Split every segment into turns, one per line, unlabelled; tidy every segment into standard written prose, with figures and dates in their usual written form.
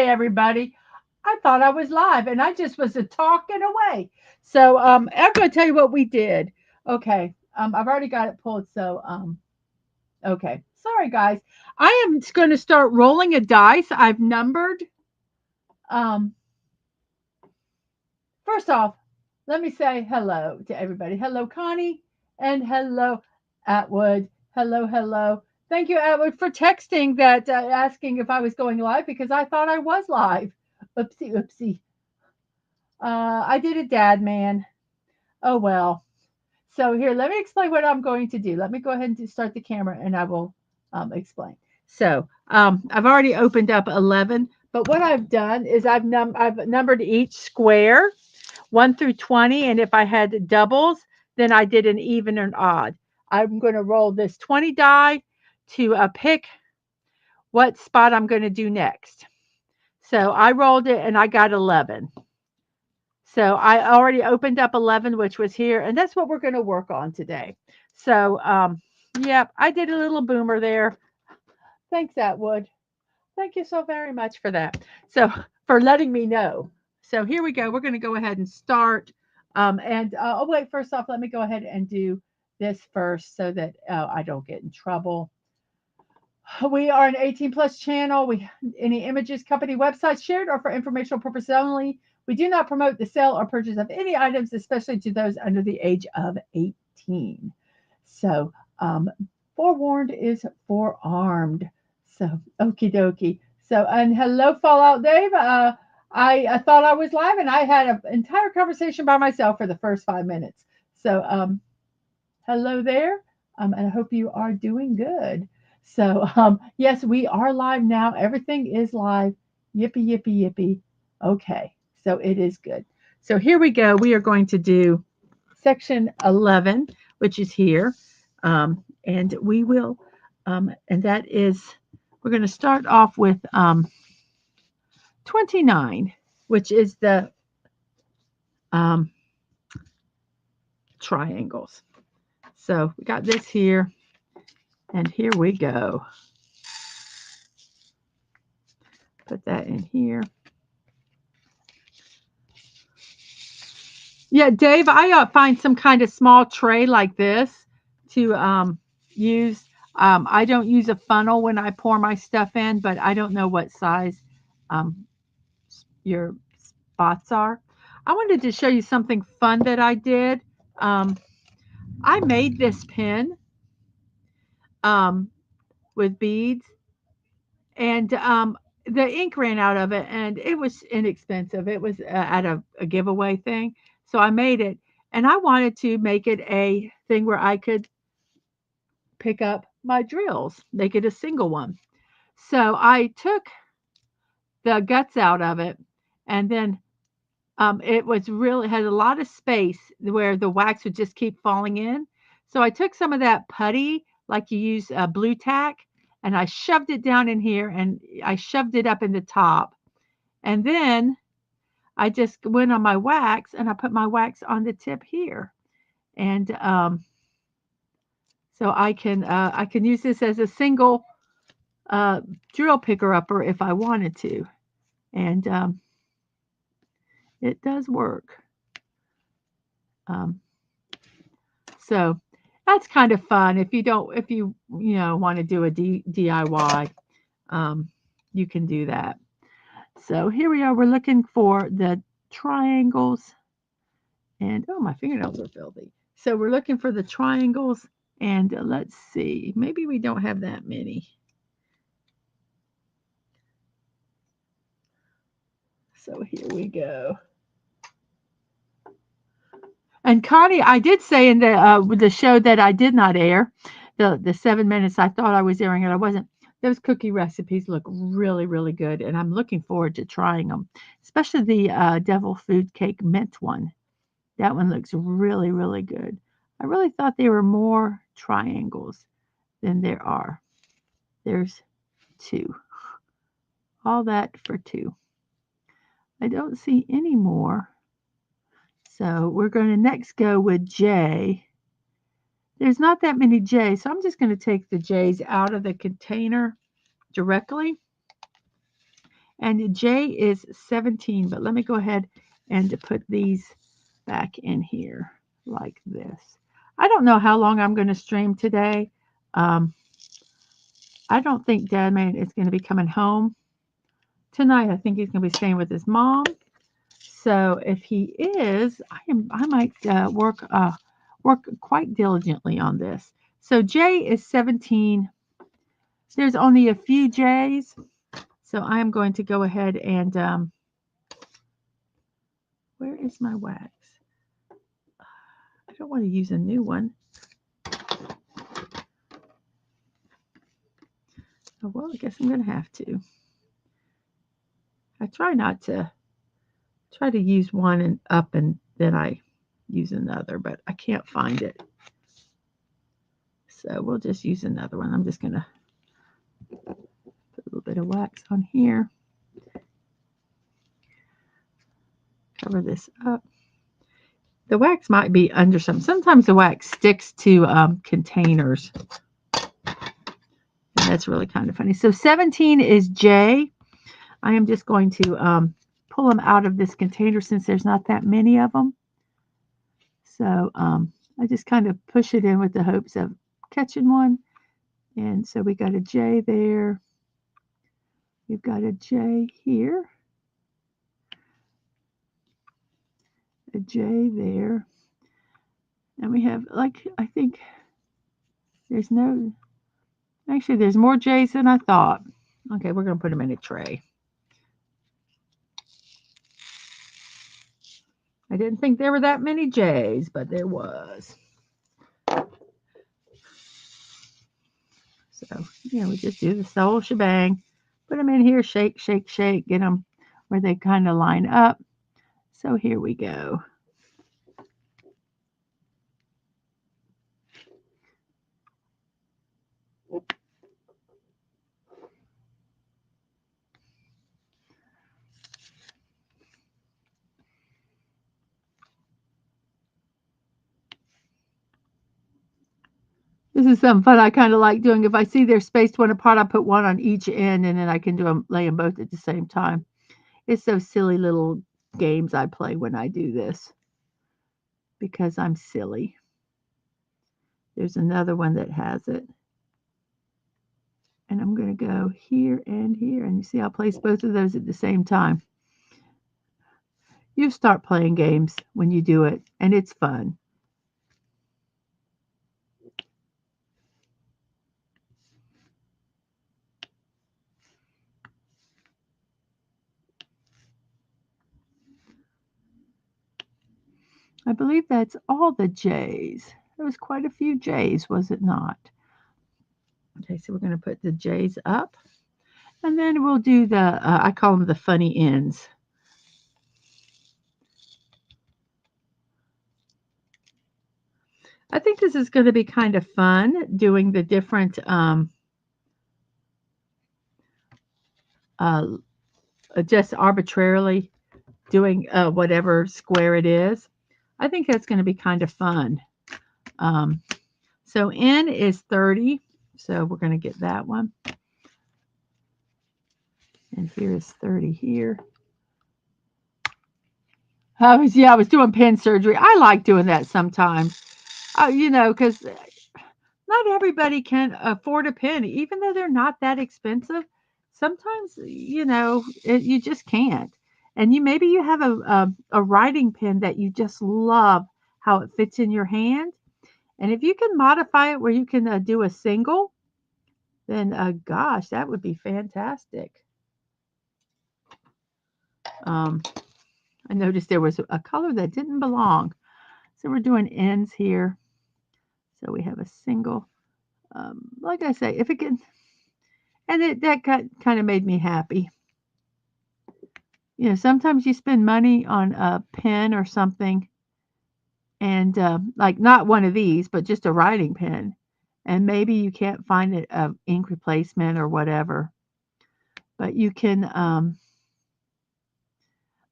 Hey, everybody. I thought I was live and I just was talking away. So I'm going to tell you what we did. Okay. I've already got it pulled. So, okay. Sorry, guys. I am going to start rolling a dice. I've numbered. Um, First off, let me say hello to everybody. Hello, Connie, and hello, Atwood. Hello, hello. Thank you, Atwood, for texting that, asking if I was going live because I thought I was live. Oopsie, oopsie. I did a dad man. Oh well. So here, let me explain what I'm going to do. Let me go ahead and start the camera, and I will explain. So I've already opened up 11, but what I've done is I've numbered each square 1 through 20, and if I had doubles, then I did an even and odd. I'm going to roll this 20 die to pick what spot I'm going to do next. So I rolled it and I got 11. So I already opened up 11, which was here, and that's what we're going to work on today. So, yep, I did a little boomer there. Thanks, Atwood. Thank you so very much for that. So, for letting me know. So, here we go. We're going to go ahead and start. Oh, wait, first off, let me go ahead and do this first so that I don't get in trouble. We are an 18 plus channel. Any images, company websites shared are for informational purposes only. We do not promote the sale or purchase of any items, especially to those under the age of 18. So, forewarned is forearmed. So, okie dokie. So, and hello, Fallout Dave. I thought I was live and I had an entire conversation by myself for the first 5 minutes. So, hello there. And I hope you are doing good. So, yes, we are live now. Everything is live. Yippee, yippee, yippee. Okay. So it is good. So here we go. We are going to do section 11, which is here. And we will, and that is, we're going to start off with 29, which is the um, triangles. So we got this here, and here we go. Put that in here. Yeah, Dave, I find some kind of small tray like this to use. I don't use a funnel when I pour my stuff in, but I don't know what size um, your spots are. I wanted to show you something fun that I did. Um, I made this pin um, with beads, and the ink ran out of it, and it was inexpensive. It was at a giveaway thing, so I made it, and I wanted to make it a thing where I could pick up my drills, make it a single one. So I took the guts out of it, and then it was really had a lot of space where the wax would just keep falling in. So I took some of that putty, like you use blue tack, and I shoved it down in here, and I shoved it up in the top. And then I just went on my wax, and I put my wax on the tip here. And so I can use this as a single uh, drill picker upper if I wanted to, and it does work. Um, so that's kind of fun. If you know want to do a DIY, um, you can do that. So here we are. We're looking for the triangles, and oh, my fingernails are filthy. So we're looking for the triangles, and let's see. Maybe we don't have that many. So here we go. And Connie, I did say in the show that I did not air, the 7 minutes I thought I was airing it, I wasn't. Those cookie recipes look really, really good, and I'm looking forward to trying them, especially the devil food cake mint one. That one looks really, really good. I really thought there were more triangles than there are. There's two. All that for two. I don't see any more. So we're going to next go with J. There's not that many J's, so I'm just going to take the J's out of the container directly. And J is 17, but let me go ahead and put these back in here like this. I don't know how long I'm going to stream today. Um, I don't think Dadman is going to be coming home tonight. I think he's going to be staying with his mom. So if he is, I might work quite diligently on this. So J is 17. There's only a few J's, so I'm going to go ahead and where is my wax? I don't want to use a new one. Oh, well, I guess I'm going to have to. I try not to use one and up and then I use another, but I can't find it. So we'll just use another one. I'm just going to put a little bit of wax on here. Cover this up. The wax might be under some. Sometimes the wax sticks to containers. And that's really kind of funny. So 17 is J. I am just going to pull them out of this container since there's not that many of them. So I just kind of push it in with the hopes of catching one. And so we got a J there. We've got a J here. A J there. And we have, like, I think there's no, actually there's more J's than I thought. Okay, we're going to put them in a tray. I didn't think there were that many J's, but there was. So, yeah, we just do the whole shebang. Put them in here, shake, shake, shake, get them where they kind of line up. So here we go. This is something fun I kind of like doing. If I see they're spaced one apart, I put one on each end, and then I can do them, lay them both at the same time. It's those silly little games I play when I do this because I'm silly. There's another one that has it. And I'm going to go here and here. And you see I'll place both of those at the same time. You start playing games when you do it, and it's fun. I believe that's all the J's. There was quite a few J's, was it not? Okay, so we're going to put the J's up. And then we'll do the, I call them the funny ends. I think this is going to be kind of fun doing the different just arbitrarily doing whatever square it is. I think that's going to be kind of fun. So N is 30. So we're going to get that one. And here is 30 here. I was doing pen surgery. I like doing that sometimes. Because not everybody can afford a pen, even though they're not that expensive. Sometimes, you just can't. And maybe you have a writing pen that you just love how it fits in your hand. And if you can modify it where you can do a single, then gosh, that would be fantastic. I noticed there was a color that didn't belong. So we're doing ends here. So we have a single. Like I say, if it can, and that kind of made me happy. Sometimes you spend money on a pen or something, and like not one of these, but just a writing pen, and maybe you can't find an ink replacement or whatever, but you can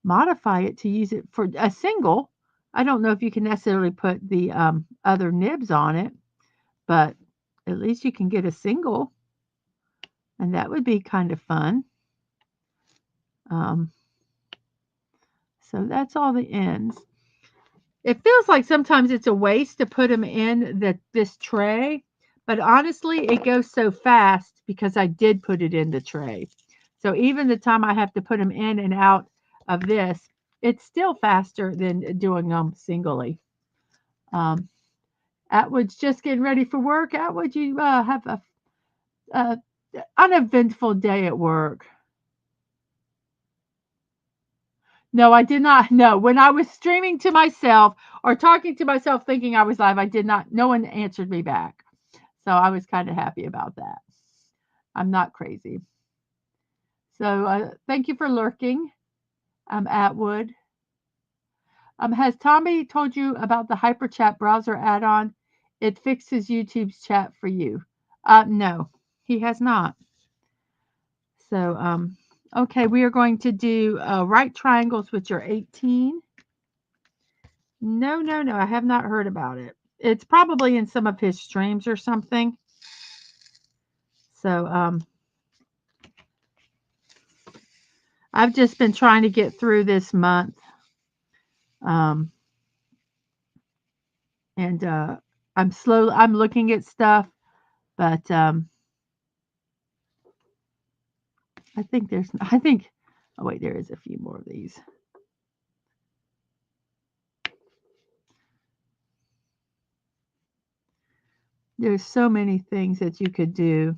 modify it to use it for a single. I don't know if you can necessarily put the other nibs on it, but at least you can get a single, and that would be kind of fun. Um, so that's all the ends. It feels like sometimes it's a waste to put them in this tray, but honestly, it goes so fast because I did put it in the tray. So even the time I have to put them in and out of this, it's still faster than doing them singly. Um, Atwood's just getting ready for work. Atwood, you have a uneventful day at work. No, I did not. No, when I was streaming to myself or talking to myself thinking I was live, I did not. No one answered me back. So I was kind of happy about that. I'm not crazy. So thank you for lurking. I'm Atwood. Has Tommy told you about the HyperChat browser add-on? It fixes YouTube's chat for you. No, he has not. So, okay, we are going to do right triangles, which are 18. No, no, no, I have not heard about it. It's probably in some of his streams or something. So, I've just been trying to get through this month. Um, and I'm looking at stuff, but I think, oh wait, there is a few more of these. There's so many things that you could do.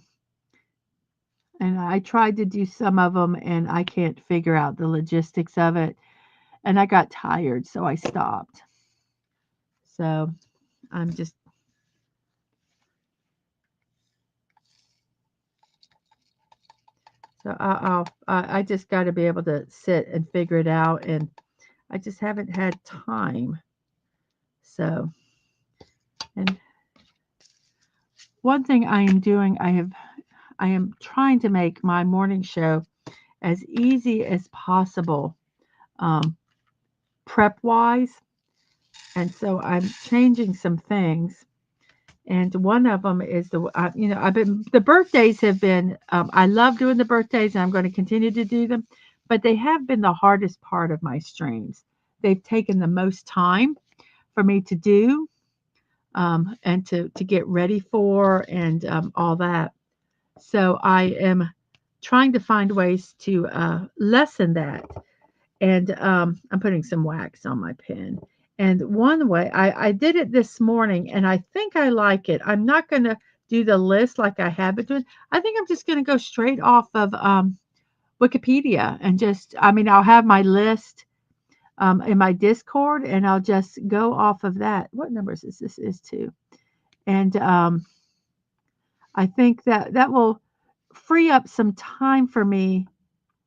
And I tried to do some of them and I can't figure out the logistics of it. And I got tired, so I stopped. So I'm just, so I just got to be able to sit and figure it out. And I just haven't had time. So, and one thing I am doing, I am trying to make my morning show as easy as possible, um, prep wise. And so I'm changing some things. And one of them is the birthdays have been, I love doing the birthdays and I'm going to continue to do them, but they have been the hardest part of my streams. They've taken the most time for me to do and to get ready for and all that. So I am trying to find ways to lessen that. And I'm putting some wax on my pen. And one way I did it this morning, and I think I like it. I'm not going to do the list like I have been doing. I think I'm just going to go straight off of Wikipedia and just, I mean, I'll have my list in my Discord, and I'll just go off of that. What numbers is this? Is two, and I think that that will free up some time for me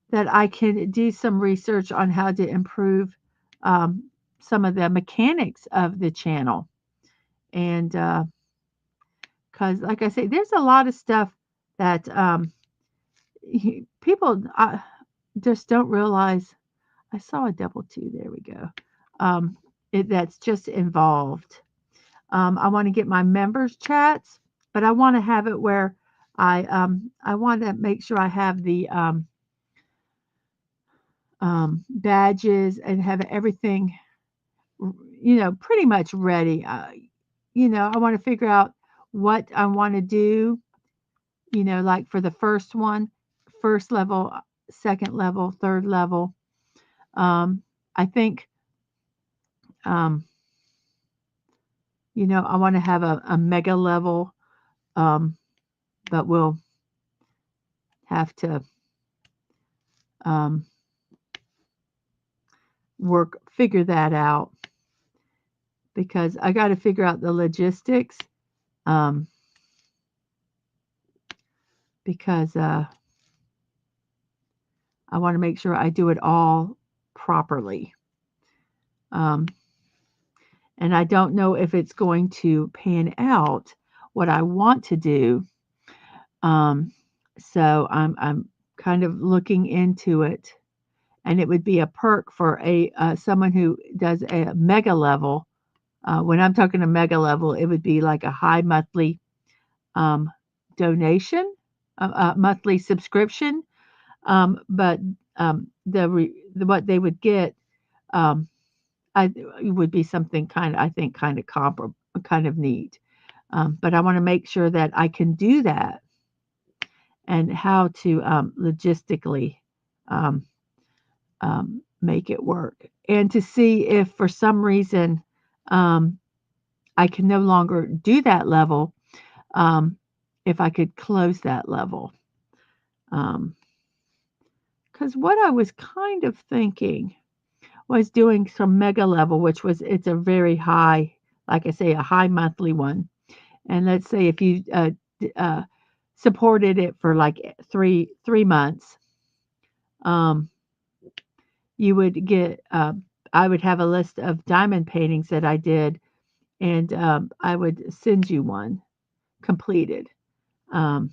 that I can do some research on how to improve um, some of the mechanics of the channel. And because, like I say, there's a lot of stuff that people just don't realize. I saw a double two. There we go. That's just involved. I want to get my members chats, but I want to have it where I want to make sure I have the badges and have everything, pretty much ready. I want to figure out what I want to do, like for the first one, first level, second level, third level. I think, um, I want to have a mega level, um, but we'll have to um, figure that out because I got to figure out the logistics. Um, because I want to make sure I do it all properly. Um, and I don't know if it's going to pan out what I want to do. Um, so I'm kind of looking into it, and it would be a perk for a someone who does a mega level. When I'm talking a mega level, it would be like a high monthly um, donation, a monthly subscription. But what they would get, um, it would be something kind of, I think, kind of comparable, kind of neat. But I want to make sure that I can do that and how to logistically um, make it work, and to see if for some reason um, I can no longer do that level, um, if I could close that level. Because what I was kind of thinking was doing some mega level, which was it's a very high, like I say, a high monthly one. And let's say if you supported it for like 3 months, um, you would get. I would have a list of diamond paintings that I did, and I would send you one completed, um,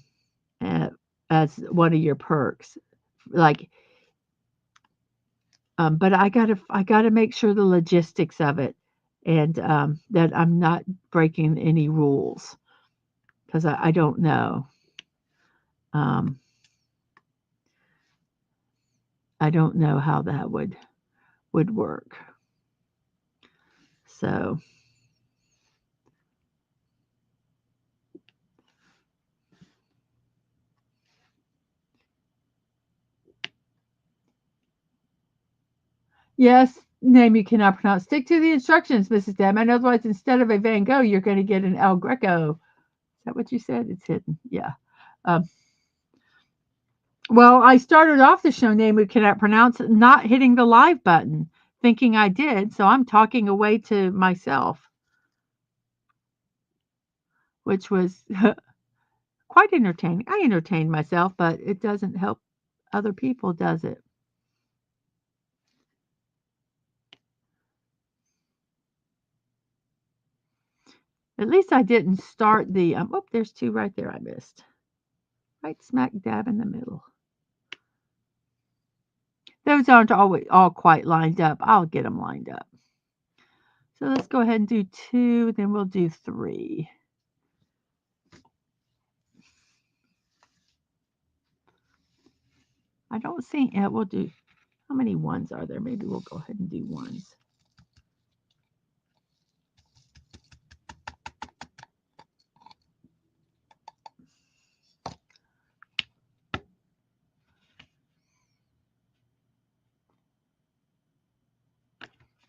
uh, as one of your perks. Like, but I gotta make sure the logistics of it, and that I'm not breaking any rules because I don't know. Um, I don't know how that would work. So yes, name you cannot pronounce. Stick to the instructions, Mrs. Deadman. Otherwise, instead of a Van Gogh, you're going to get an El Greco. Is that what you said? It's hidden. Yeah. Um, well, I started off the show name we cannot pronounce, not hitting the live button, thinking I did. So I'm talking away to myself, which was quite entertaining. I entertained myself, but it doesn't help other people, does it? At least I didn't start the. Oh, there's two right there I missed. Right smack dab in the middle. Those aren't always all quite lined up. I'll get them lined up. So let's go ahead and do two, then we'll do three. I don't see, yeah, we'll do, how many ones are there? Maybe we'll go ahead and do ones.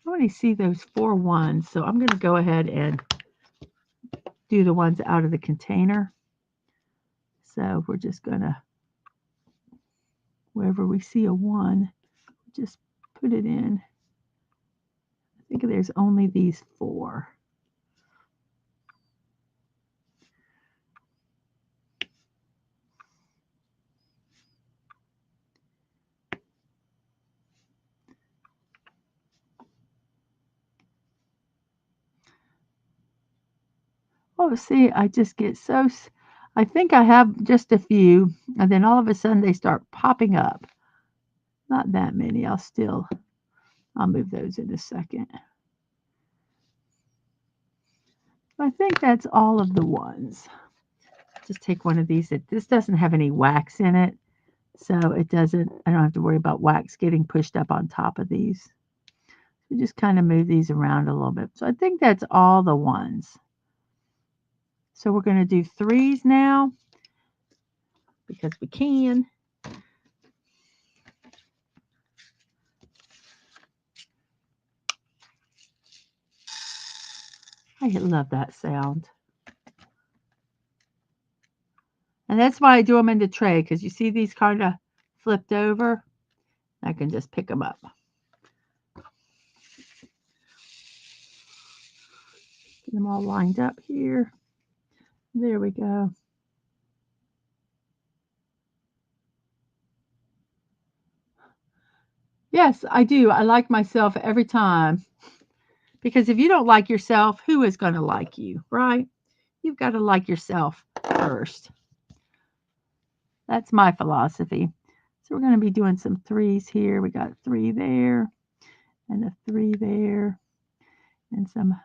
I want to see those 4 ones, so I'm going to go ahead and do the ones out of the container. So we're just going to, wherever we see a 1, just put it in. I think there's only these 4. Oh, see, I just get so, I think I have just a few, and then all of a sudden they start popping up. Not that many. I'll move those in a second. I think that's all of the ones. Just take one of these. This doesn't have any wax in it, so I don't have to worry about wax getting pushed up on top of these. So just kind of move these around a little bit. So I think that's all the ones. So we're going to do threes now because we can. I love that sound. And that's why I do them in the tray, because you see these kind of flipped over. I can just pick them up. Get them all lined up here. There we go. Yes, I do. I like myself every time. Because if you don't like yourself, who is going to like you, right? You've got to like yourself first. That's my philosophy. So we're going to be doing some threes here. We got 3 there and a 3 there and a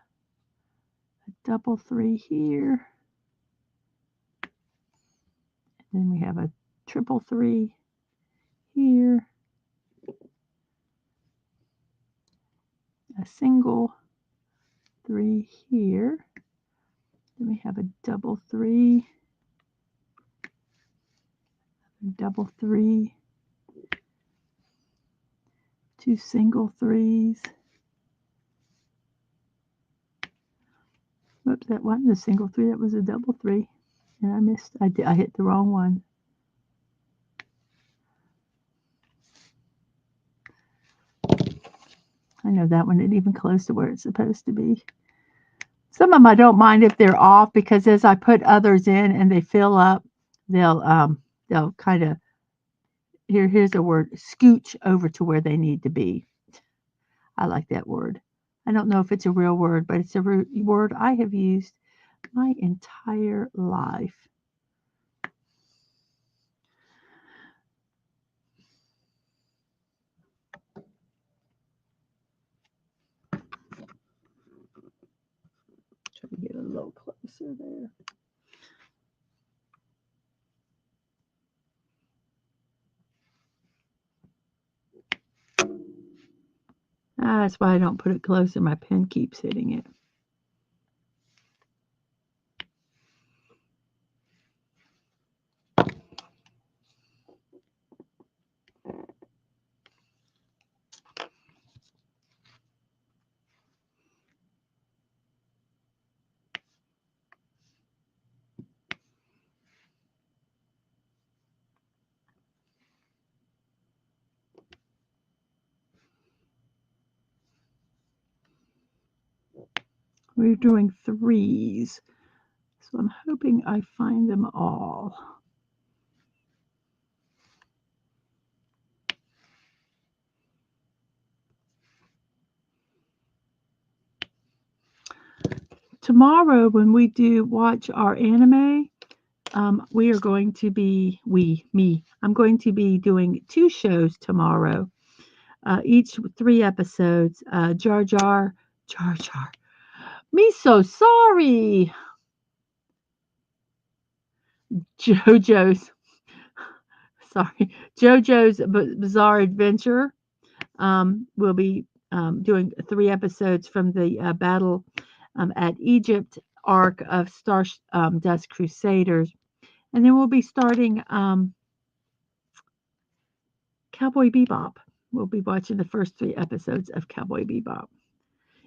double 3 here. And then we have a triple 3 here single 3 here. Then we have a double 3, double 3, 2 single 3s. Whoops, that wasn't a single 3, that was a double 3. And I missed, I hit the wrong one. I know that one isn't even close to where it's supposed to be. Some of them I don't mind if they're off, because as I put others in and they fill up, they'll kind of, here's a word, scooch over to where they need to be. I like that word. I don't know if it's a real word, but it's a word I have used my entire life. Try to get a little closer there. That's why I don't put it closer. My pen keeps hitting it. We're doing 3s, so I'm hoping I find them all. Tomorrow, when we do watch our anime, we are going to be, I'm going to be doing 2 shows tomorrow, each 3 episodes. Jar Jar, me so sorry. JoJo's, JoJo's Bizarre Adventure. We'll be doing 3 episodes from the battle at Egypt arc of Dust Crusaders. And then we'll be starting Cowboy Bebop. We'll be watching the first 3 episodes of Cowboy Bebop.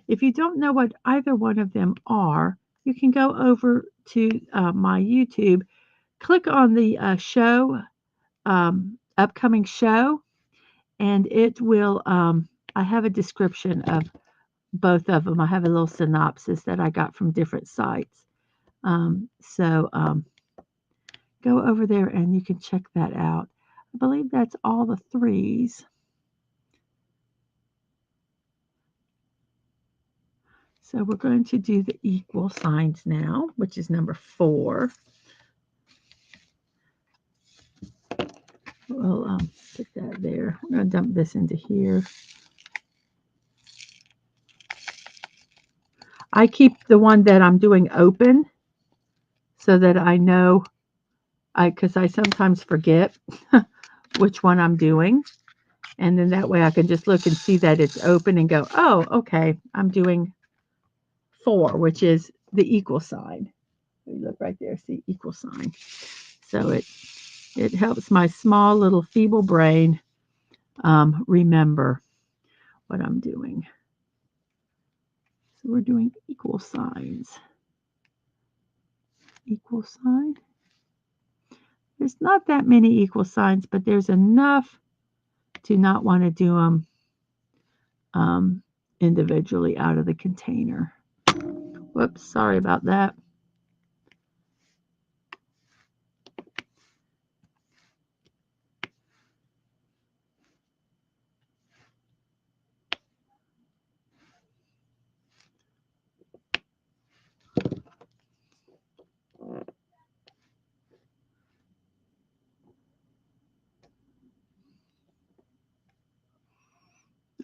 If you don't know what either one of them are, you can go over to my YouTube, click on the upcoming show, and it will, I have a description of both of them. I have a little synopsis that I got from different sites. So go over there and you can check that out. I believe that's all the 3s. So we're going to do the equal signs now, which is number 4. We'll put that there. We're going to dump this into here. I keep the one that I'm doing open so that I know, because I sometimes forget which one I'm doing. And then that way I can just look and see that it's open and go, oh, okay, I'm doing 4, which is the equal sign. You look right there, see, equal sign. So it helps my small little feeble brain remember what I'm doing. So we're doing equal signs. Equal sign. There's not that many equal signs, but there's enough to not want to do them individually out of the container. Whoops, sorry about that.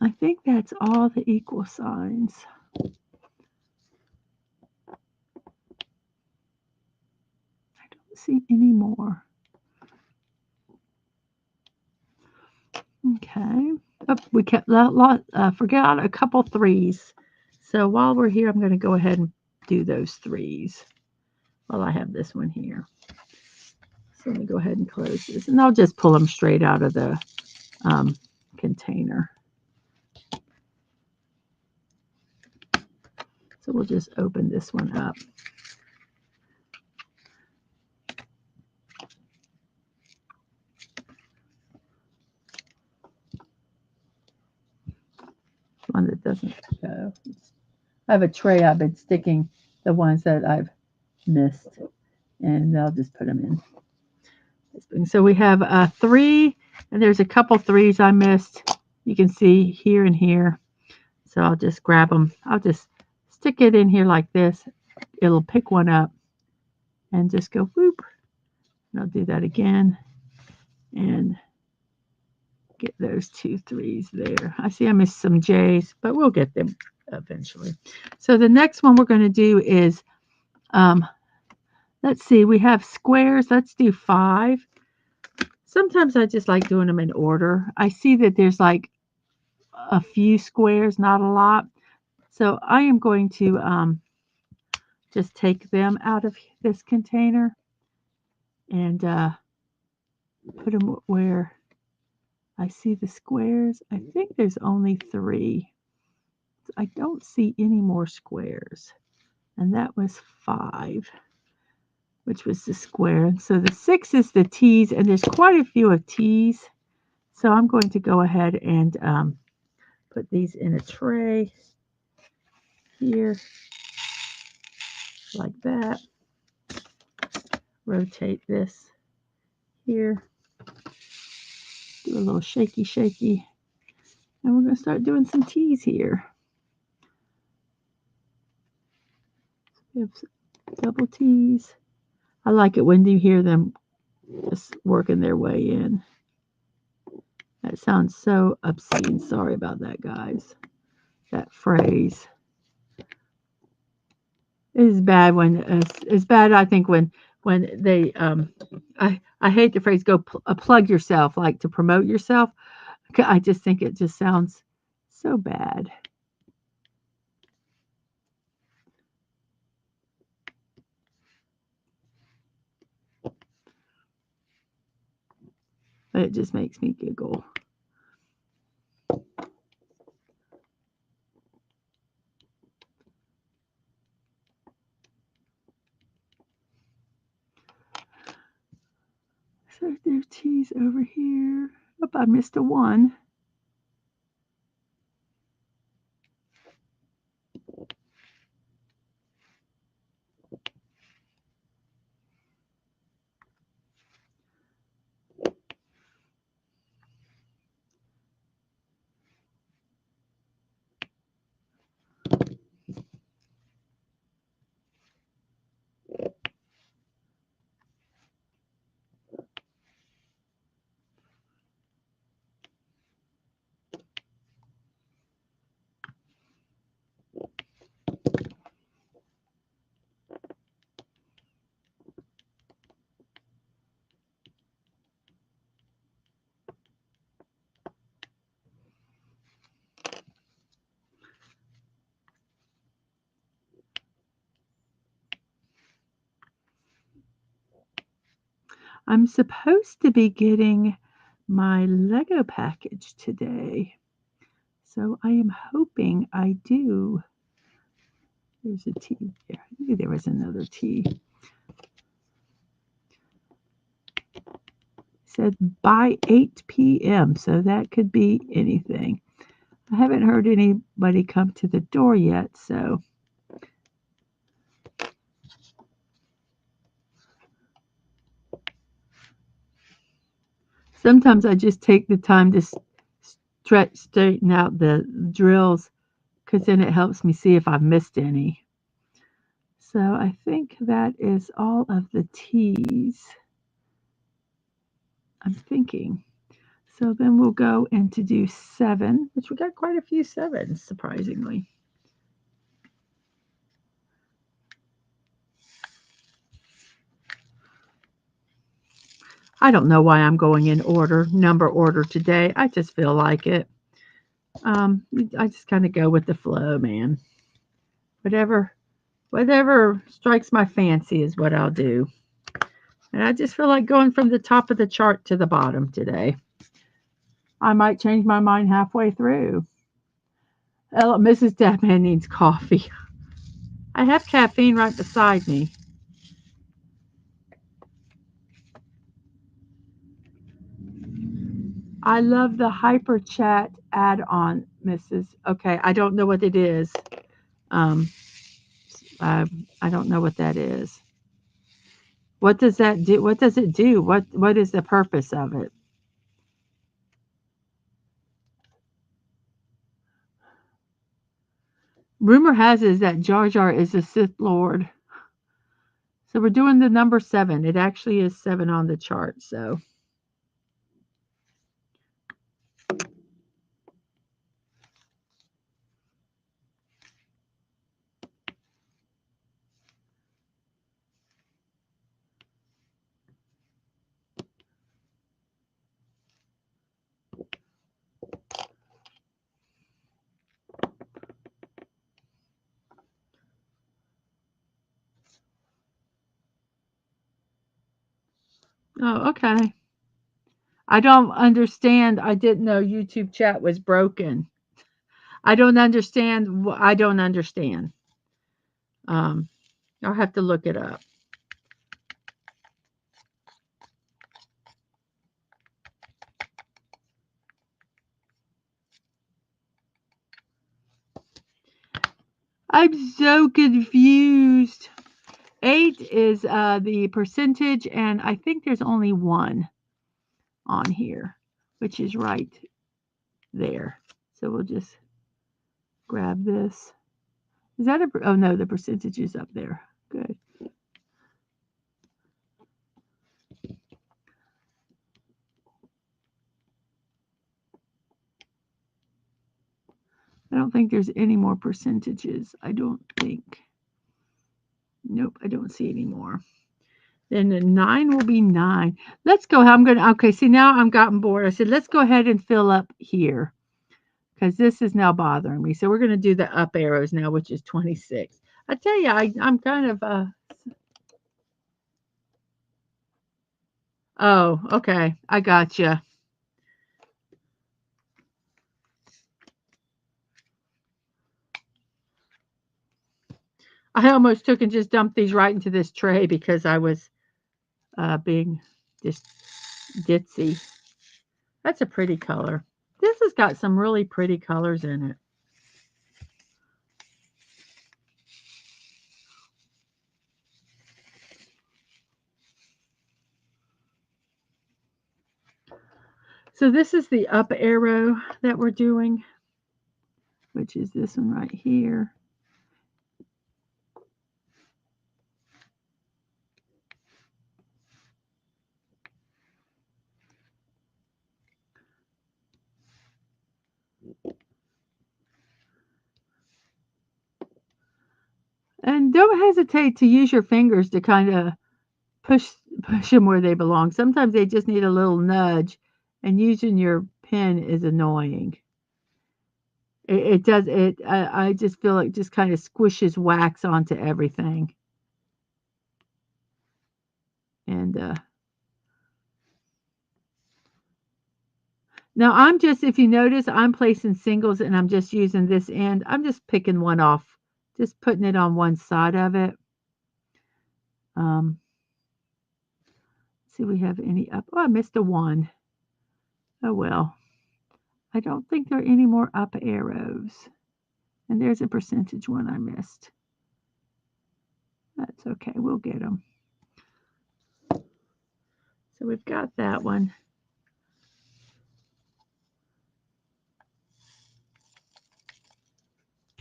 I think that's all the equal signs. I don't see any more. Okay. Oh, we kept forgot a couple threes. So while we're here, I'm going to go ahead and do those threes while I have this one here. So let me go ahead and close this, and I'll just pull them straight out of the container. So we'll just open this one up. One that doesn't go. I have a tray I've been sticking the ones that I've missed, and I'll just put them in. So we have a 3, and there's a couple 3s I missed. You can see here and here. So I'll just grab them. I'll just stick it in here like this. It'll pick one up and just go whoop. And I'll do that again and get those 2 3s there. I see I missed some J's, but we'll get them eventually. So the next one we're going to do is, let's see, we have squares. Let's do 5. Sometimes I just like doing them in order. I see that there's like a few squares, not a lot. So I am going to just take them out of this container and put them where I see the squares. I think there's only 3. I don't see any more squares. And that was 5, which was the square. So the 6 is the T's, and there's quite a few of T's. So I'm going to go ahead and put these in a tray here, like that. Rotate this here. Do a little shaky, shaky. And we're going to start doing some T's here. We have double T's. I like it when you hear them just working their way in. That sounds so obscene. Sorry about that, guys. That phrase. It is bad when it's bad. I think when they I hate the phrase go plug yourself, like to promote yourself. I just think it just sounds so bad. But it just makes me giggle. So there's T's over here. Oh, I missed a 1. I'm supposed to be getting my Lego package today. So I am hoping I do. There's a T there. I knew there was another T. It said by 8 p.m. So that could be anything. I haven't heard anybody come to the door yet, so. Sometimes I just take the time to straighten out the drills because then it helps me see if I've missed any. So I think that is all of the T's. I'm thinking. So then we'll go into do 7, which we got quite a few 7s, surprisingly. I don't know why I'm going in number order today. I just feel like it. I just kind of go with the flow, man. Whatever, whatever strikes my fancy is what I'll do. And I just feel like going from the top of the chart to the bottom today. I might change my mind halfway through. Mrs. Dabman needs coffee. I have caffeine right beside me. I love the hyper chat add on, Mrs. Okay, I don't know what it is. Um, I, I don't know what that is. What does that do? What does it do? What is the purpose of it? Rumor has it is that Jar Jar is a Sith Lord. So we're doing the number 7. It actually is 7 on the chart. So oh, okay. I don't understand. I didn't know YouTube chat was broken. I don't understand. I don't understand. Um, I'll have to look it up. I'm so confused. 8 is the percentage, and I think there's only one on here, which is right there. So we'll just grab this. Is that a? Oh no, the percentage is up there. Good. I don't think there's any more percentages. I don't think. Nope, I don't see any more. Then the 9 will be 9. Let's go. I'm gonna. Okay, see now I'm gotten bored. I said let's go ahead and fill up here because this is now bothering me. So we're gonna do the up arrows now, which is 26. I tell you, I'm kind of. Oh, okay. I gotcha. I almost took and just dumped these right into this tray because I was being just ditzy. That's a pretty color. This has got some really pretty colors in it. So this is the up arrow that we're doing, which is this one right here. And don't hesitate to use your fingers to kind of push push them where they belong. Sometimes they just need a little nudge, and using your pen is annoying. It does it. I just feel like just kind of squishes wax onto everything. And now I'm just, if you notice, I'm placing singles and I'm just using this end. I'm just picking one off, just putting it on one side of it. Um, see, we have any up. Oh, I missed a one. Oh well. I don't think there are any more up arrows. And there's a percentage one I missed. That's okay. We'll get them. So we've got that one.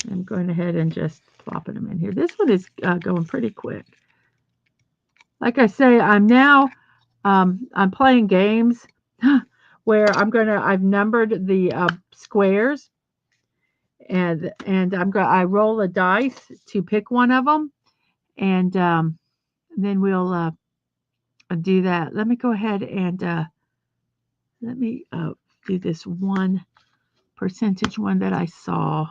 I'm going ahead and just plopping them in here. This one is going pretty quick. Like I say, I'm playing games where I've numbered the squares, and I roll a dice to pick one of them, and then we'll do that. Let me go ahead and let me do this one percentage one that I saw,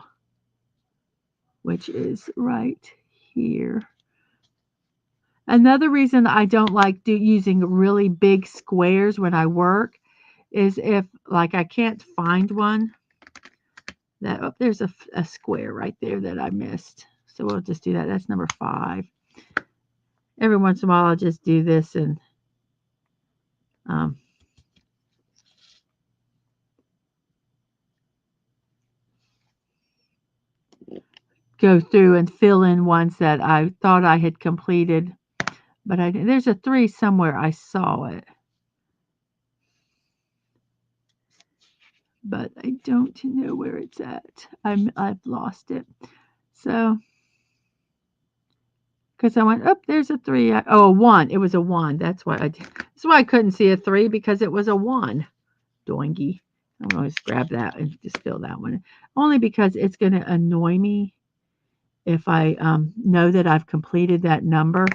which is right here. Another reason I don't like using really big squares when I work is if, like, I can't find one. That, oh, there's a square right there that I missed. So we'll just do that. That's number 5. Every once in a while, I'll just do this and go through and fill in ones that I thought I had completed. But there's a 3 somewhere. I saw it. But I don't know where it's at. I've lost it. So, because I went, oh, there's a 3. Oh, a 1. It was a 1. That's why I couldn't see a 3, because it was a 1. Doingy. I'm going to grab that and just fill that one. Only because it's going to annoy me if I know that I've completed that number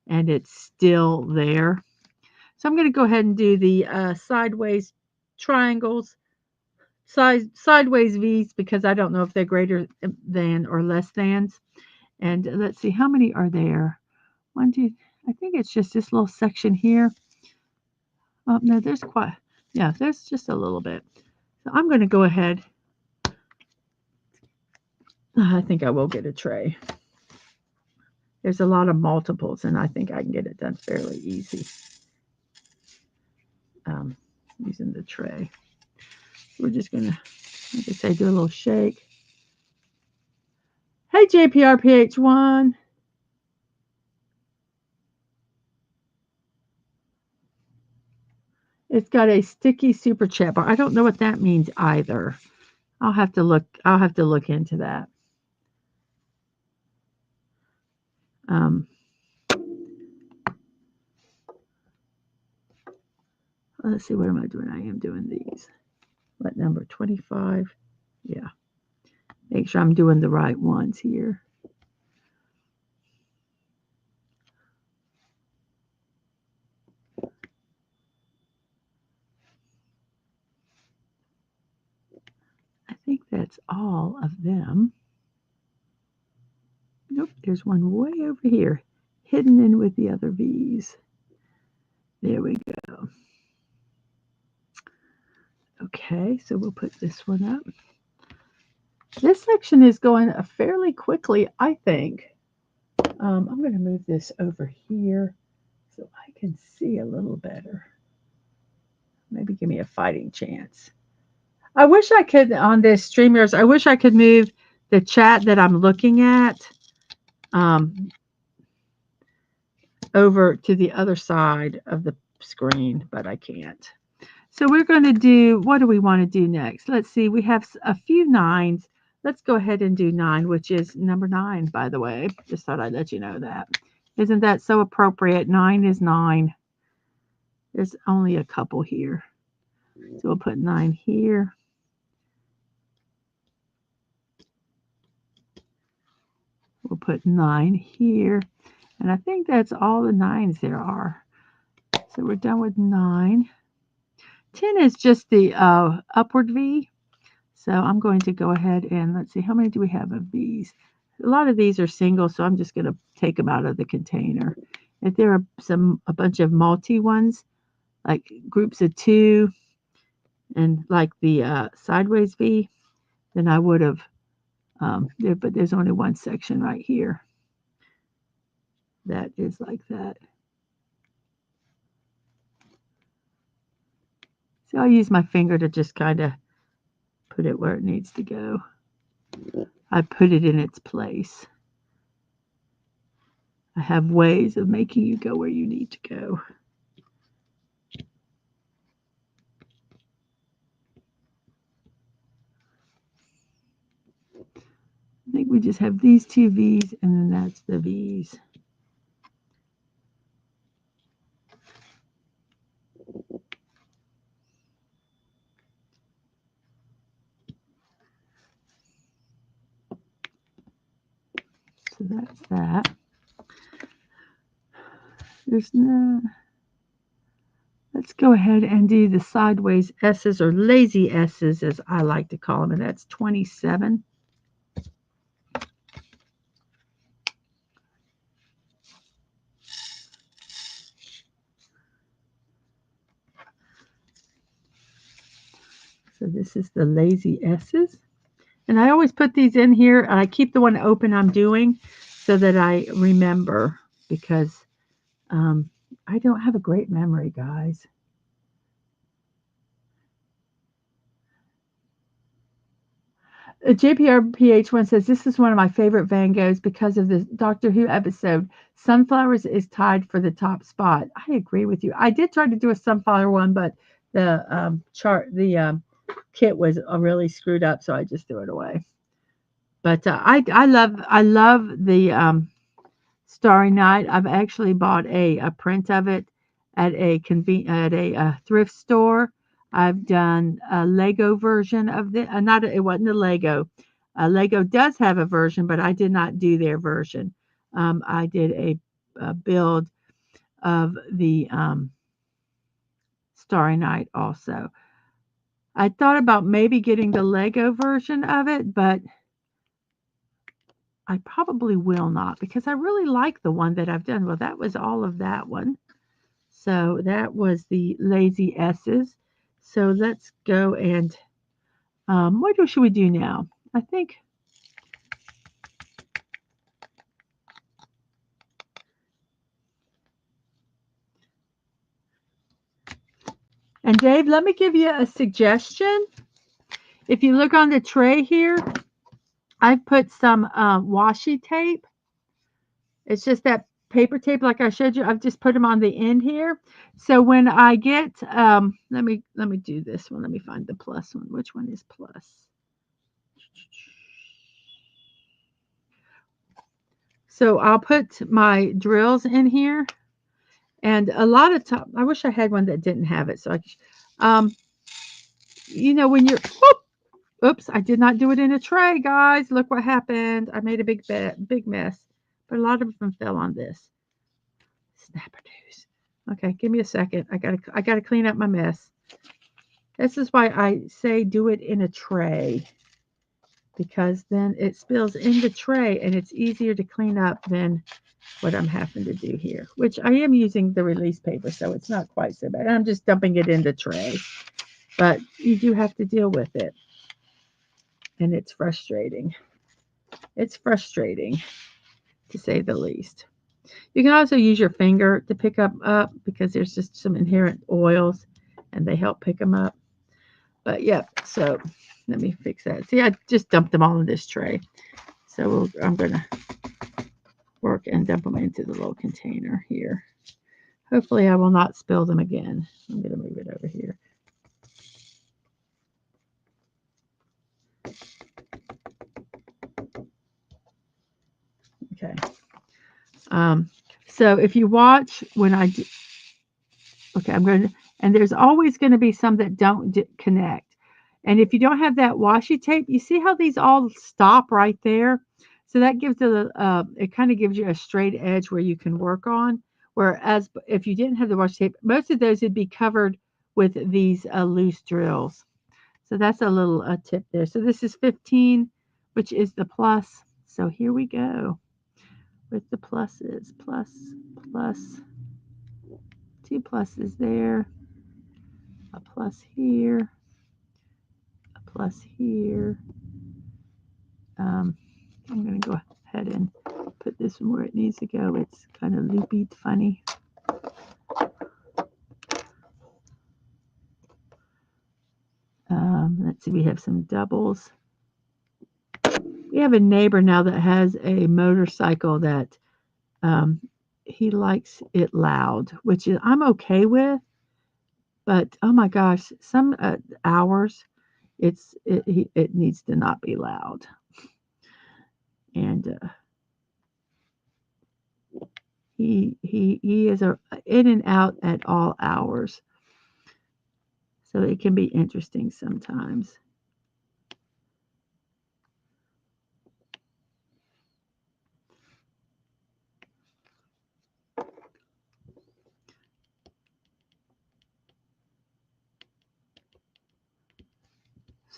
and it's still there. So I'm going to go ahead and do the sideways triangles, sideways V's, because I don't know if they're greater than or less thans. And let's see, how many are there? 1, 2, I think it's just this little section here. Oh, no, there's quite, yeah, there's just a little bit. So I'm going to go ahead. I think I will get a tray. There's a lot of multiples, and I think I can get it done fairly easy using the tray. We're just going to, like I say, do a little shake. Hey, JPRPH1. It's got a sticky super chat bar. I don't know what that means either. I'll have to look into that. Let's see, what am I doing? I am doing these. What number? 25? Yeah. Make sure I'm doing the right ones here. I think that's all of them. Nope, there's one way over here, hidden in with the other V's. There we go. Okay, so we'll put this one up. This section is going fairly quickly, I think. I'm going to move this over here so I can see a little better. Maybe give me a fighting chance. I wish I could, on this StreamYards, I wish I could move the chat that I'm looking at over to the other side of the screen, but I can't. So we're going to do, what do we want to do next? Let's see, we have a few 9s. Let's go ahead and do 9, which is number 9, by the way. Just thought I'd let you know that. Isn't that so appropriate? 9 is 9. There's only a couple here. So we'll put 9 here. We'll put 9 here. And I think that's all the 9s there are. So we're done with 9. 10 is just the upward V. So I'm going to go ahead and let's see, how many do we have of these? A lot of these are single, so I'm just going to take them out of the container. If there are a bunch of multi ones, like groups of 2 and like the sideways V, then I would have, but there's only one section right here that is like that. So I'll use my finger to just kind of put it where it needs to go. I put it in its place. I have ways of making you go where you need to go. I think we just have these 2 V's and then that's the V's. So that's that. There's no, Let's go ahead and do the sideways S's, or lazy S's as I like to call them, and that's 27. So this is the lazy S's. And I always put these in here, and I keep the one open I'm doing so that I remember, because um, I don't have a great memory, guys. JPRPH1 says, this is one of my favorite Van Goghs because of the Doctor Who episode. Sunflowers is tied for the top spot. I agree with you. I did try to do a sunflower one, but the kit was really screwed up, so I just threw it away. But I love the Starry Night. I've actually bought a print of it at a thrift store. I've done a Lego version of the not it wasn't a Lego. Lego does have a version, but I did not do their version. I did a build of the Starry Night also. I thought about maybe getting the Lego version of it, but I probably will not, because I really like the one that I've done. Well, that was all of that one. So that was the lazy S's. So let's go and what should we do now? I think. And Dave, let me give you a suggestion. If you look on the tray here, I've put some washi tape. It's just that paper tape like I showed you. I've just put them on the end here. So when I get, let me do this one. Let me find the plus one. Which one is plus? So I'll put my drills in here, and a lot of time, I wish I had one that didn't have it. So when you're, oops, I did not do it in a tray, guys. Look what happened. I made a big mess, but a lot of them fell on this. Snapperdoos. Okay, give me a second. I gotta clean up my mess. This is why I say do it in a tray, because then it spills in the tray and it's easier to clean up than what I'm having to do here, which I am using the release paper, so it's not quite so bad. I'm just dumping it in the tray, but you do have to deal with it, and it's frustrating. It's frustrating, to say the least. You can also use your finger to pick up because there's just some inherent oils, and they help pick them up. But yeah, so let me fix that. See, I just dumped them all in this tray. So I'm going to work and dump them into the little container here. Hopefully I will not spill them again. I'm going to move it over here. Okay. So if you watch when I do, okay, I'm going to, and there's always going to be some that don't connect. And if you don't have that washi tape, you see how these all stop right there? So that gives it kind of gives you a straight edge where you can work on. Whereas if you didn't have the washi tape, most of those would be covered with these loose drills. So that's a little tip there. So this is 15, which is the plus. So here we go with the pluses. Plus, plus, 2 pluses there, a plus here, a plus here. I'm going to go ahead and put this one where it needs to go. It's kind of loopy, funny. Let's see, we have some doubles. We have a neighbor now that has a motorcycle that he likes it loud, which I'm okay with. But oh my gosh, some hours it needs to not be loud. And he is in and out at all hours, so it can be interesting sometimes.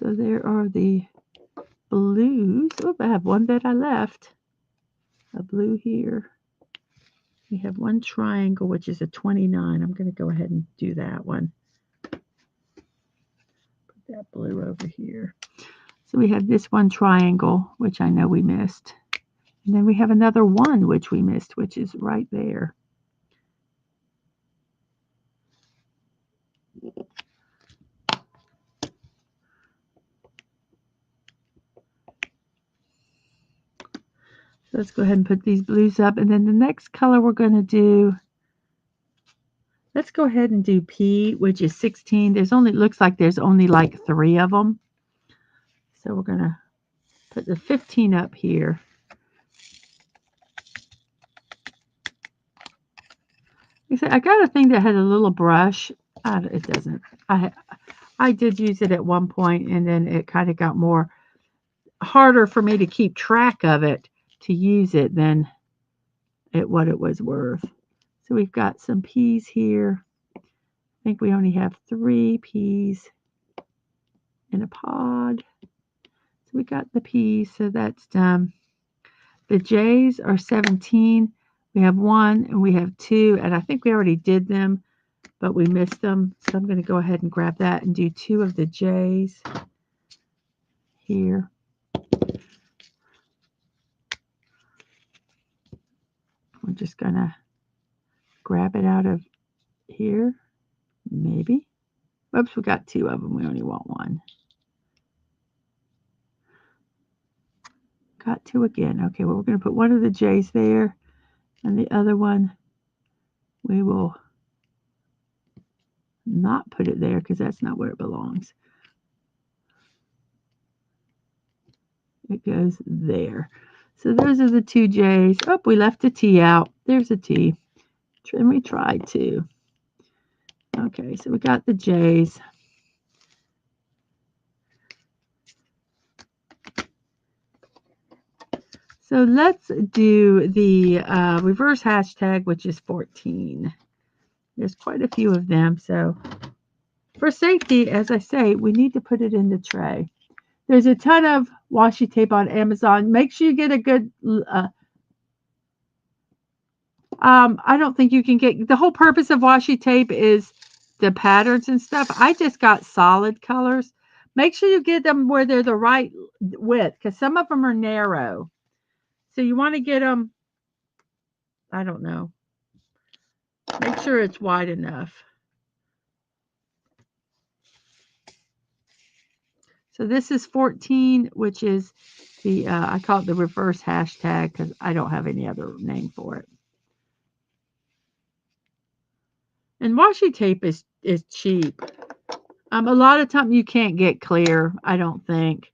So there are the blues. Oh, I have one that I left. A blue here. We have one triangle, which is a 29. I'm going to go ahead and do that one. Put that blue over here. So we have this one triangle, which I know we missed. And then we have another one, which we missed, which is right there. So let's go ahead and put these blues up. And then the next color we're going to do, let's go ahead and do P, which is 16. There's only, looks like there's only like 3 of them. So we're going to put the 15 up here. I got a thing that had a little brush. It doesn't. I did use it at one point, and then it kind of got more harder for me to keep track of it, to use it than what it was worth. So we've got some peas here. I think we only have 3 peas in a pod. So we got the peas, so that's done. The J's are 17. We have 1 and we have 2, and I think we already did them, but we missed them. So I'm going to go ahead and grab that and do 2 of the J's here. We're just going to grab it out of here, maybe. Oops, we got 2 of them. We only want 1. Got 2 again. Okay, well, we're going to put 1 of the J's there, and the other one, we will not put it there because that's not where it belongs. It goes there. So those are the 2 J's. Oh, we left a T out. There's a T. And we tried to. Okay, so we got the J's. So let's do the reverse hashtag, which is 14. There's quite a few of them. So for safety, as I say, we need to put it in the tray. There's a ton of washi tape on Amazon. Make sure you get a good, I don't think you can get, the whole purpose of washi tape is the patterns and stuff. I just got solid colors. Make sure you get them where they're the right width, because some of them are narrow. So you want to get them, I don't know. Make sure it's wide enough. So this is 14, which is the, I call it the reverse hashtag because I don't have any other name for it. And washi tape is cheap. A lot of times you can't get clear, I don't think.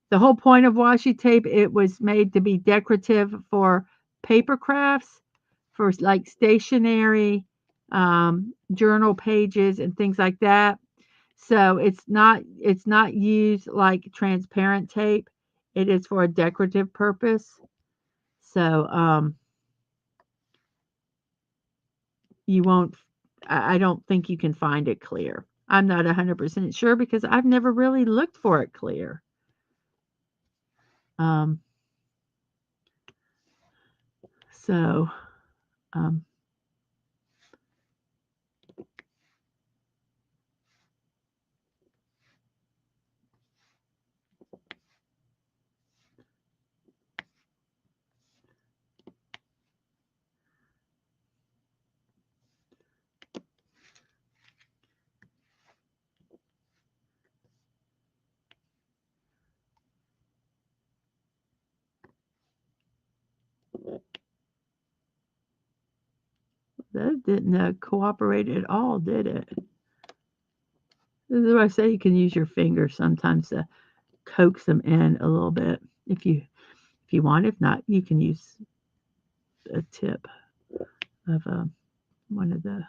The whole point of washi tape, it was made to be decorative for paper crafts, for like stationery, journal pages and things like that. So it's not used like transparent tape. It is for a decorative purpose. So you won't, I don't think you can find it clear. I'm not 100% sure because I've never really looked for it clear. So that didn't cooperate at all, did it? This is why I say you can use your fingers sometimes to coax them in a little bit if you want. If not, you can use a tip of one of the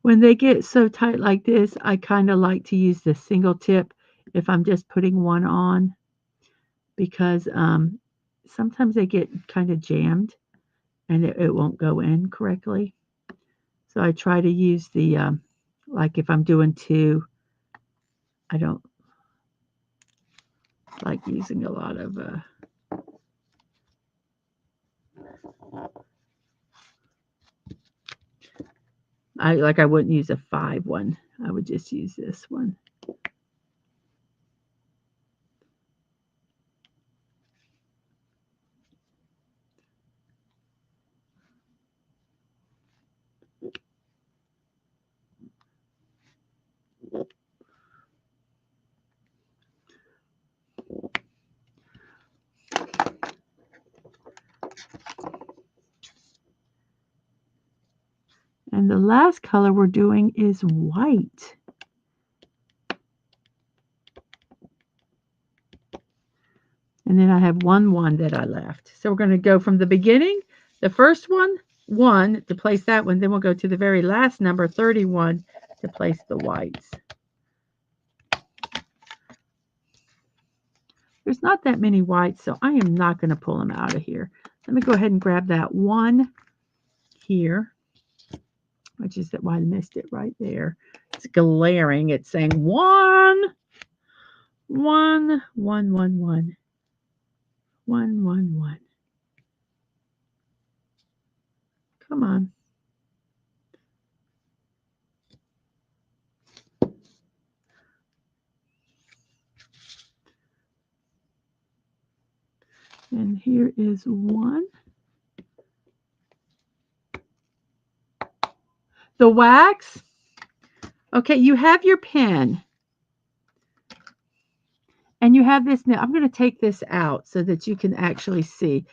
when they get so tight like this, I kind of like to use the single tip if I'm just putting one on, because sometimes they get kind of jammed and it won't go in correctly. So I try to use the, like if I'm doing two, I don't like using a lot of, I wouldn't use a 5 one. I would just use this one. And the last color we're doing is white. And then I have 1 that I left. So we're going to go from the beginning, the first one to place that one. Then we'll go to the very last number, 31, to place the whites. There's not that many whites, so I am not going to pull them out of here. Let me go ahead and grab that one here, which is why I missed it right there. It's glaring. It's saying 1, 1, 1, 1, 1. 1, 1, 1. Come on. And here is 1. The wax. Okay, you have your pen. And you have this now. I'm going to take this out so that you can actually see.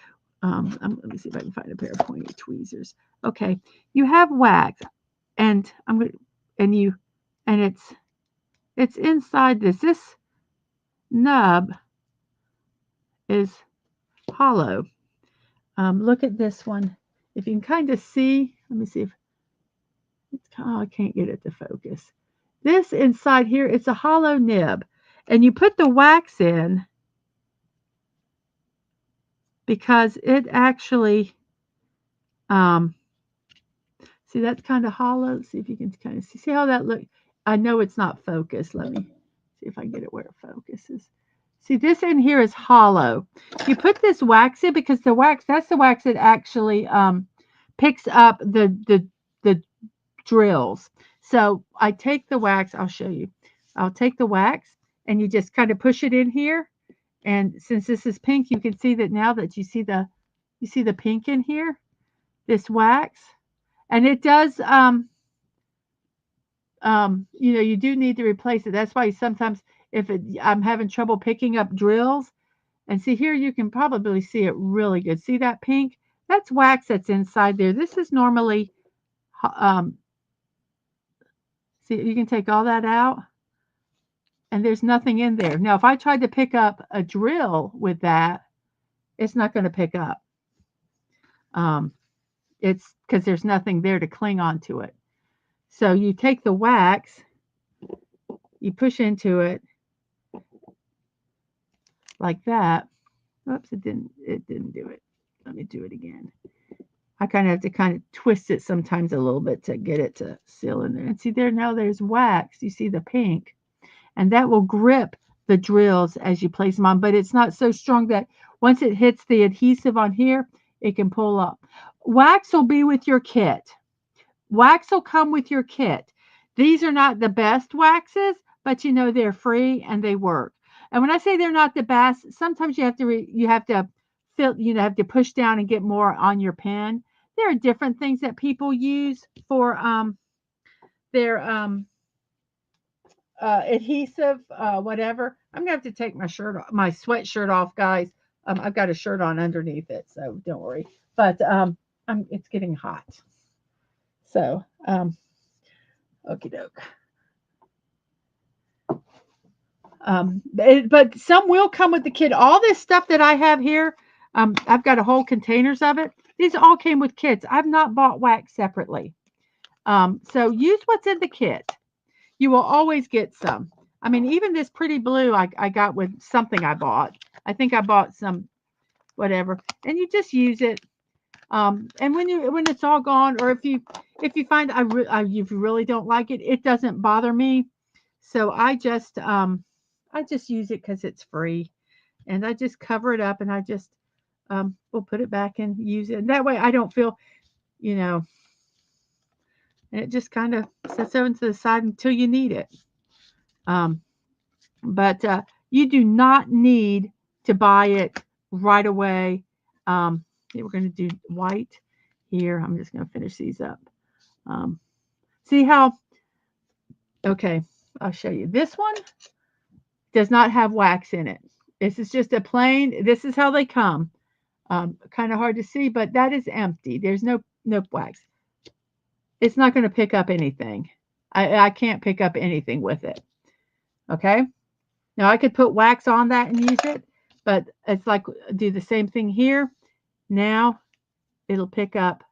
Let me see if I can find a pair of pointy tweezers. Okay, you have wax, and I'm going to, and it's inside this. This nub is hollow. Look at this one. If you can kind of see, let me see if it's. Oh, I can't get it to focus. This inside here, it's a hollow nib, and you put the wax in because it actually, see that's kind of hollow. See if you can kind of see how that looks. I know it's not focused. Let me see if I can get it where it focuses. See, this in here is hollow. You put this wax in because the wax, that's the wax that actually picks up the drills. So I take the wax, I'll show you. I'll take the wax and you just kind of push it in here. And since this is pink, you can see that now that you see the pink in here, this wax. And it does, you do need to replace it. That's why sometimes I'm having trouble picking up drills. And see here, you can probably see it really good. See that pink? That's wax that's inside there. This is normally, see, you can take all that out. And there's nothing in there. Now, if I tried to pick up a drill with that, it's not going to pick up. It's because there's nothing there to cling onto it. So you take the wax, you push into it like that. Oops, it didn't do it. Let me do it again. I kind of have to kind of twist it sometimes a little bit to get it to seal in there. And see there, now there's wax. You see the pink. And that will grip the drills as you place them on, but it's not so strong that once it hits the adhesive on here, it can pull up. Wax will be with your kit. Wax will come with your kit. These are not the best waxes, but they're free and they work. And when I say they're not the best, sometimes you have to push down and get more on your pen. There are different things that people use for their adhesive, whatever. I'm gonna have to take my sweatshirt off, guys. I've got a shirt on underneath it, so don't worry. But it's getting hot, so okie doke. But some will come with the kit. All this stuff that I have here, I've got a whole containers of it. These all came with kits. I've not bought wax separately. So use what's in the kit. You will always get some. I mean, even this pretty blue I got with something I bought. I think I bought some whatever, and you just use it. And when it's all gone, or if you find if you really don't like it, it doesn't bother me. So I just use it because it's free, and I just cover it up, and I just will put it back and use it. And that way, I don't feel, you know, and it just kind of sits over to the side until you need it. Um, but you do not need to buy it right away. Okay, we're going to do white here. I'm just going to finish these up. Um, see how, okay, I'll show you. This one does not have wax in it. This is just a plain, this is how they come. Kind of hard to see, but that is empty. There's no wax. It's not going to pick up anything. I can't pick up anything with it. Okay. Now I could put wax on that and use it, but it's like do the same thing here. Now it'll pick up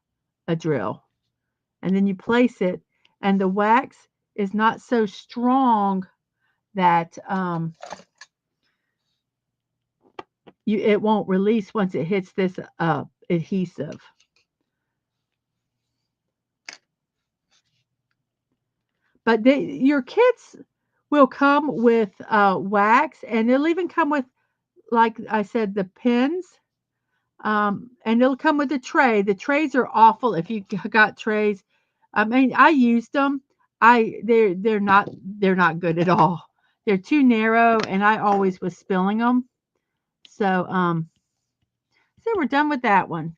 a drill, and then you place it, and the wax is not so strong that it won't release once it hits this adhesive. But your kits will come with wax, and they'll even come with, like I said, the pins. And it'll come with a tray. The trays are awful if you got trays. I mean, I used them. They're not good at all. They're too narrow, and I always was spilling them. So so we're done with that one.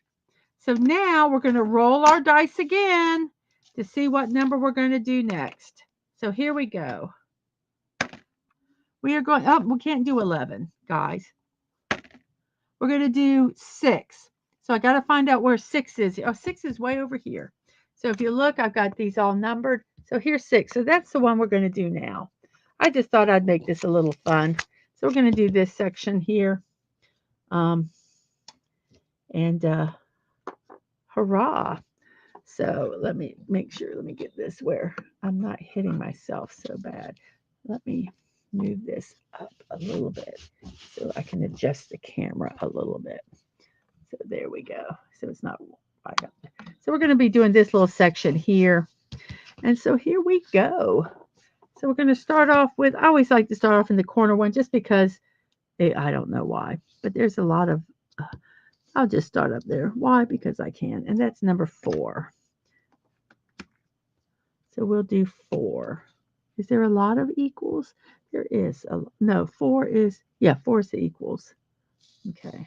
So now we're going to roll our dice again to see what number we're going to do next. So here we go. We are going, oh, we can't do 11, guys. We're going to do 6. So I got to find out where 6 is. Oh, 6 is way over here. So if you look, I've got these all numbered. So here's 6. So that's the one we're going to do now. I just thought I'd make this a little fun. So we're going to do this section here. And hurrah. So let me make sure, let me get this where I'm not hitting myself so bad. Let me move this up a little bit so I can adjust the camera a little bit. So there we go. So it's not right up there. So we're going to be doing this little section here. And so here we go. So we're going to start off with, I always like to start off in the corner one just because I don't know why, but there's a lot of, I'll just start up there. Why? Because I can. And that's number 4. So we'll do 4. Is there a lot of equals? There is. No, 4 is, yeah, 4 is the equals. Okay.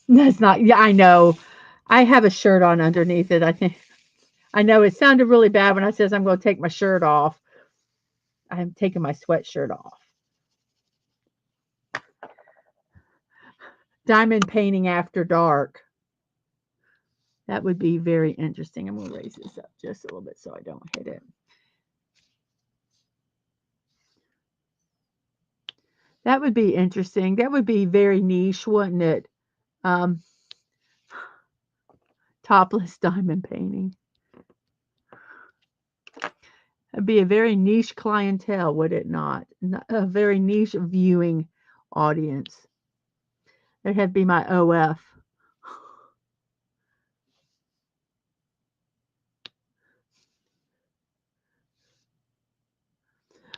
That's not, yeah, I know. I have a shirt on underneath it. I know it sounded really bad when I says I'm going to take my shirt off. I'm taking my sweatshirt off. Diamond painting after dark. That would be very interesting. I'm going to raise this up just a little bit so I don't hit it. That would be interesting. That would be very niche, wouldn't it? Topless diamond painting. It'd be a very niche clientele, would it not? A very niche viewing audience. That'd have to be my OF.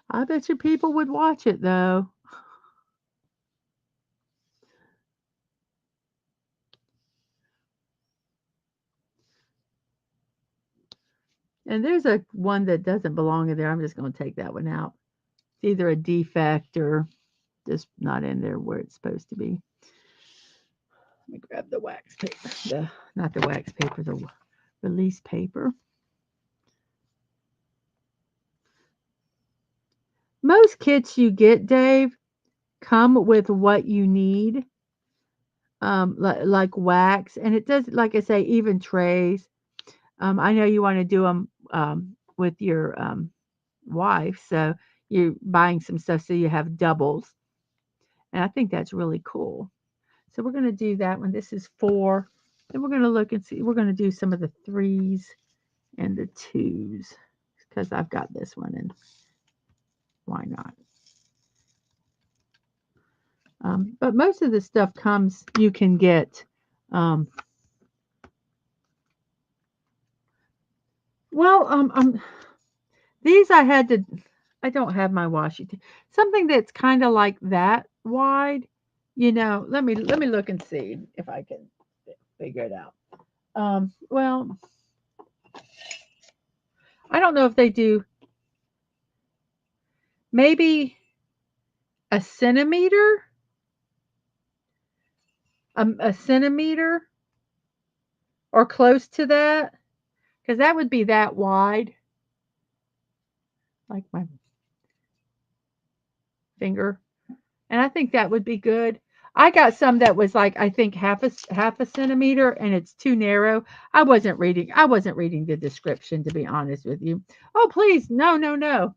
I bet you people would watch it though. And there's a one that doesn't belong in there. I'm just going to take that one out. It's either a defect or just not in there where it's supposed to be. Let me grab the wax paper. Not the wax paper, the release paper. Most kits you get, Dave, come with what you need, like wax, and it does, like I say, even trays. I know you want to do them with your wife, so you're buying some stuff so you have doubles, and I think that's really cool. So we're going to do that one. This is 4. Then we're going to look and see. We're going to do some of the 3s and the 2s because I've got this one, and why not? But most of the stuff comes, you can get. Um, well, these I don't have my washi tape. Something that's kind of like that wide, let me look and see if I can figure it out. Well, I don't know if they do maybe a centimeter, a centimeter or close to that, because that would be that wide, like my finger. And I think that would be good. I got some that was like I think half a centimeter, and it's too narrow. I wasn't reading the description, to be honest with you. Oh, please, no, no, no.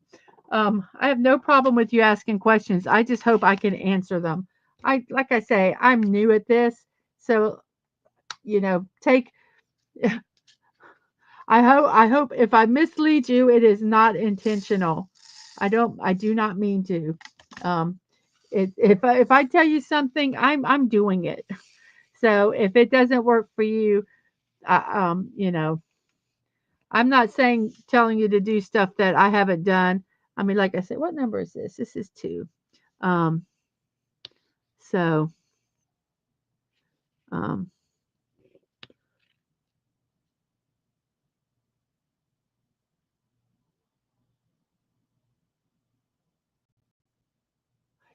I have no problem with you asking questions. I just hope I can answer them. Like I say, I'm new at this, so take. I hope if I mislead you, it is not intentional. I do not mean to. Um, if I tell you something, I'm doing it. So if it doesn't work for you, I'm not saying telling you to do stuff that I haven't done. I mean, like I said, what number is this? This is 2. Um, so um,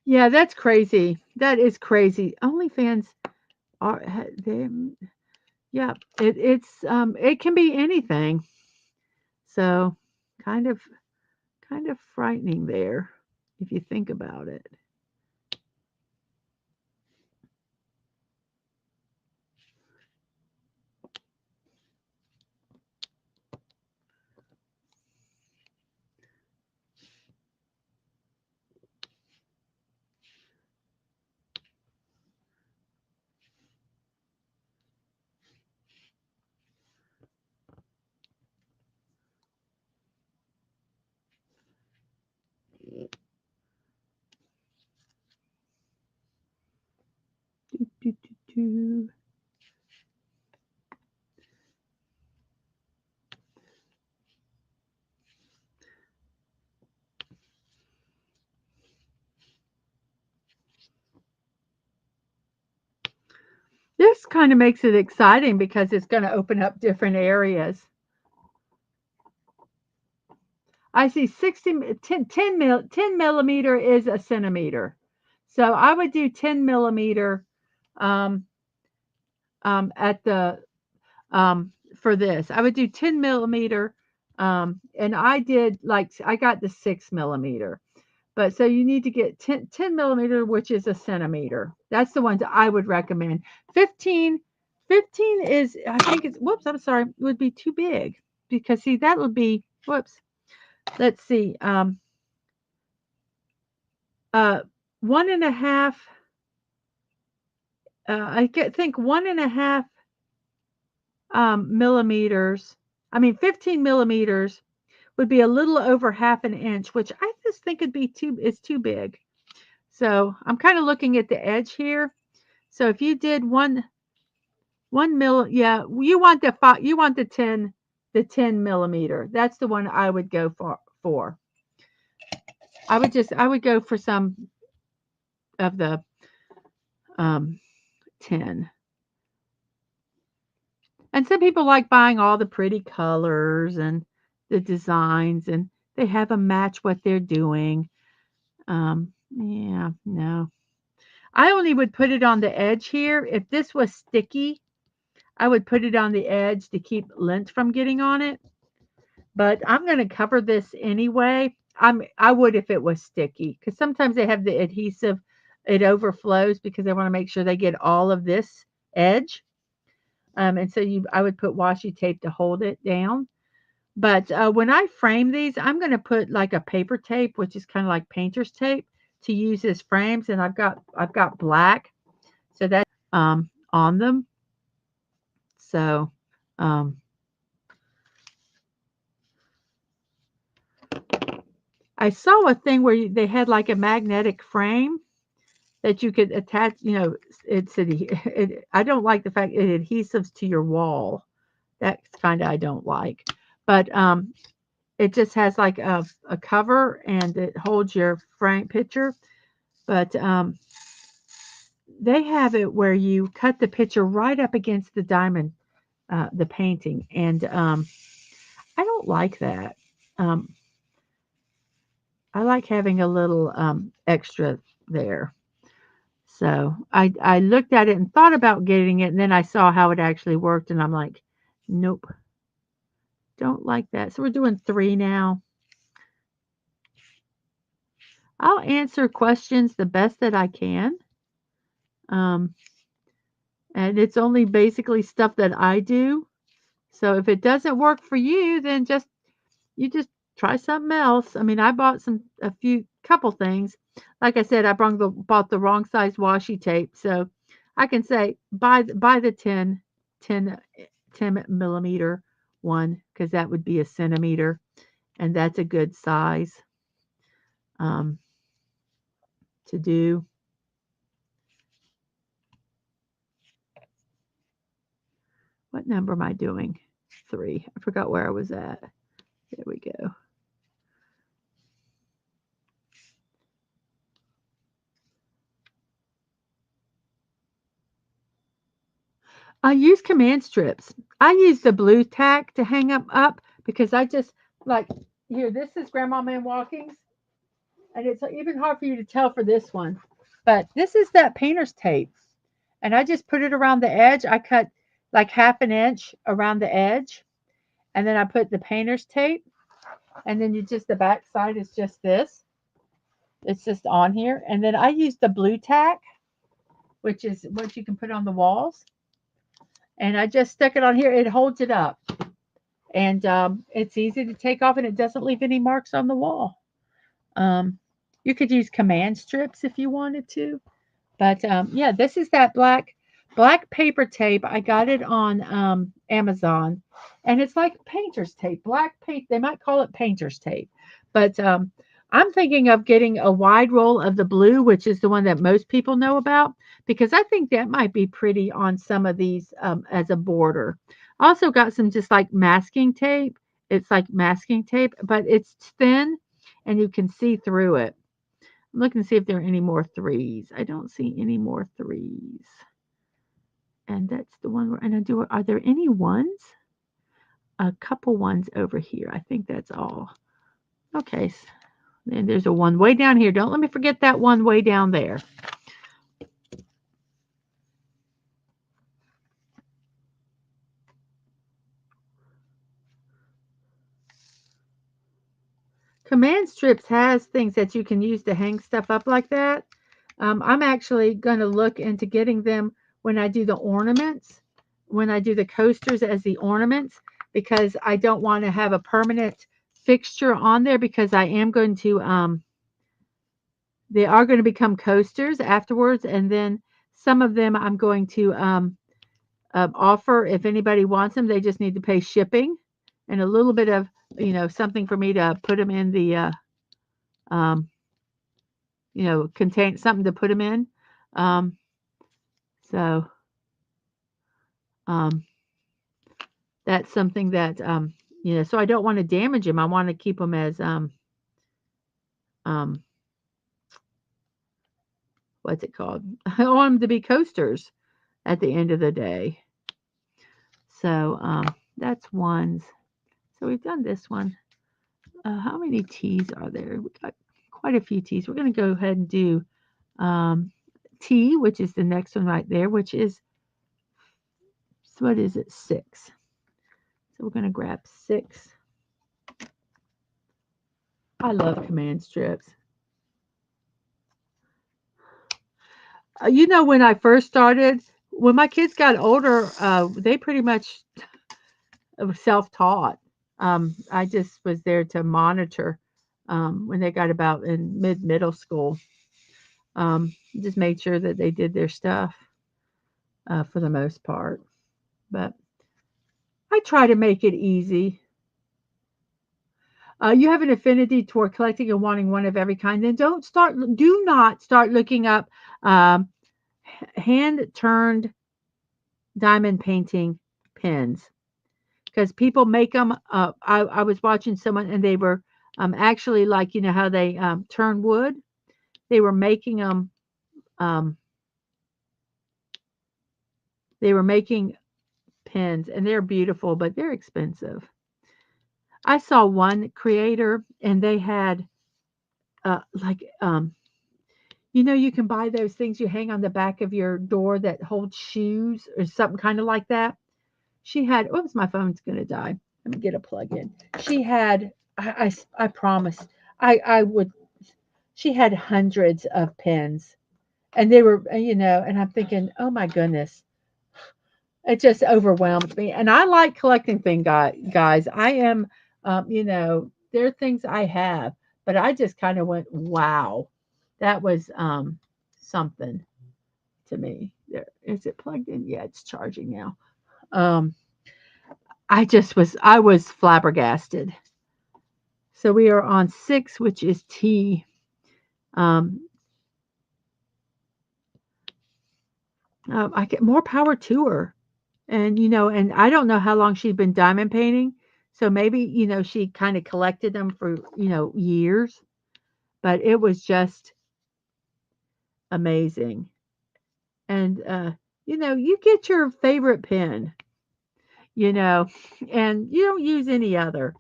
yeah, that's crazy. That is crazy. OnlyFans they, yeah, it can be anything. So kind of kind of frightening there if you think about it. Do, do, do, do. This kind of makes it exciting because it's going to open up different areas. I see 10 millimeter is a centimeter. So I would do 10 millimeter um, at the for this. I would do 10 millimeter, and I got the 6 millimeter. But so you need to get 10 millimeter, which is a centimeter. That's the ones I would recommend. 15, 15 is, I think it's, whoops, I'm sorry, would be too big because see, that would be, whoops, let's see, uh, 1.5, think 1.5 millimeters. I mean, 15 millimeters would be a little over half an inch, which I just think it's too big. So I'm kind of looking at the edge here. So if you did 1 mil, yeah, you want the 10 millimeter. That's the one I would go for. I would go for some of the um 10. And some people like buying all the pretty colors and the designs, and they have them match what they're doing. Yeah, no. I only would put it on the edge here. If this was sticky, I would put it on the edge to keep lint from getting on it. But I'm going to cover this anyway. I would if it was sticky, because sometimes they have the adhesive, it overflows because they want to make sure they get all of this edge. And so I would put washi tape to hold it down. But when I frame these, I'm going to put like a paper tape, which is kind of like painter's tape, to use as frames. And I've got black, so that on them. So um, I saw a thing where they had like a magnetic frame, that you could attach, I don't like the fact it adhesives to your wall. That's kind of I don't like. But it just has like a cover and it holds your frame picture. But they have it where you cut the picture right up against the diamond, the painting. And I don't like that. Um, I like having a little extra there. So I looked at it and thought about getting it, and then I saw how it actually worked, and I'm like, nope, don't like that. So we're doing 3 now. I'll answer questions the best that I can. Um, and it's only basically stuff that I do. So if it doesn't work for you, then just try something else. I mean, I bought a few couple things. Like I said, I bought the wrong size washi tape. So I can say buy the 10 millimeter one because that would be a centimeter, and that's a good size um, to do. What number am I doing? 3. I forgot where I was at. There we go. I use command strips. I use the blue tack to hang up because I just like here. This is Grandma Man Walking's, and it's even hard for you to tell for this one, but this is that painter's tape, and I just put it around the edge. I cut like half an inch around the edge, and then I put the painter's tape, and then the back side is just this. It's just on here, and then I use the blue tack, which is what you can put on the walls, and I just stick it on here. It holds it up. And it's easy to take off and it doesn't leave any marks on the wall. Um, you could use command strips if you wanted to, but yeah, this is that black paper tape. I got it on Amazon, and it's like painter's tape, black paint. They might call it painter's tape, but I'm thinking of getting a wide roll of the blue, which is the one that most people know about, because I think that might be pretty on some of these as a border. I also got some just like masking tape. It's like masking tape, but it's thin and you can see through it. I'm looking to see if there are any more 3s. I don't see any more 3s. And that's the one and are there any ones? A couple ones over here. I think that's all. Okay. And there's a one way down here. Don't let me forget that one way down there. Command strips has things that you can use to hang stuff up like that. I'm actually going to look into getting them when I do the ornaments, when I do the coasters as the ornaments, because I don't want to have a permanent fixture on there because I am going to, they are going to become coasters afterwards. And then some of them I'm going to offer if anybody wants them. They just need to pay shipping and a little bit of, something for me to put them in the, um, contain something to put them in. Um, so um, that's something that so I don't want to damage them. I want to keep them as um, what's it called? I want them to be coasters at the end of the day. So that's ones. So we've done this one. How many T's are there? We got quite a few T's. We're going to go ahead and do T, which is the next one right there, which is, so what is it? 6. So we're going to grab 6. I love command strips. When I first started, when my kids got older, they pretty much self-taught. I just was there to monitor when they got about in middle school. Just made sure that they did their stuff for the most part. But I try to make it easy. You have an affinity toward collecting and wanting one of every kind, then do not start looking up um, hand turned diamond painting pens because people make them. I was watching someone and they were actually like, you know, how they turn wood. They were making them, um, they were making pens and they're beautiful, but they're expensive. I saw one creator and they had like you know, you can buy those things you hang on the back of your door that hold shoes or something kind of like that. She had, oops, my phone's going to die. Let me get a plug in. She had, I promise, I would, she had hundreds of pens and they were, you know, and I'm thinking, oh my goodness, it just overwhelmed me. And I like collecting things, guys. I am, you know, there are things I have, but I just kind of went, wow, that was something to me. There, is it plugged in? Yeah, it's charging now. Um, I was flabbergasted. So we are on 6, which is T. Um, I get more power to her. And, you know, and I don't know how long she'd been diamond painting. So maybe, you know, she kind of collected them for, you know, years, but it was just amazing. And, you know, you get your favorite pen, you know, and you don't use any other.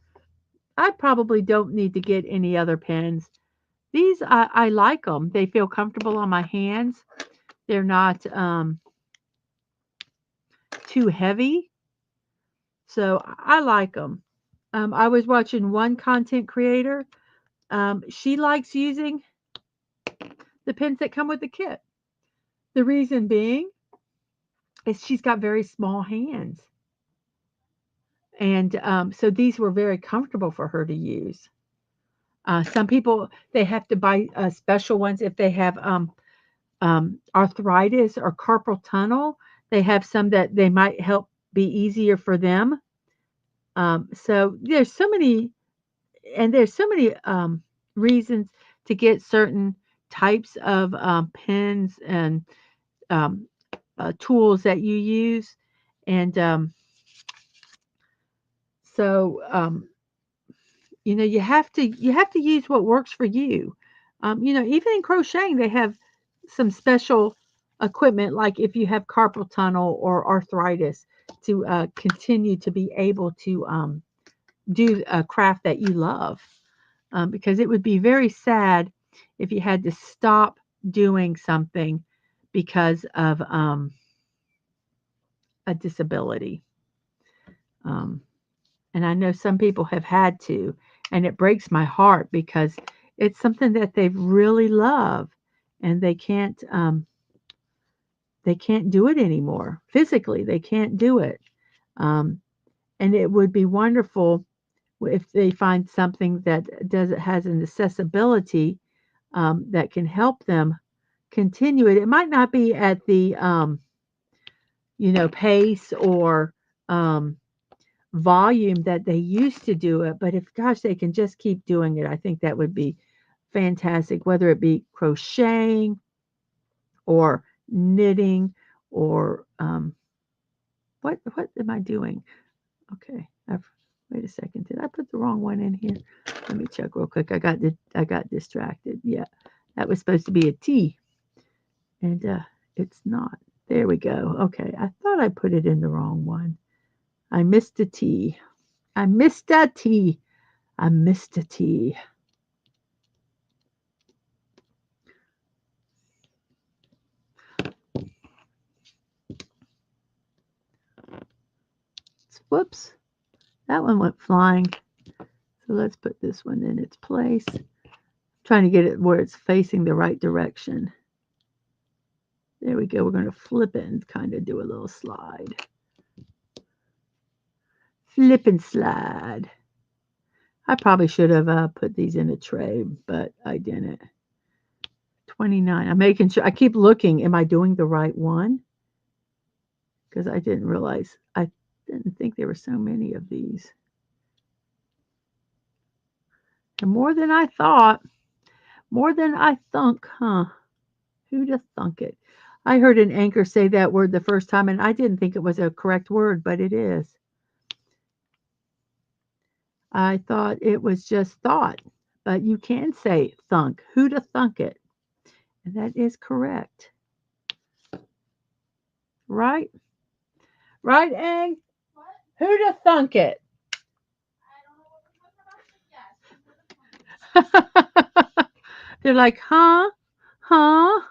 I probably don't need to get any other pens. These, I like them. They feel comfortable on my hands. They're not too heavy. So I like them. I was watching one content creator. She likes using the pens that come with the kit. The reason being is she's got very small hands. And so these were very comfortable for her to use. Some people, they have to buy special ones if they have arthritis or carpal tunnel. They have some that they might help be easier for them. So there's so many reasons to get certain types of pens and um, tools that you use, and so you know you have to use what works for you. You know, even in crocheting, they have some special equipment, like if you have carpal tunnel or arthritis, to continue to be able to do a craft that you love. Because it would be very sad if you had to stop doing something because of a disability. Um, and I know some people have had to, and it breaks my heart because it's something that they really love, and they can't do it anymore physically. They can't do it, um, and it would be wonderful if they find something that does it has an accessibility that can help them continue it. It might not be at the you know, pace or um, volume that they used to do it, but if gosh, they can just keep doing it, I think that would be fantastic. Whether it be crocheting or knitting or what am I doing? Okay, wait a second. Did I put the wrong one in here? Let me check real quick. I got distracted. Yeah, that was supposed to be a T, and it's not. There we go. Okay, I thought I put it in the wrong one. I missed a T. I missed a T. I missed a T. Whoops. That one went flying. So let's put this one in its place. Trying to get it where it's facing the right direction. There we go. We're going to flip it and kind of do a little slide. Flip and slide. I probably should have put these in a tray, but I didn't. 29. I'm making sure. I keep looking. Am I doing the right one? Because I didn't realize. I didn't think there were so many of these. More than I thought. More than I thunk, huh? Who'd have thunk it? I heard an anchor say that word the first time, and I didn't think it was a correct word, but it is. I thought it was just thought, but you can say thunk. Who'd have thunk it? And that is correct. Right? Right, Ang? Who'd have thunk it? They're like, huh? Huh?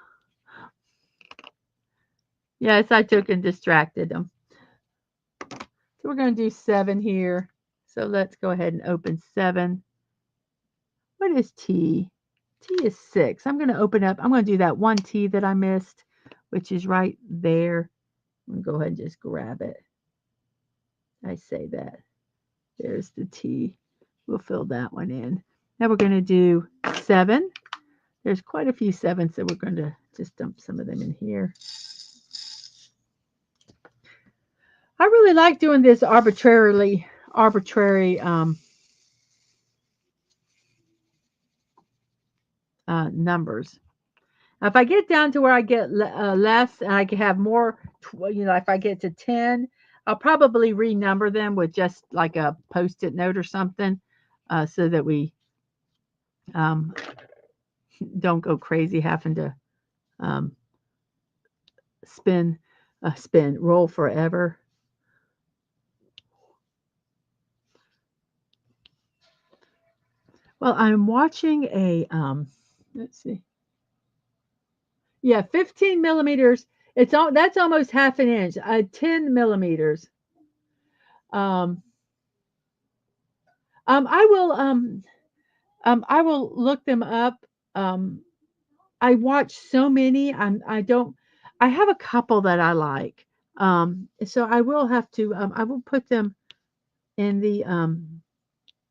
Yes, I took and distracted them. So we're going to do 7 here. So let's go ahead and open 7. What is T? T is 6. I'm going to open up. I'm going to do that one T that I missed, which is right there. I'm going to go ahead and just grab it. I say that. There's the T. We'll fill that one in. Now we're going to do 7. There's quite a few 7s, so we're going to just dump some of them in here. I really like doing this arbitrary numbers. If I get down to where I get less and I can have more, if I get to 10, I'll probably renumber them with just like a post-it note or something, so that we um, don't go crazy having to um, roll forever. Well, I'm watching let's see. Yeah, 15 millimeters. That's almost half an inch. 10 millimeters. Um, I will I will look them up. Um, I watch so many. I have a couple that I like. So I will have to. I will put them in the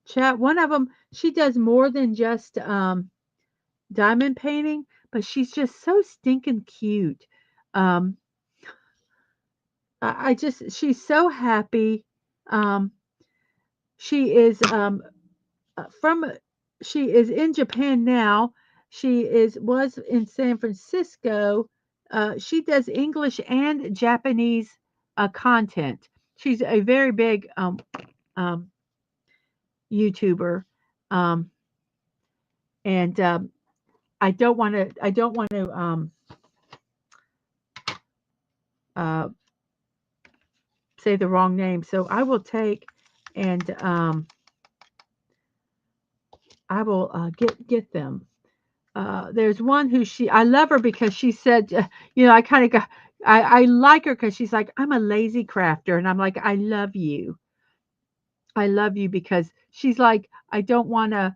chat. One of them, she does more than just diamond painting, but she's just so stinking cute. Um, she's so happy. Um, she is from she is in Japan now. She is was in San Francisco. She does English and Japanese content. She's a very big um, YouTuber, um, and I don't want to. I don't want to uh, say the wrong name. So I will take and I will get them. There's one who I love her because she said, I kind of got, I like her because she's like, I'm a lazy crafter. And I'm like, I love you. I love you because she's like, I don't want to,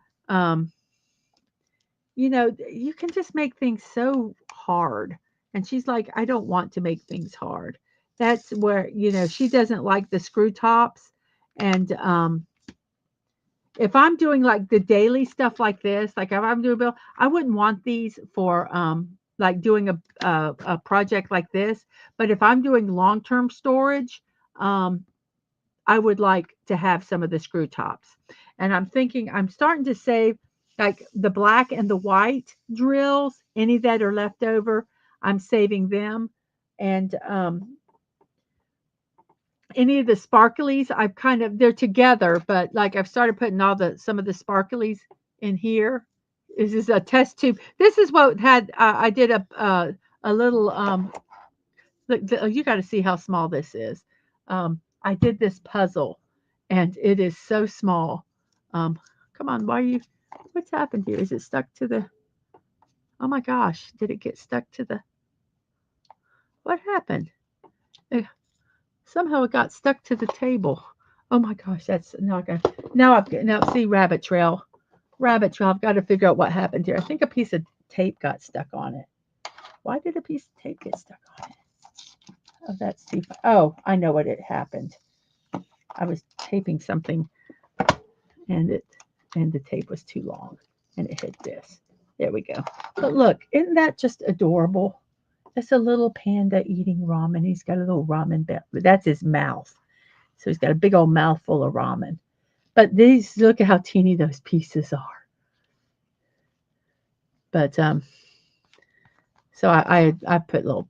you can just make things so hard. And she's like, I don't want to make things hard. That's where, she doesn't like the screw tops. And, if I'm doing like the daily stuff like this, like if I'm doing bill, I wouldn't want these for like doing a project like this. But if I'm doing long term storage, um, I would like to have some of the screw tops. And I'm starting to save like the black and the white drills, any that are left over, I'm saving them. And any of the sparklies, they're together, but like I've started putting some of the sparklies in here. This is a test tube. This is what had I did a little look, you got to see how small this is. I did this puzzle, and it is so small. Come on, what's happened here? Is it stuck to the? Oh my gosh, did it get stuck to the? What happened? Eh, Somehow it got stuck to the table. Oh my gosh, that's not gonna. Now see rabbit trail. Rabbit trail. I've got to figure out what happened here. I think a piece of tape got stuck on it. Why did a piece of tape get stuck on it? Oh, that's too. Oh, I know what it happened. I was taping something, and the tape was too long, and it hit this. There we go. But look, isn't that just adorable? That's a little panda eating ramen. He's got a little ramen belly. That's his mouth. So he's got a big old mouthful of ramen. But look at how teeny those pieces are. But so I put little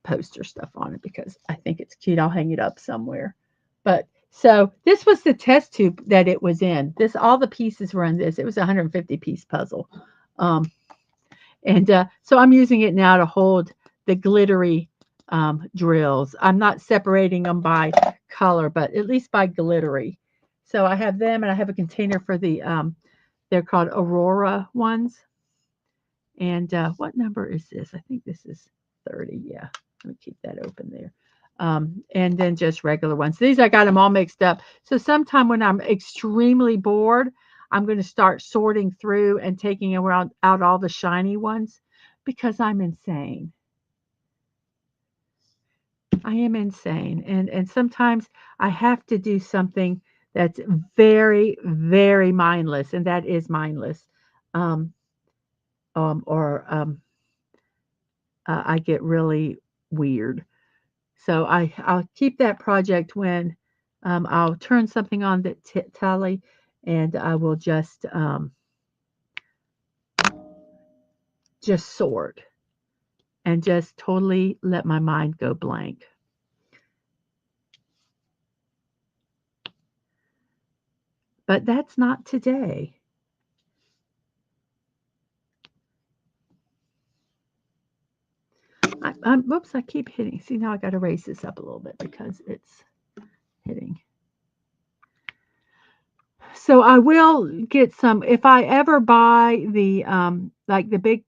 poster stuff on it because I think it's cute. I'll hang it up somewhere. But so this was the test tube that it was in. This all the pieces were in this. It was a 150-piece puzzle. Um, and so I'm using it now to hold the glittery drills. I'm not separating them by color, but at least by glittery. So I have them, and I have a container for the they're called Aurora ones. And what number is this? I think this is 30. Yeah, let me keep that open there. And then just regular ones. These I got them all mixed up. So sometime when I'm extremely bored, I'm going to start sorting through and taking around out all the shiny ones because I'm insane. I am insane. And sometimes I have to do something that's very, very mindless, and that is mindless. Um, or I get really weird. So I'll keep that project when I'll turn something on that tally, and I will just sort and just totally let my mind go blank. But that's not today. Whoops, I keep hitting. See, now I got to raise this up a little bit because it's hitting. So I will get some if I ever buy the like the big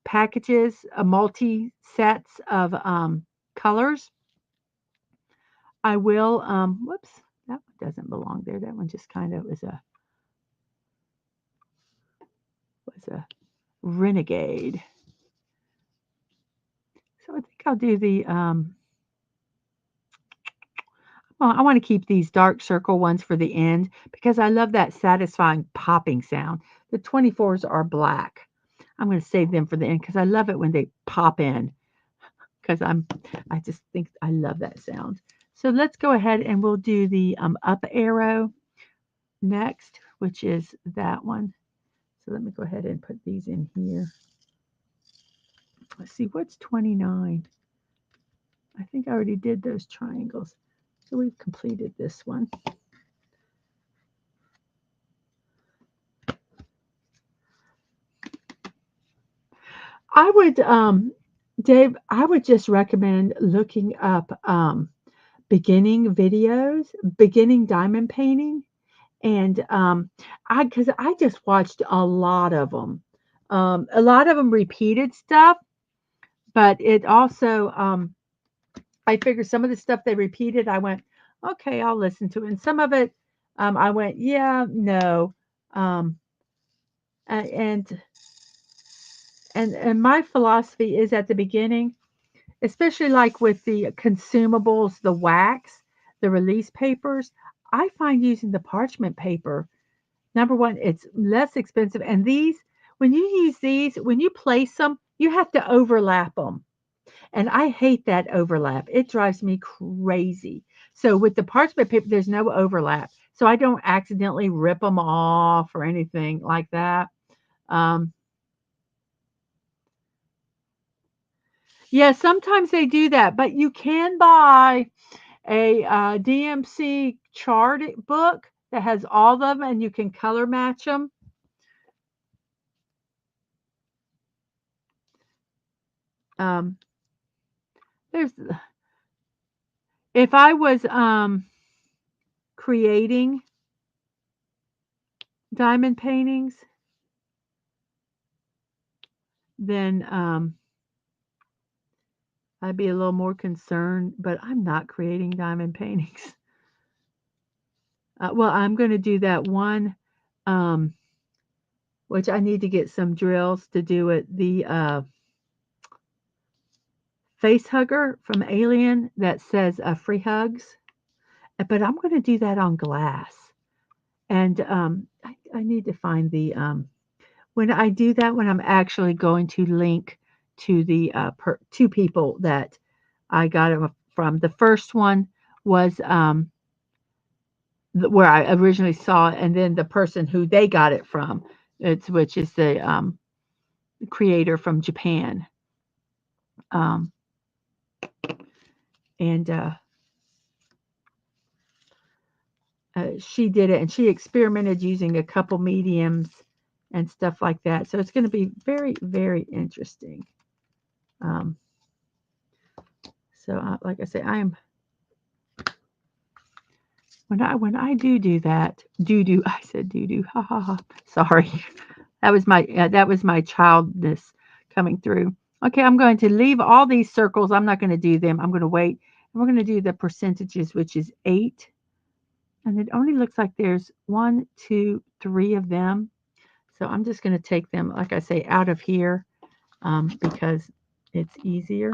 packages, multi sets of colors. I will. Whoops, that one doesn't belong there. That one just kind of was a renegade. So I think I'll do the. Well, I want to keep these dark circle ones for the end because I love that satisfying popping sound. The 24s are black. I'm going to save them for the end because I love it when they pop in because I just think I love that sound. So let's go ahead and we'll do the up arrow next, which is that one. So let me go ahead and put these in here. Let's see, what's 29? I think I already did those triangles. So we've completed this one. I would, Dave, I would just recommend looking up beginning videos, beginning diamond painting. And because I just watched a lot of them. A lot of them repeated stuff, but it also, I figured some of the stuff they repeated, I went, okay, I'll listen to it. And some of it, I went, yeah, no. Um, and and my philosophy is at the beginning, especially like with the consumables, the wax, the release papers, I find using the parchment paper, number one, it's less expensive. And these, when you use these, when you place them, you have to overlap them. And I hate that overlap. It drives me crazy. So with the parchment paper, there's no overlap. So I don't accidentally rip them off or anything like that. Um, yeah, sometimes they do that, but you can buy a DMC chart book that has all of them and you can color match them. Um, there's if I was creating diamond paintings, then I'd be a little more concerned, but I'm not creating diamond paintings. Well, I'm going to do that one, um, which I need to get some drills to do it. The face hugger from Alien that says free hugs. But I'm going to do that on glass. And I need to find the, when I do that, when I'm actually going to link to the two people that I got it from. The first one was where I originally saw it, and then the person who they got it from, which is the creator from Japan. Um, and she did it, and she experimented using a couple mediums and stuff like that. So it's going to be very, very interesting. Um, so, like I say, I'm when I do that, I said do, ha ha ha. Sorry, that was my childness coming through. Okay, I'm going to leave all these circles. I'm not going to do them. I'm going to wait. And we're going to do the percentages, which is 8. And it only looks like there's 1, 2, 3 of them. So I'm just going to take them, like I say, out of here because it's easier.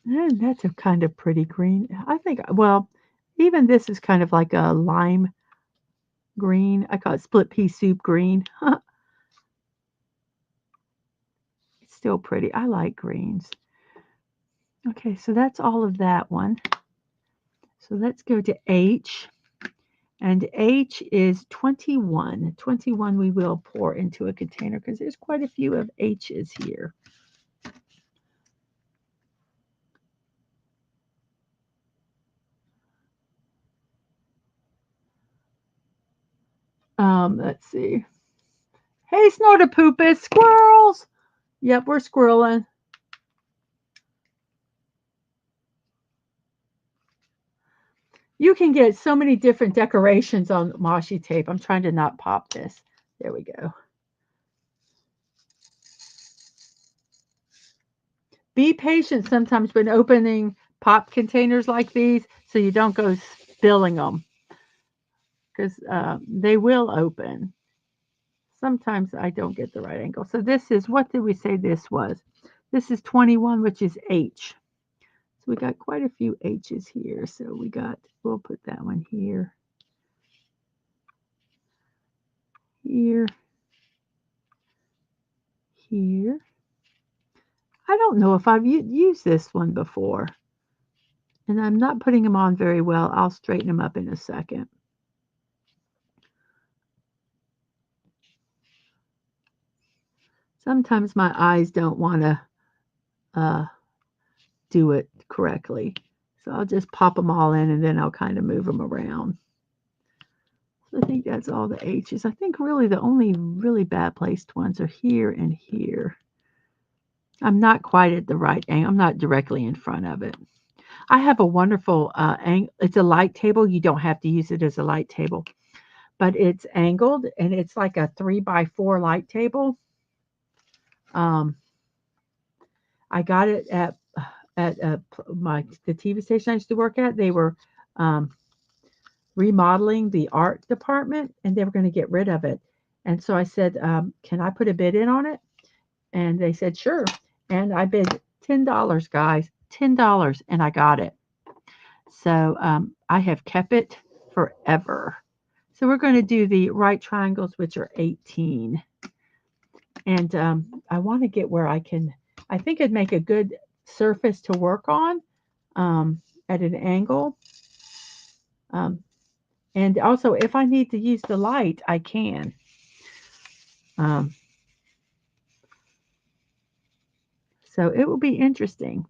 And that's a kind of pretty green. I think, well, even this is kind of like a lime green. I call it split pea soup green. It's still pretty. I like greens. Okay, so that's all of that one. So let's go to H. And H is 21. 21 we will pour into a container because there's quite a few of H's here. Let's see. Hey, Snortapoopus, squirrels! Yep, we're squirreling. You can get so many different decorations on washi tape. I'm trying to not pop this. There we go. Be patient sometimes when opening pop containers like these so you don't go spilling them because they will open. Sometimes I don't get the right angle. So this is, what did we say this was? This is 21, which is H. So we got quite a few H's here. So we'll put that one here. Here. Here. I don't know if I've used this one before. And I'm not putting them on very well. I'll straighten them up in a second. Sometimes my eyes don't want to do it correctly. So I'll just pop them all in and then I'll kind of move them around. So I think that's all the H's. I think really the only really bad placed ones are here and here. I'm not quite at the right angle. I'm not directly in front of it. I have a wonderful angle. It's a light table. You don't have to use it as a light table, but it's angled and it's like a 3x4 light table. I got it at the TV station I used to work at. They were remodeling the art department and they were going to get rid of it. And so I said, can I put a bid in on it? And they said, sure. And I bid $10, guys, $10, and I got it. So I have kept it forever. So we're going to do the right triangles, which are 18. And I want to get where I think it'd make a good surface to work on at an angle. And also, if I need to use the light, I can. So it will be interesting.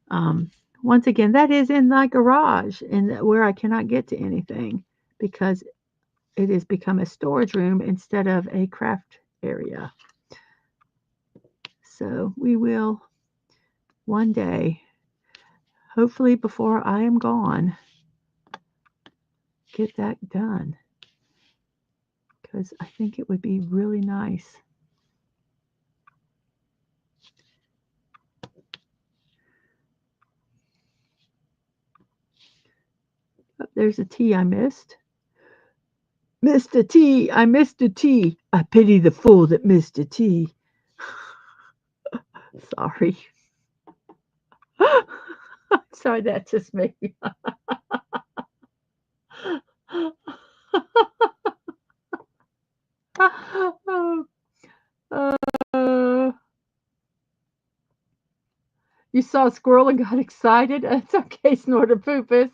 Once again, that is in my garage and where I cannot get to anything because it has become a storage room instead of a craft area. So we will one day, hopefully before I am gone, get that done because I think it would be really nice. Oh, there's a T I missed. Missed a T. I missed a T. I pity the fool that missed a T. Sorry. Sorry, that just made me. You saw a squirrel and got excited? It's okay, Snortapoopus.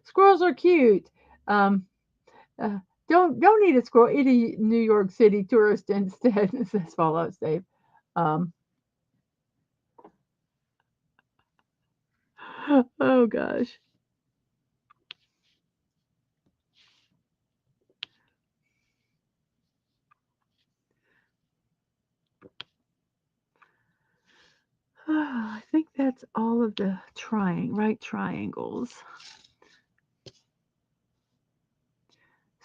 Squirrels are cute. Um, uh, Don't eat a squirrel. Eat a New York City tourist instead. Says Fallout Dave. Um, oh gosh. I think that's all of the right triangles.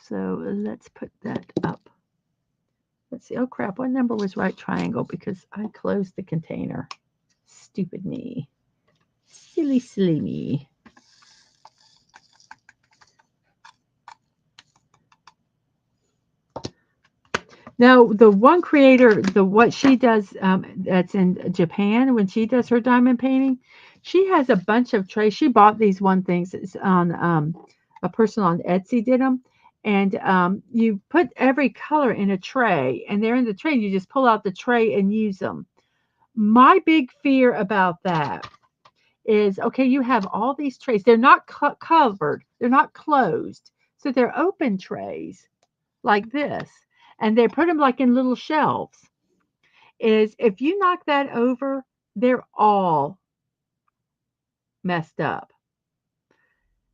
So let's put that up. Let's see. Oh crap! What number was right triangle? Because I closed the container. Stupid me. Silly, silly me. Now, the one creator, the what she does, that's in Japan when she does her diamond painting, she has a bunch of trays. She bought these one things it's on a person on Etsy did them, and you put every color in a tray, and they're in the tray. And you just pull out the tray and use them. My big fear about that is okay, you have all these trays. They're not covered. They're not closed, so they're open trays like this, and they put them like in little shelves. Is if you knock that over, they're all messed up.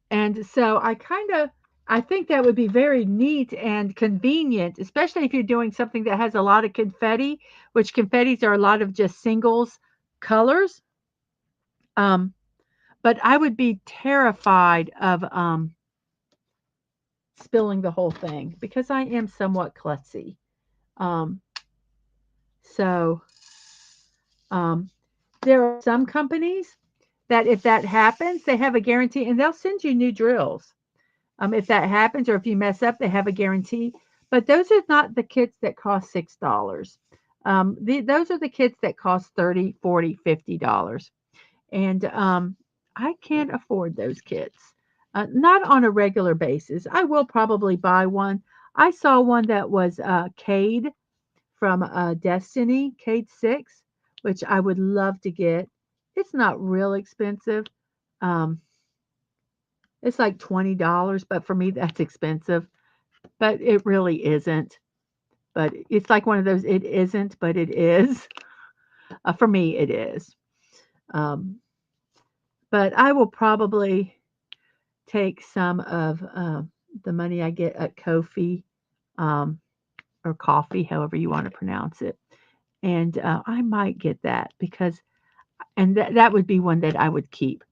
And so I think that would be very neat and convenient, especially if you're doing something that has a lot of confetti, which confettis are a lot of just singles colors. Um, but I would be terrified of spilling the whole thing because I am somewhat klutzy. Um, so um, there are some companies that if that happens, they have a guarantee and they'll send you new drills. If that happens or if you mess up, they have a guarantee. But those are not the kits that cost $6. Those are the kits that cost 30, 40, $50. And I can't afford those kits. Not on a regular basis. I will probably buy one. I saw one that was Cade from Destiny, Cade 6, which I would love to get. It's not real expensive. Um, it's like $20, but for me, that's expensive. But it really isn't. But it's like one of those, it isn't, but it is. For me, it is. Um, but I will probably take some of the money I get at Kofi um, or coffee, however you want to pronounce it. And I might get that because, and that would be one that I would keep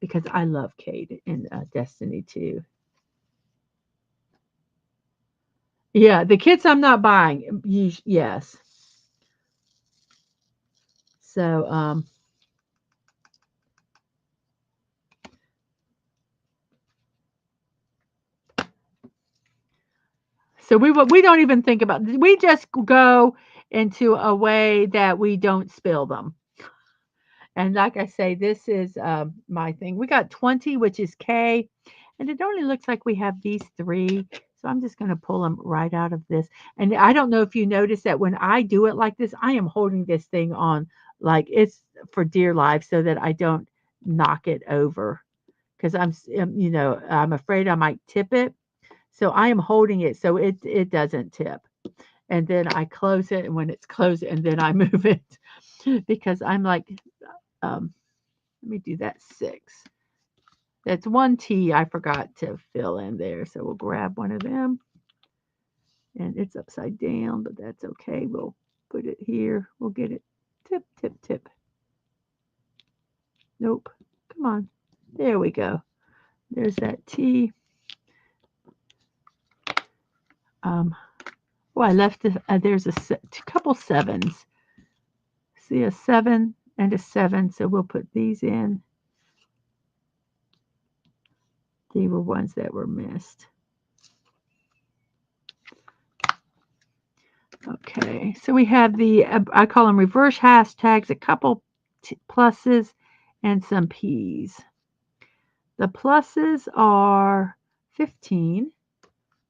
because I love Cade in Destiny too. Yeah, the kits I'm not buying. Yes. So, we don't even think about. We just go into a way that we don't spill them. And like I say, this is my thing. We got 20, which is K, and it only looks like we have these three. So I'm just going to pull them right out of this. And I don't know if you notice that when I do it like this, I am holding this thing on like it's for dear life so that I don't knock it over because I'm afraid I might tip it. So I am holding it so it doesn't tip. And then I close it, and when it's closed, and then I move it because I'm like, um, let me do that 6. That's one T I forgot to fill in there. So we'll grab one of them. And it's upside down, but that's okay. We'll put it here. We'll get it. Tip, tip, tip. Nope. Come on. There we go. There's that T. Um, oh, I left there's a couple 7s. See a 7 and a 7. So we'll put these in. They were ones that were missed. Okay, so we have the, I call them reverse hashtags, a couple pluses, and some P's. The pluses are 15,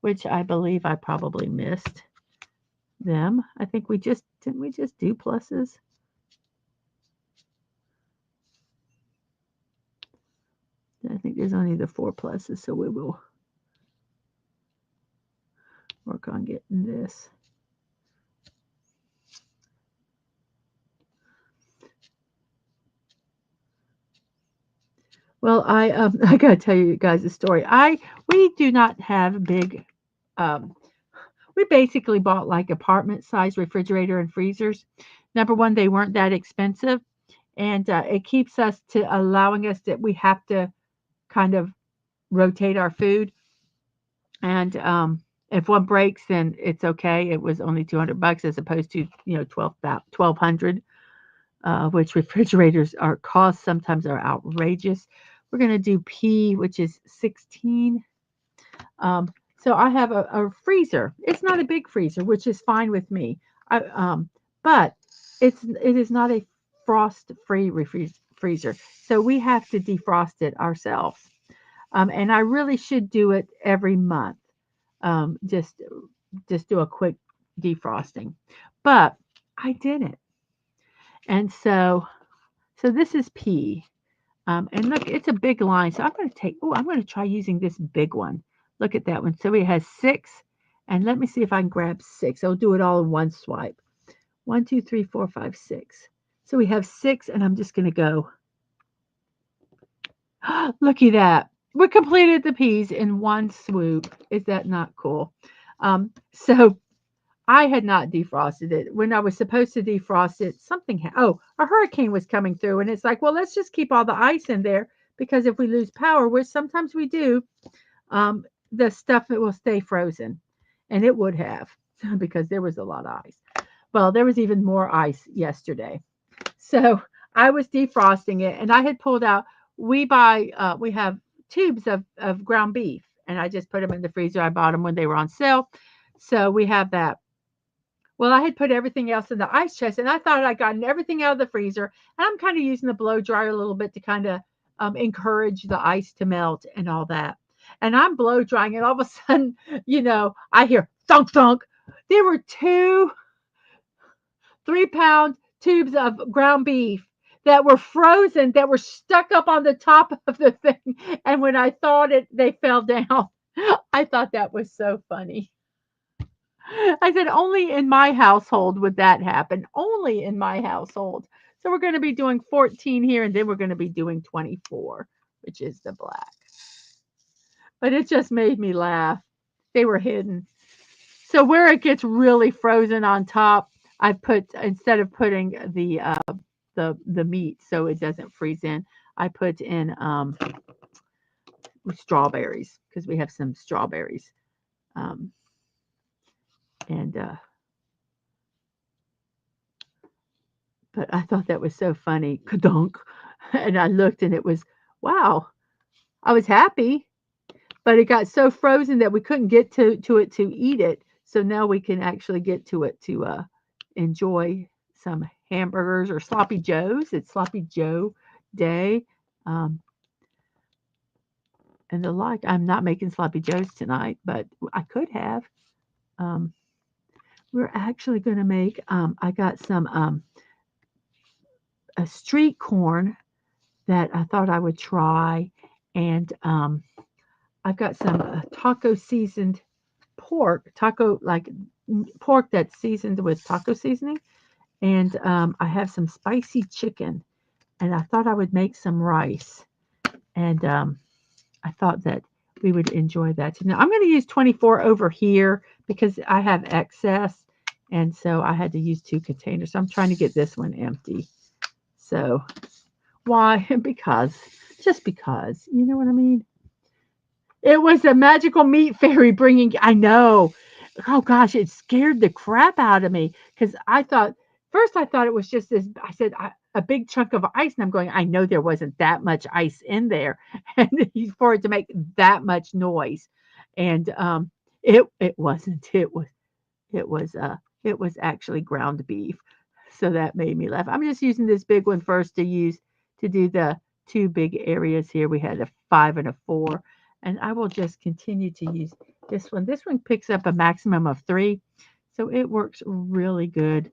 which I believe I probably missed them. I think didn't we just do pluses? I think there's only the 4 pluses, so we will. work on getting this. Well, I gotta tell you guys a story. We do not have big um we basically bought like apartment size refrigerator and freezers. Number one, they weren't that expensive, and it keeps us to allowing us that we have to kind of rotate our food. And if one breaks, then it's okay. It was only $200 as opposed to 1200, which refrigerators are cost sometimes are outrageous. We're gonna do P, which is 16. Um, so I have a freezer. It's not a big freezer, which is fine with me. But it is not a frost-free freezer, so we have to defrost it ourselves. And I really should do it every month. Just do a quick defrosting, but I didn't. And so this is P. And look, it's a big line. So I'm going to try using this big one. Look at that one. So it has 6. And let me see if I can grab 6. I'll do it all in one swipe. 1, 2, 3, 4, 5, 6. So we have 6, and I'm just going to go. Looky that. We completed the peas in one swoop. Is that not cool? So I had not defrosted it. When I was supposed to defrost it, a hurricane was coming through, and it's like, well, let's just keep all the ice in there because if we lose power, which sometimes we do, um, the stuff it will stay frozen, and it would have because there was a lot of ice. Well, there was even more ice yesterday, so I was defrosting it, and I had pulled out. We have tubes of ground beef, and I just put them in the freezer. I bought them when they were on sale, so we have that. Well, I had put everything else in the ice chest, and I thought I'd gotten everything out of the freezer. And I'm kind of using the blow dryer a little bit to kind of encourage the ice to melt and all that. And I'm blow drying, and all of a sudden, I hear thunk thunk. There were 2 3-pound tubes of ground beef that were frozen, that were stuck up on the top of the thing. And when I thought they fell down. I thought that was so funny. I said, only in my household would that happen. Only in my household. So we're going to be doing 14 here, and then we're going to be doing 24, which is the black. But it just made me laugh. They were hidden. So where it gets really frozen on top, I put instead of putting the meat so it doesn't freeze in, I put in strawberries because we have some strawberries. Um, and But I thought that was so funny. Kadunk. And I looked and it was, wow. I was happy, but it got so frozen that we couldn't get to it to eat it. So now we can actually get to it to enjoy some hamburgers or sloppy joes. It's sloppy joe day. Um, and the like. I'm not making sloppy joes tonight, but I could have. Um, we're actually going to make, I got some a street corn that I thought I would try. And I've got some taco seasoned pork, pork that's seasoned with taco seasoning. And I have some spicy chicken. And I thought I would make some rice. And I thought that we would enjoy that. Now I'm going to use 24 over here because I have excess. And so I had to use 2 containers. So I'm trying to get this one empty. So why? Because, just because, you know what I mean? It was a magical meat fairy bringing, I know. Oh gosh, it scared the crap out of me because first I thought it was just this, I said, a big chunk of ice. And I'm going, I know there wasn't that much ice in there. And for it to make that much noise. And it wasn't, it was actually ground beef. So that made me laugh. I'm just using this big one first to do the 2 big areas here. We had a 5 and a 4, and I will just continue to use this one. This one picks up a maximum of 3, so it works really good.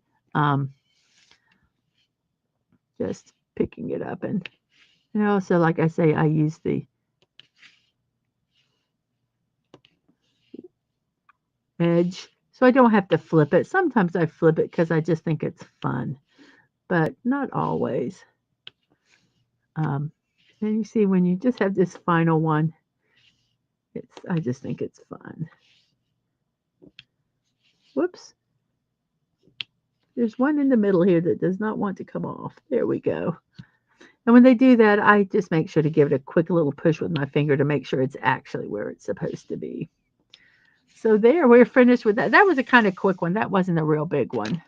Just picking it up, and also, like I say, I use the edge so I don't have to flip it. Sometimes I flip it because I just think it's fun, but not always. Um, and you see when you just have this final one, I just think it's fun. Whoops. There's one in the middle here that does not want to come off. There we go. And when they do that, I just make sure to give it a quick little push with my finger to make sure it's actually where it's supposed to be. So there, we're finished with that. That was a kind of quick one. That wasn't a real big one.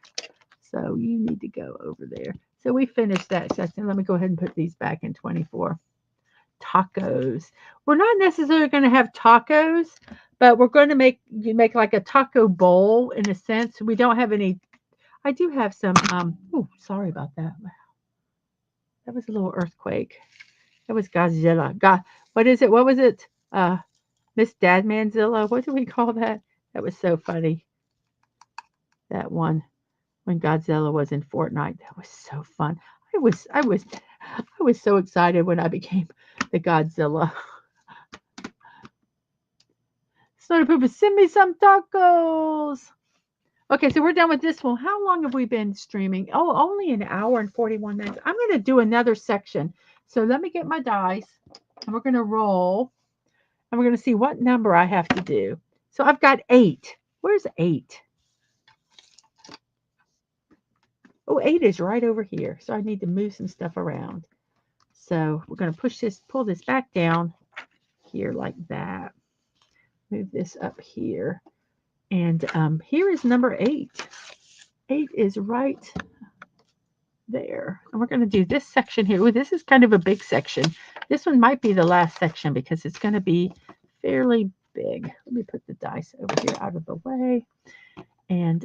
So you need to go over there. So we finished that section. Let me go ahead and put these back in 24. Tacos. We're not necessarily going to have tacos, but we're going to make like a taco bowl in a sense. We don't have any. I do have some. Oh, sorry about that. That was a little earthquake. That was Godzilla. God, what is it? What was it? Miss Dadmanzilla. What do we call that? That was so funny. That one when Godzilla was in Fortnite. That was so fun. I was so excited when I became the Godzilla. Started pooping. Send me some tacos. Okay, so we're done with this one. How long have we been streaming? Oh, only an hour and 41 minutes. I'm going to do another section. So let me get my dice, and we're going to roll, and we're going to see what number I have to do. So I've got 8. Where's 8? Oh, 8 is right over here. So I need to move some stuff around. So we're going to pull this back down here like that. Move this up here. And here is number 8. 8 is right there. And we're going to do this section here. Ooh, this is kind of a big section. This one might be the last section because it's going to be fairly big. Let me put the dice over here out of the way. And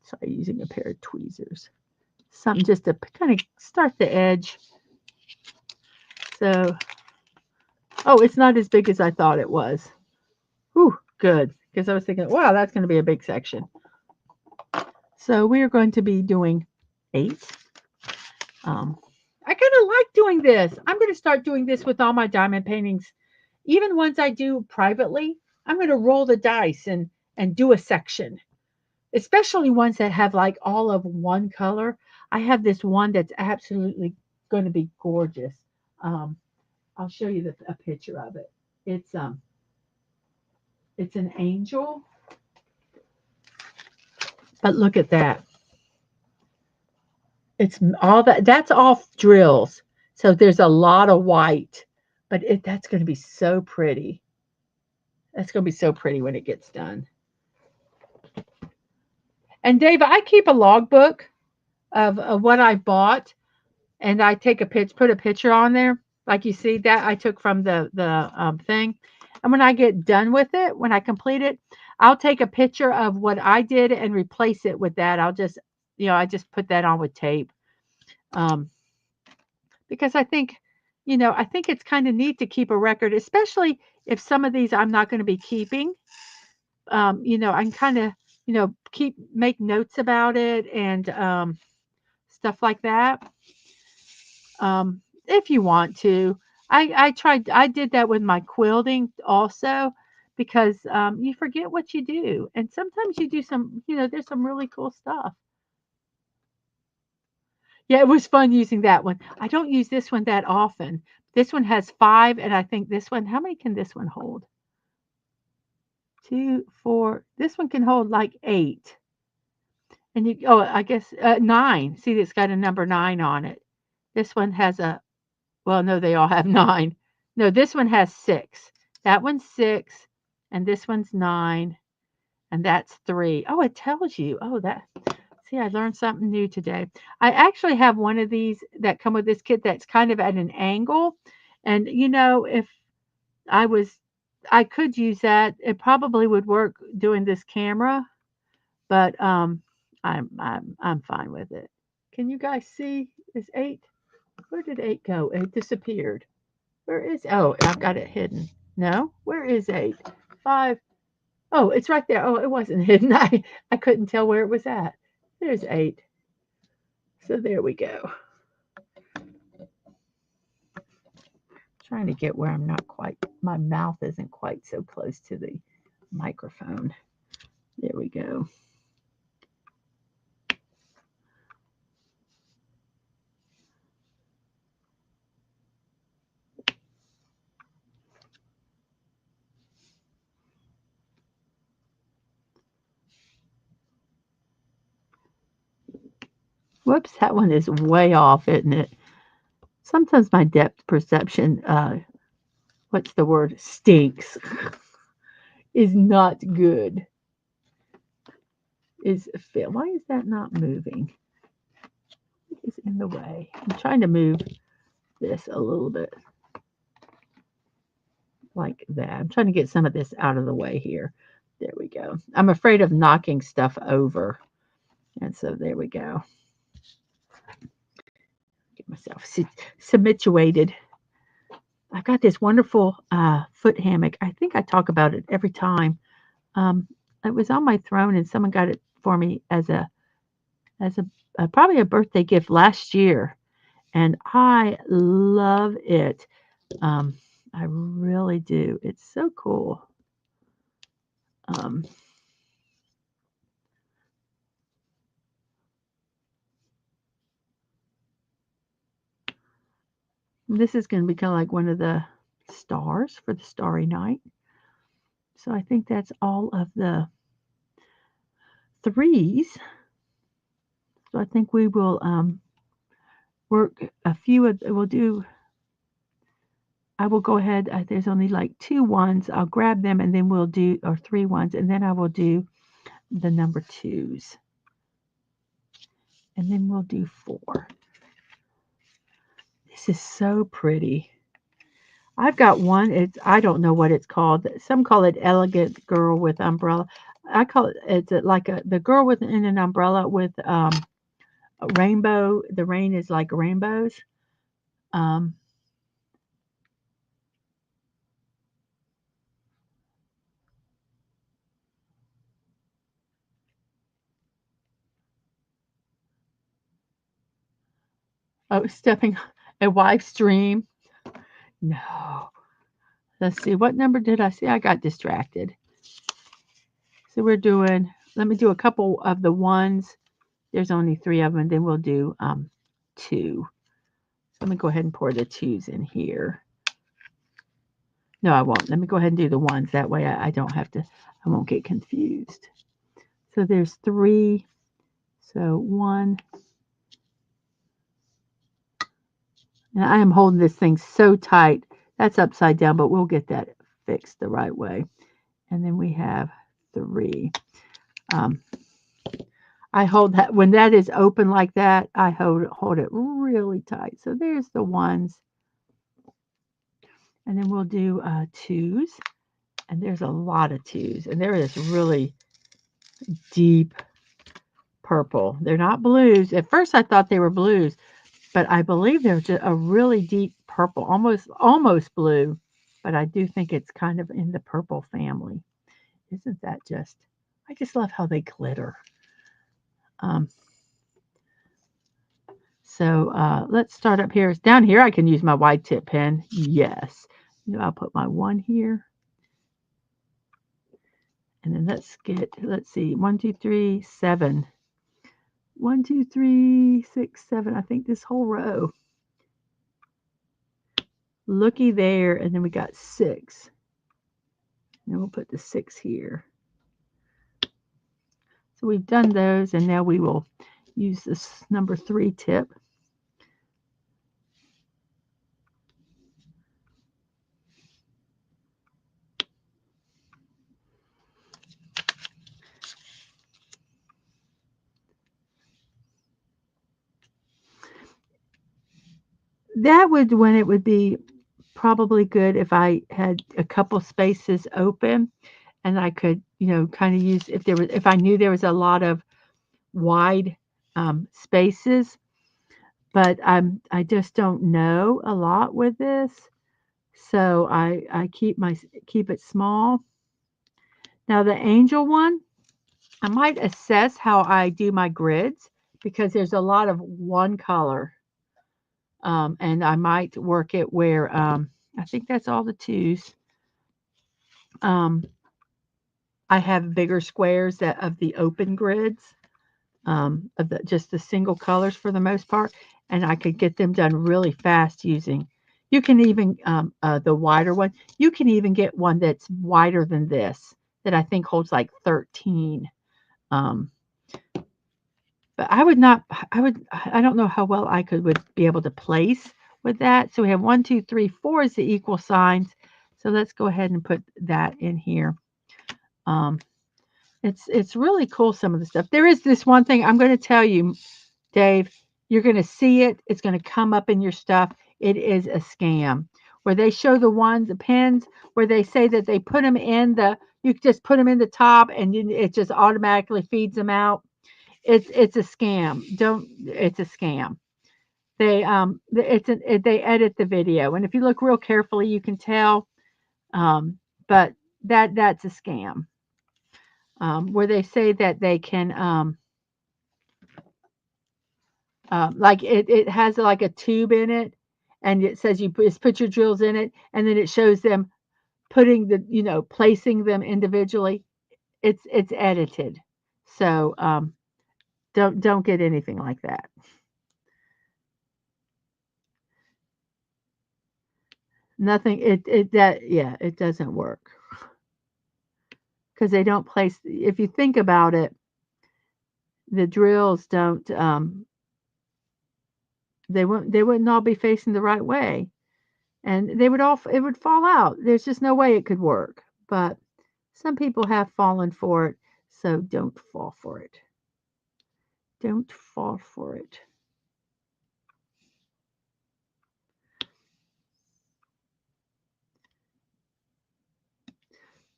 try using a pair of tweezers. Something just to kind of start the edge. So, oh, it's not as big as I thought it was. Whew, good. Because I was thinking, wow, that's going to be a big section. So we are going to be doing 8. I kind of like doing this. I'm going to start doing this with all my diamond paintings. Even ones I do privately, I'm going to roll the dice and do a section. Especially ones that have like all of one color. I have this one that's absolutely going to be gorgeous. I'll show you a picture of it. It's an angel. But look at that. It's all that's all drills. So there's a lot of white, but that's going to be so pretty. That's going to be so pretty when it gets done. And Dave, I keep a logbook of what I bought, and I take put a picture on there, like you see that I took from the thing. And when I get done with it, when I complete it, I'll take a picture of what I did and replace it with that. I'll just, I just put that on with tape. Because I think it's kind of neat to keep a record, especially if some of these I'm not going to be keeping. I can kind of, make notes about it and stuff like that. If you want to, I did that with my quilting also because you forget what you do, and sometimes you do some, there's some really cool stuff. Yeah, it was fun using that one. I don't use this one that often. This one has 5, and I think this one, how many can this one hold? 2, 4. This one can hold like 8. And I guess 9. See, it's got a number 9 on it. This one has well, no, they all have 9. No, this one has 6. That one's 6, and this one's 9, and that's 3. Oh, it tells you. Oh, see, I learned something new today. I actually have one of these that come with this kit that's kind of at an angle. And, if I could use that. It probably would work doing this camera, but I'm fine with it. Can you guys see? Is 8? Where did 8 go? It disappeared. Where is? Oh, I've got it hidden. No, where is 8? 5. Oh, it's right there. Oh, it wasn't hidden. I couldn't tell where it was at. There's 8. So there we go. Trying to get where I'm not quite, my mouth isn't quite so close to the microphone. There we go. Whoops, that one is way off, isn't it? Sometimes my depth perception, what's the word? Stinks. Is not good. Is why is that not moving? It's in the way. I'm trying to move this a little bit like that. I'm trying to get some of this out of the way here. There we go. I'm afraid of knocking stuff over. And so there we go. Get myself situated. I've got this wonderful foot hammock. I think I talk about it every time. Um, it was on my throne, and someone got it for me as a probably a birthday gift last year, and I love it. Um, I really do. It's so cool. Um, this is going to be kind of like one of the stars for the Starry Night. So I think that's all of the threes. So I think we will work a few of, we'll do, I will go ahead, there's only like 2 ones. I'll grab them and then we'll do, or 3 ones, and then I will do the number 2s. And then we'll do 4. This is so pretty. I've got one. It's I don't know what it's called. Some call it elegant girl with umbrella. I call it like the girl with in an umbrella with a rainbow. The rain is like rainbows. Um, oh, stepping a wife's dream. No. Let's see. What number did I see? I got distracted. So we're doing. Let me do a couple of the ones. There's only 3 of them, and then we'll do 2. Let me go ahead and pour the 2s in here. No, I won't. Let me go ahead and do the ones. That way I don't have to, I won't get confused. So there's 3. So 1. And I am holding this thing so tight. That's upside down, but we'll get that fixed the right way. And then we have 3. Um, I hold that, when that is open like that, I hold it really tight. So there's the ones. And then we'll do 2s. And there's a lot of 2s. And there is really deep purple. They're not blues. At first I thought they were blues, but I believe they're just a really deep purple, almost blue, but I do think it's kind of in the purple family. Isn't that just, I just love how they glitter. Um, so let's start up here. Down here I can use my wide tip pen. Yes. I'll put my 1 here. And then let's see, 1, 2, 3, 7. 1, 2, 3, 6, 7. I think this whole row. Looky there, and then we got 6. And we'll put the 6 here. So we've done those, and now we will use this number 3 tip. That would, when it would be probably good if I had a couple spaces open and I could, kind of use, if I knew there was a lot of wide spaces, but I just don't know a lot with this. So I keep it small. Now the angel one, I might assess how I do my grids because there's a lot of one color. And I might work it where I think that's all the 2s. Um, I have bigger squares of the open grids, of just the single colors for the most part, and I could get them done really fast using. You can even the wider one. You can even get one that's wider than this that I think holds like 13. Um, but I would not. I would. I don't know how well I would be able to place with that. So we have 1, 2, 3, 4 is the equal signs. So let's go ahead and put that in here. Um, it's really cool, some of the stuff. There is this one thing I'm going to tell you, Dave. You're going to see it. It's going to come up in your stuff. It is a scam where they show the pins where they say that they put them in you just put them in the top and it just automatically feeds them out. It's a scam. Don't It's a scam. They edit the video, and if you look real carefully, you can tell. But that's a scam. Where they say that they can like it has like a tube in it, and it says just put your drills in it, and then it shows them putting placing them individually. It's edited, so don't get anything like that. Nothing. It that Yeah, it doesn't work because they don't place. If you think about it, the drills don't. They wouldn't all be facing the right way, and it would fall out. There's just no way it could work. But some people have fallen for it, so don't fall for it. Don't fall for it.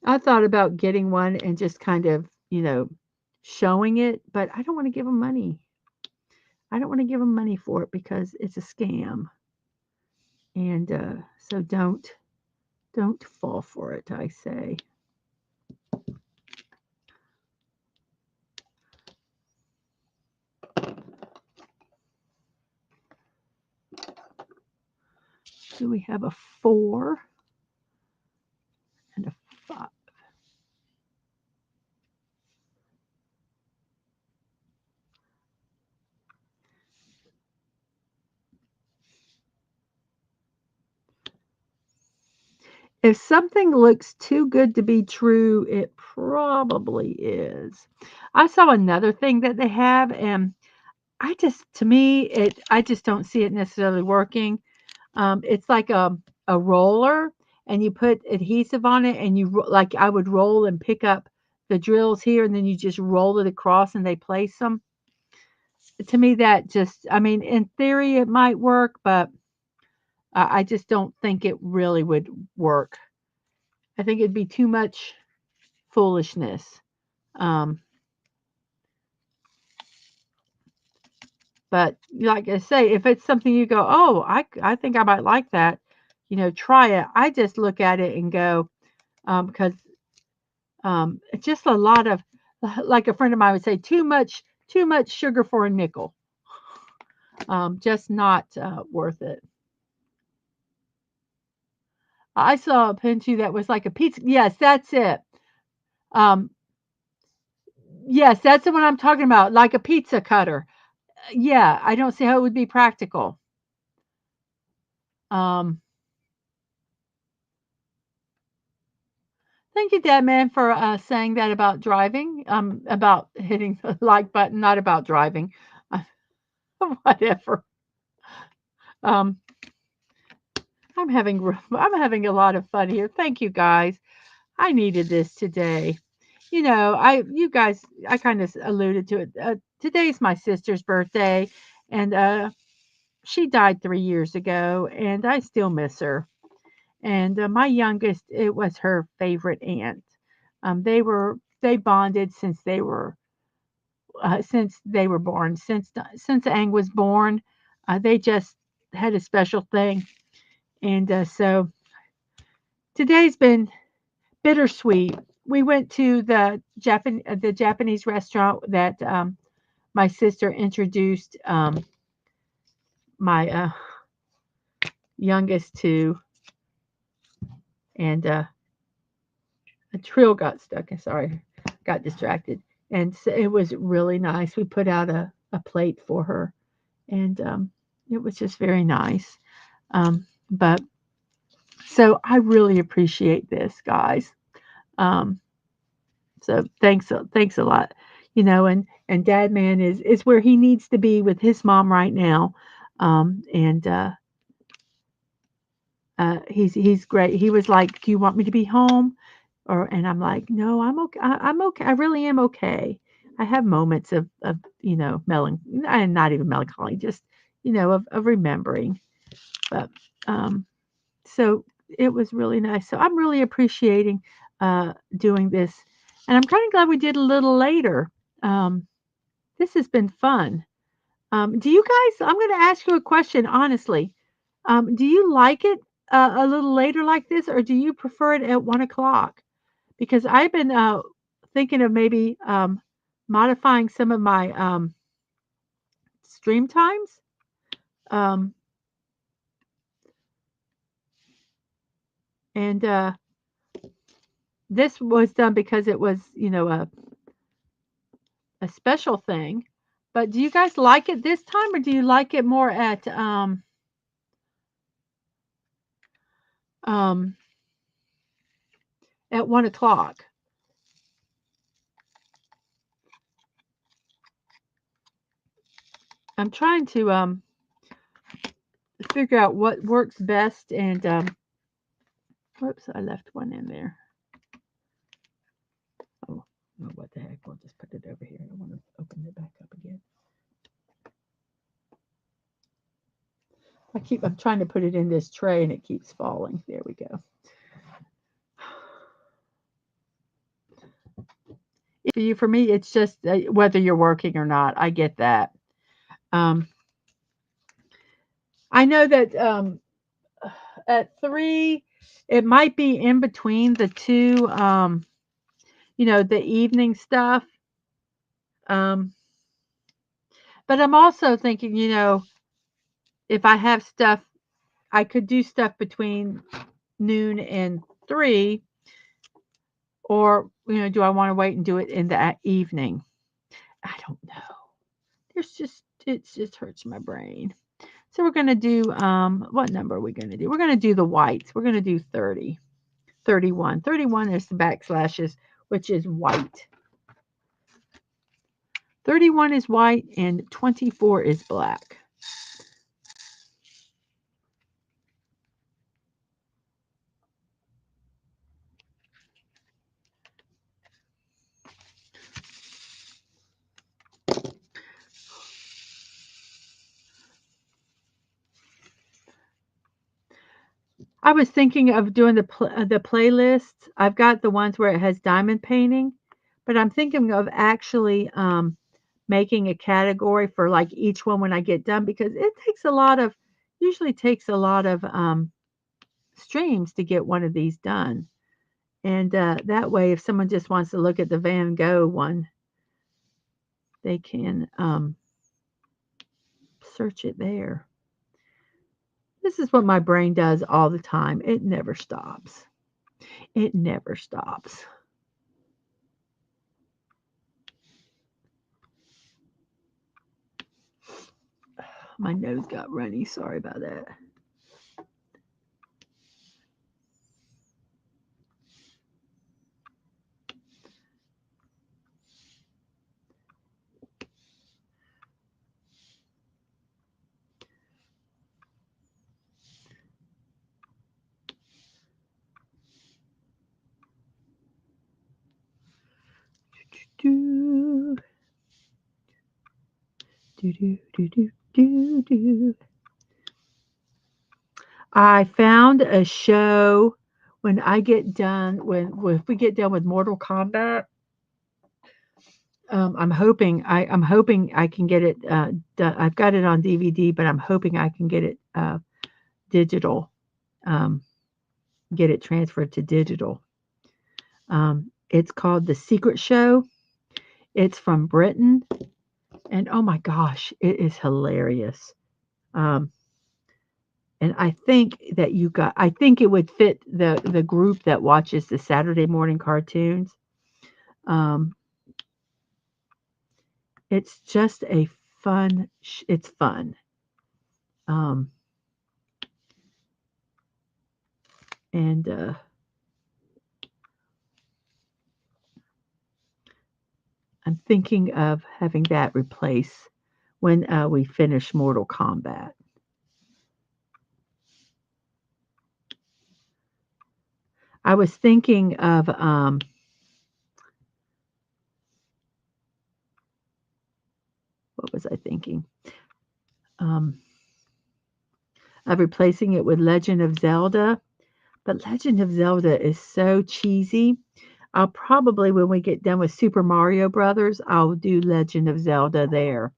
I thought about getting one and just kind of, showing it, but I don't want to give them money. I don't want to give them money for it because it's a scam. And so don't fall for it, I say. So we have a 4 and a 5. If something looks too good to be true, it probably is. I saw another thing that they have, and to me, I just don't see it necessarily working. It's like a roller, and you put adhesive on it, and like I would roll and pick up the drills here, and then you just roll it across, and they place them. To me, that just, I mean, in theory, it might work, but I just don't think it really would work. I think it'd be too much foolishness. Um, but like I say, if it's something you go, oh, I think I might like that, try it. I just look at it and go, because it's just a lot of, like a friend of mine would say, too much sugar for a nickel. Just not worth it. I saw a pinchu that was like a pizza. Yes, that's it. Um, yes, that's the one I'm talking about, like a pizza cutter. Yeah, I don't see how it would be practical. Um, Thank you, Deadman, for saying that about driving. About hitting the like button, not about driving. Whatever. Um, I'm having a lot of fun here. Thank you, guys. I needed this today. You guys, I kind of alluded to it. Today's my sister's birthday, and she died 3 years ago, and I still miss her. And my youngest, it was her favorite aunt. They bonded since they were born. Since Ang was born, they just had a special thing, and so today's been bittersweet. We went to the Japanese restaurant that my sister introduced my youngest to, and a trail got stuck. Sorry, got distracted. And so it was really nice. We put out a plate for her, and it was just very nice. But so I really appreciate this, guys. Um, so thanks a lot. And Dad Man is where he needs to be with his mom right now. And he's great. He was like, "Do you want me to be home?" And I'm like, "No, I'm okay. I'm okay. I really am okay. I have moments of and not even melancholy, just of remembering." But so it was really nice. So I'm really appreciating doing this, and I'm kind of glad we did a little later. Um, this has been fun. Do you guys? I'm going to ask you a question honestly. Do you like it a little later like this, or do you prefer it at 1 o'clock? Because I've been thinking of maybe modifying some of my stream times. Um, and this was done because it was, a special thing. But do you guys like it this time, or do you like it more um, at 1 o'clock? I'm trying to figure out what works best. And whoops, I left one in there. Oh, oh, what the heck? We'll just put it over here. I want to open it back up again. I'm trying to put it in this tray and it keeps falling. There we go. For me, it's just whether you're working or not. I get that. Um, I know that at 3, it might be in between the two, the evening stuff. Um, but I'm also thinking, if I have stuff, I could do stuff between noon and 3, or, do I want to wait and do it in the evening? I don't know. It just hurts my brain. So we're going to do, what number are we going to do? We're going to do the whites. We're going to do 30, 31. 31 is the backslashes, which is white. 31 is white and 24 is black. I was thinking of doing the playlists. I've got the ones where it has diamond painting, but I'm thinking of actually making a category for like each one when I get done, because it usually takes a lot of streams to get one of these done. And that way, if someone just wants to look at the Van Gogh one, they can search it there. This is what my brain does all the time. It never stops. It never stops. My nose got runny. Sorry about that. Do, do, do, do, do, do, do. I found a show when I get done if we get done with Mortal Kombat. I'm hoping I can get it done. I've got it on DVD, but I'm hoping I can get it digital. Get it transferred to digital. It's called The Secret Show. It's from Britain, and oh my gosh, it is hilarious. Um, And I think that I think it would fit the group that watches the Saturday morning cartoons. Um, it's just a it's fun. Um, and I'm thinking of having that replace when we finish Mortal Kombat. I was thinking of what was I thinking? Um, of replacing it with Legend of Zelda, but Legend of Zelda is so cheesy. I'll probably, when we get done with Super Mario Brothers, I'll do Legend of Zelda there.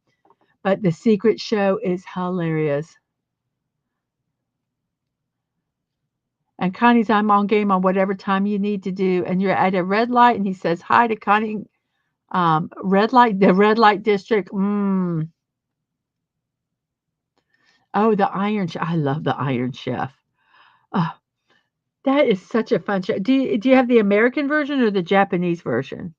But the secret show is hilarious. And Connie's, I'm on game on whatever time you need to do. And you're at a red light, and he says hi to Connie. Red light, the red light district. Oh, the Iron Chef. I love the Iron Chef. Oh, that is such a fun show. Do you have the American version or the Japanese version?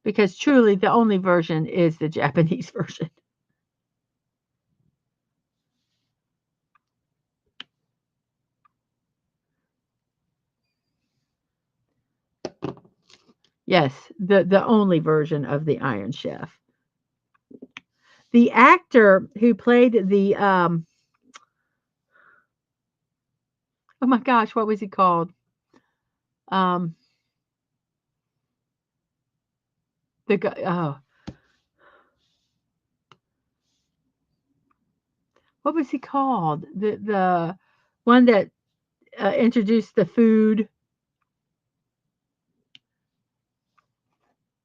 Because truly, the only version is the Japanese version. Yes, the only version of the Iron Chef. The actor who played the oh my gosh, what was he called? Um, the guy. Oh, what was he called? The one that introduced the food.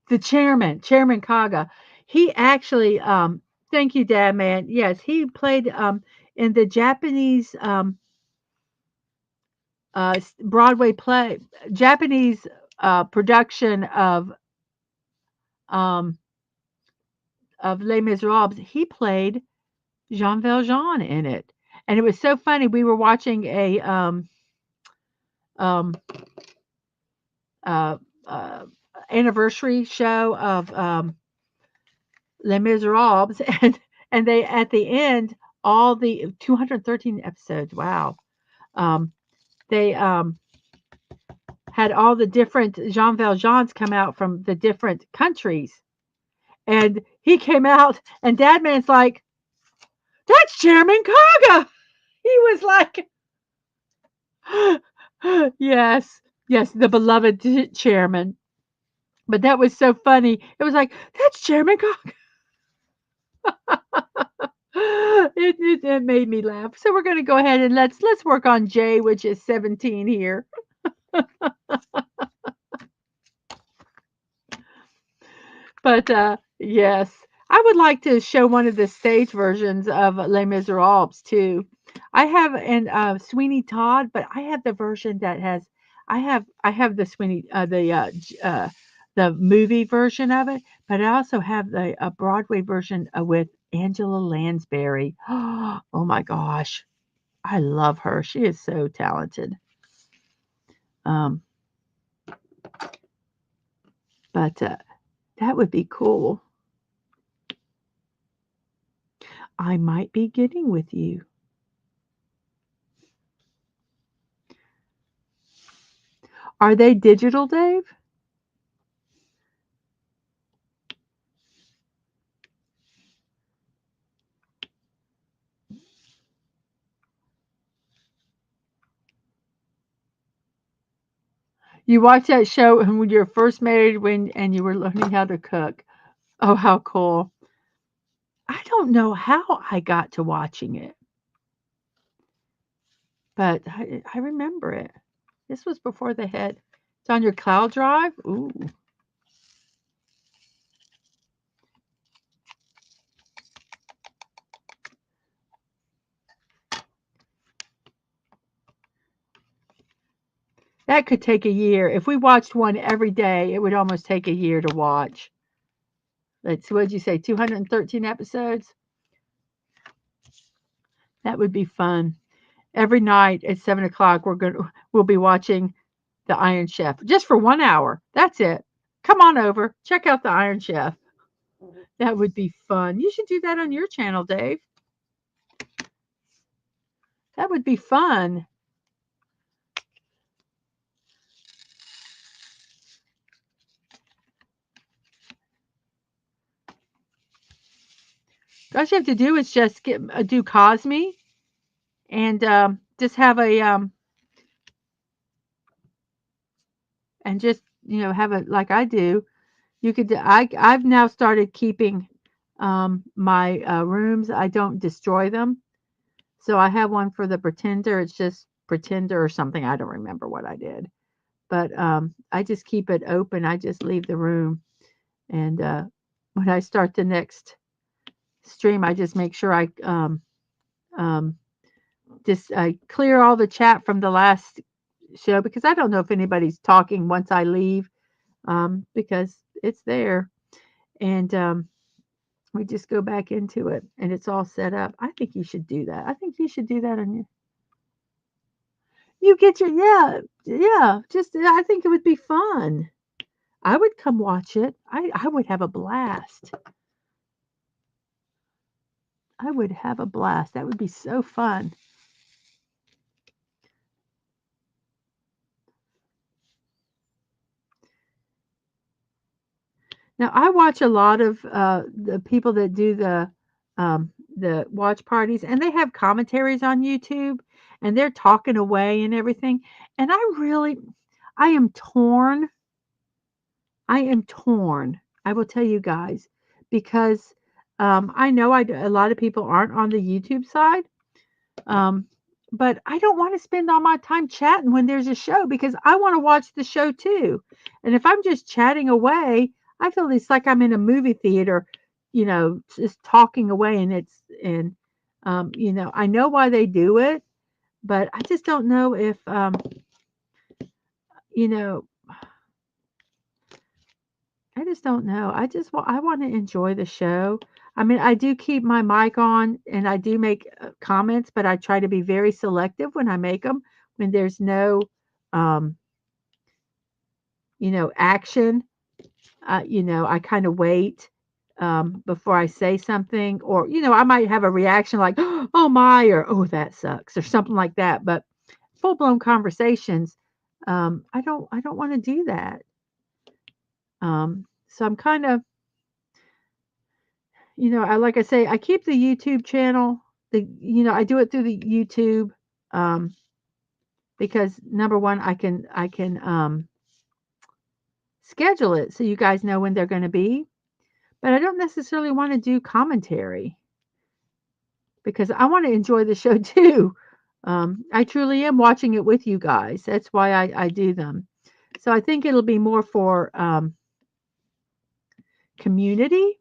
The chairman, Chairman Kaga. He actually. Thank you, Dad. Man. Yes, he played in the Japanese Broadway play, Japanese production um, of Les Miserables. He played Jean Valjean in it, and it was so funny. We were watching a um, uh, uh, anniversary show of Les Miserables, and they at the end all the 213 episodes. Wow. Um, they had all the different Jean Valjeans come out from the different countries. And he came out, and Dadman's like, "That's Chairman Kaga." He was like, "Yes, yes, the beloved chairman." But that was so funny. It was like, "That's Chairman Kaga." It made me laugh. So we're going to go ahead and let's work on J, which is 17 here. But yes, I would like to show one of the stage versions of Les Miserables too. I have an Sweeney Todd, but I have the version that has I have the Sweeney the movie version of it, but I also have the Broadway version with Angela Lansbury. Oh my gosh, I love her. She is so talented. Um, but that would be cool. I might be getting with you. Are they digital, Dave? You watched that show when you were first married and you were learning how to cook. Oh, how cool. I don't know how I got to watching it, but I remember it. This was before they had it's on your cloud drive. Ooh, that could take a year. If we watched one every day, it would almost take a year to watch. Let's what did you say? 213 episodes? That would be fun. Every night at 7 o'clock, we'll be watching the Iron Chef just for 1 hour. That's it. Come on over, check out the Iron Chef. That would be fun. You should do that on your channel, Dave. That would be fun. All you have to do is just do Cosme and just have a and just have a like I do. You could I've now started keeping my rooms. I don't destroy them. So I have one for the pretender. It's just pretender or something. I don't remember what I did. But I just keep it open. I just leave the room. And when I start the next stream, I just make sure um, just clear all the chat from the last show because I don't know if anybody's talking once I leave because it's there. And we just go back into it and it's all set up. I think you should do that. I think you should do that on your. You get your yeah. Just I think it would be fun. I would come watch it. I would have a blast. I would have a blast. That would be so fun. Now I watch a lot of the people that do the watch parties, and they have commentaries on YouTube, and they're talking away and everything. And I am torn. I am torn. I will tell you guys because I know a lot of people aren't on the YouTube side, um, but I don't want to spend all my time chatting when there's a show because I want to watch the show too. And if I'm just chatting away, I feel it's like I'm in a movie theater, just talking away, and I know why they do it, but I just don't know if you know I just don't know. I want to enjoy the show. I mean, I do keep my mic on and I do make comments, but I try to be very selective when I make them. When there's no, um, action, I kind of wait before I say something, or I might have a reaction like, "Oh my," or "Oh that sucks," or something like that. But full blown conversations, I don't want to do that. So I'm kind of I like I say, I keep the YouTube channel. I do it through the YouTube um, because number one, I can schedule it so you guys know when they're going to be. But I don't necessarily want to do commentary because I want to enjoy the show too. I truly am watching it with you guys. That's why I do them. So I think it'll be more for community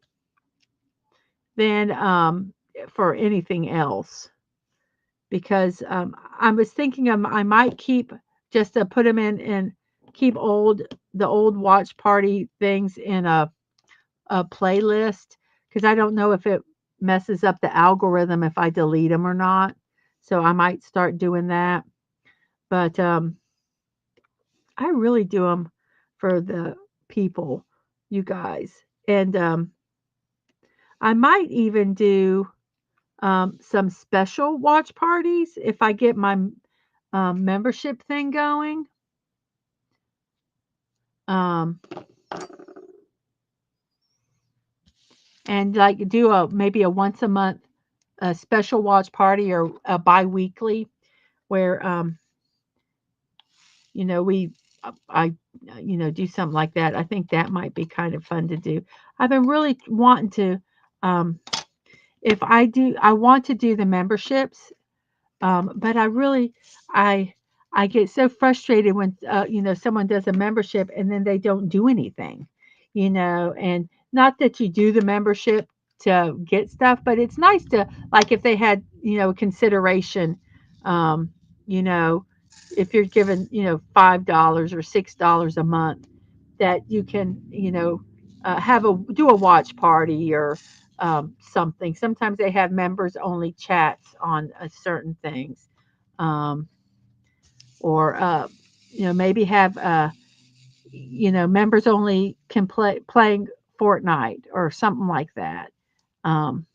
than for anything else. Because I was thinking I might keep just to put them in and keep the old watch party things in a playlist because I don't know if it messes up the algorithm if I delete them or not. So I might start doing that. But I really do them for the people, you guys. And I might even do some special watch parties if I get my membership thing going. Um, and like do maybe a once a month special watch party or a bi-weekly where we I do something like that. I think that might be kind of fun to do. I've been really wanting to um, if I want to do the memberships. But I I get so frustrated when someone does a membership and then they don't do anything, and not that you do the membership to get stuff, but it's nice to like if they had consideration, um, you know, if you're given $5 or $6 a month that you can have a do a watch party or something. Sometimes they have members only chats on certain things, um, or maybe have members only can playing Fortnite or something like that. Um,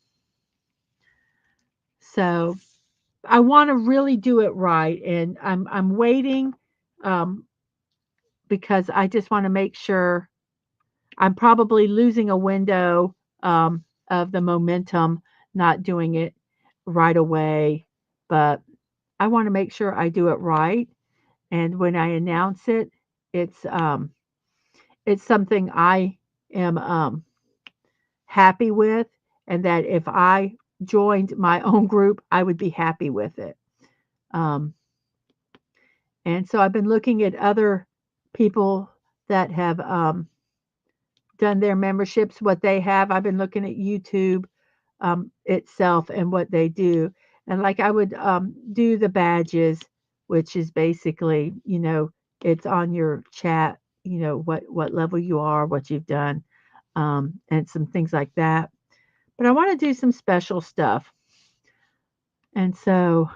so I want to really do it right, and I'm waiting um, because I just want to make sure. I'm probably losing a window of the momentum, not doing it right away, but I want to make sure I do it right. And when I announce it, it's um, it's something I am happy with, and that if I joined my own group, I would be happy with it. Um, and so I've been looking at other people that have done their memberships, what they have. I've been looking at YouTube itself and what they do. And like I would do the badges, which is basically, it's on your chat, what level you are, what you've done, and some things like that. But I want to do some special stuff. And so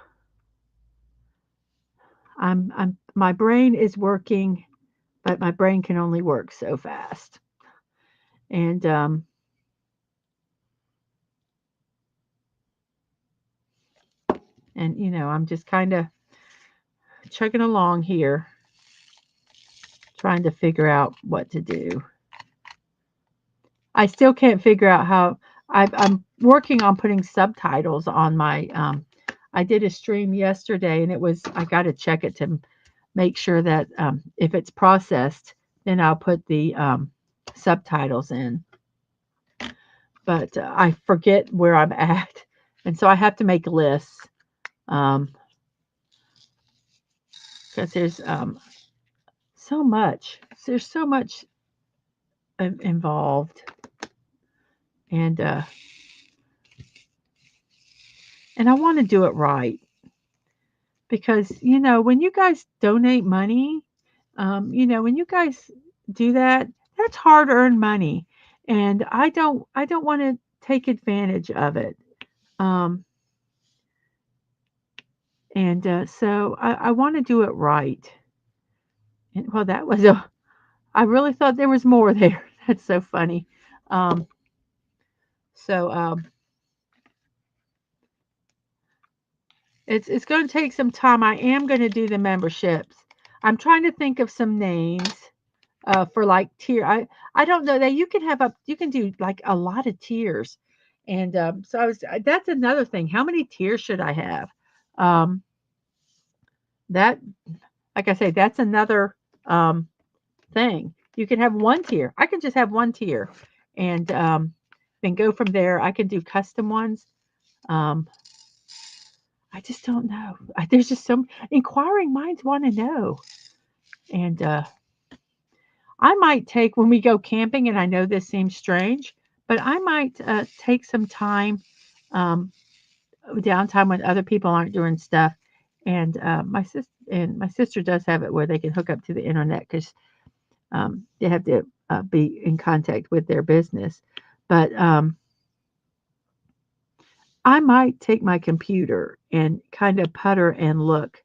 my brain is working, but my brain can only work so fast. And I'm just kind of chugging along here, trying to figure out what to do. I still can't figure out how. I'm working on putting subtitles on my. I did a stream yesterday, and I got to check it to make sure that if it's processed, then I'll put the subtitles in. But I forget where I'm at, and so I have to make lists because so much. There's so much involved, and and I want to do it right because when you guys donate money, when you guys do that, that's hard earned money, and I don't want to take advantage of it. Um, and so I want to do it right. And well, that was a. I really thought there was more there. That's so funny. Um, so it's going to take some time. I am going to do the memberships. I'm trying to think of some names for like tier. I don't know that you can do like a lot of tiers, and so that's another thing. How many tiers should I have? Um, that like I say, that's another thing. You can have one tier. I can just have one tier, and then go from there. I can do custom ones. Um, I just don't know. There's just some inquiring minds want to know, and I might take when we go camping, and I know this seems strange, but I might take some time, um, downtime when other people aren't doing stuff. And my sister does have it where they can hook up to the internet because they have to be in contact with their business. But I might take my computer and kind of putter and look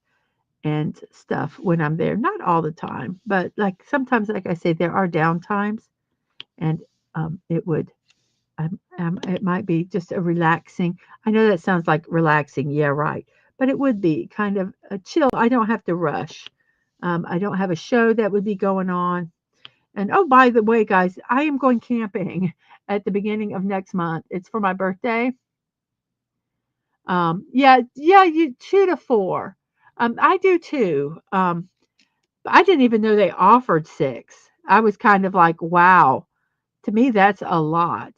and stuff when I'm there. Not all the time, but like sometimes, like I say, there are down times, and it would it might be just a relaxing. I know that sounds like relaxing, yeah, right, but it would be kind of a chill. I don't have to rush. I don't have a show that would be going on. And oh, by the way, guys, I am going camping at the beginning of next month. It's for my birthday. Yeah, yeah, you 2 to 4. I do too. I didn't even know they offered 6. I was kind of like, wow, to me that's a lot.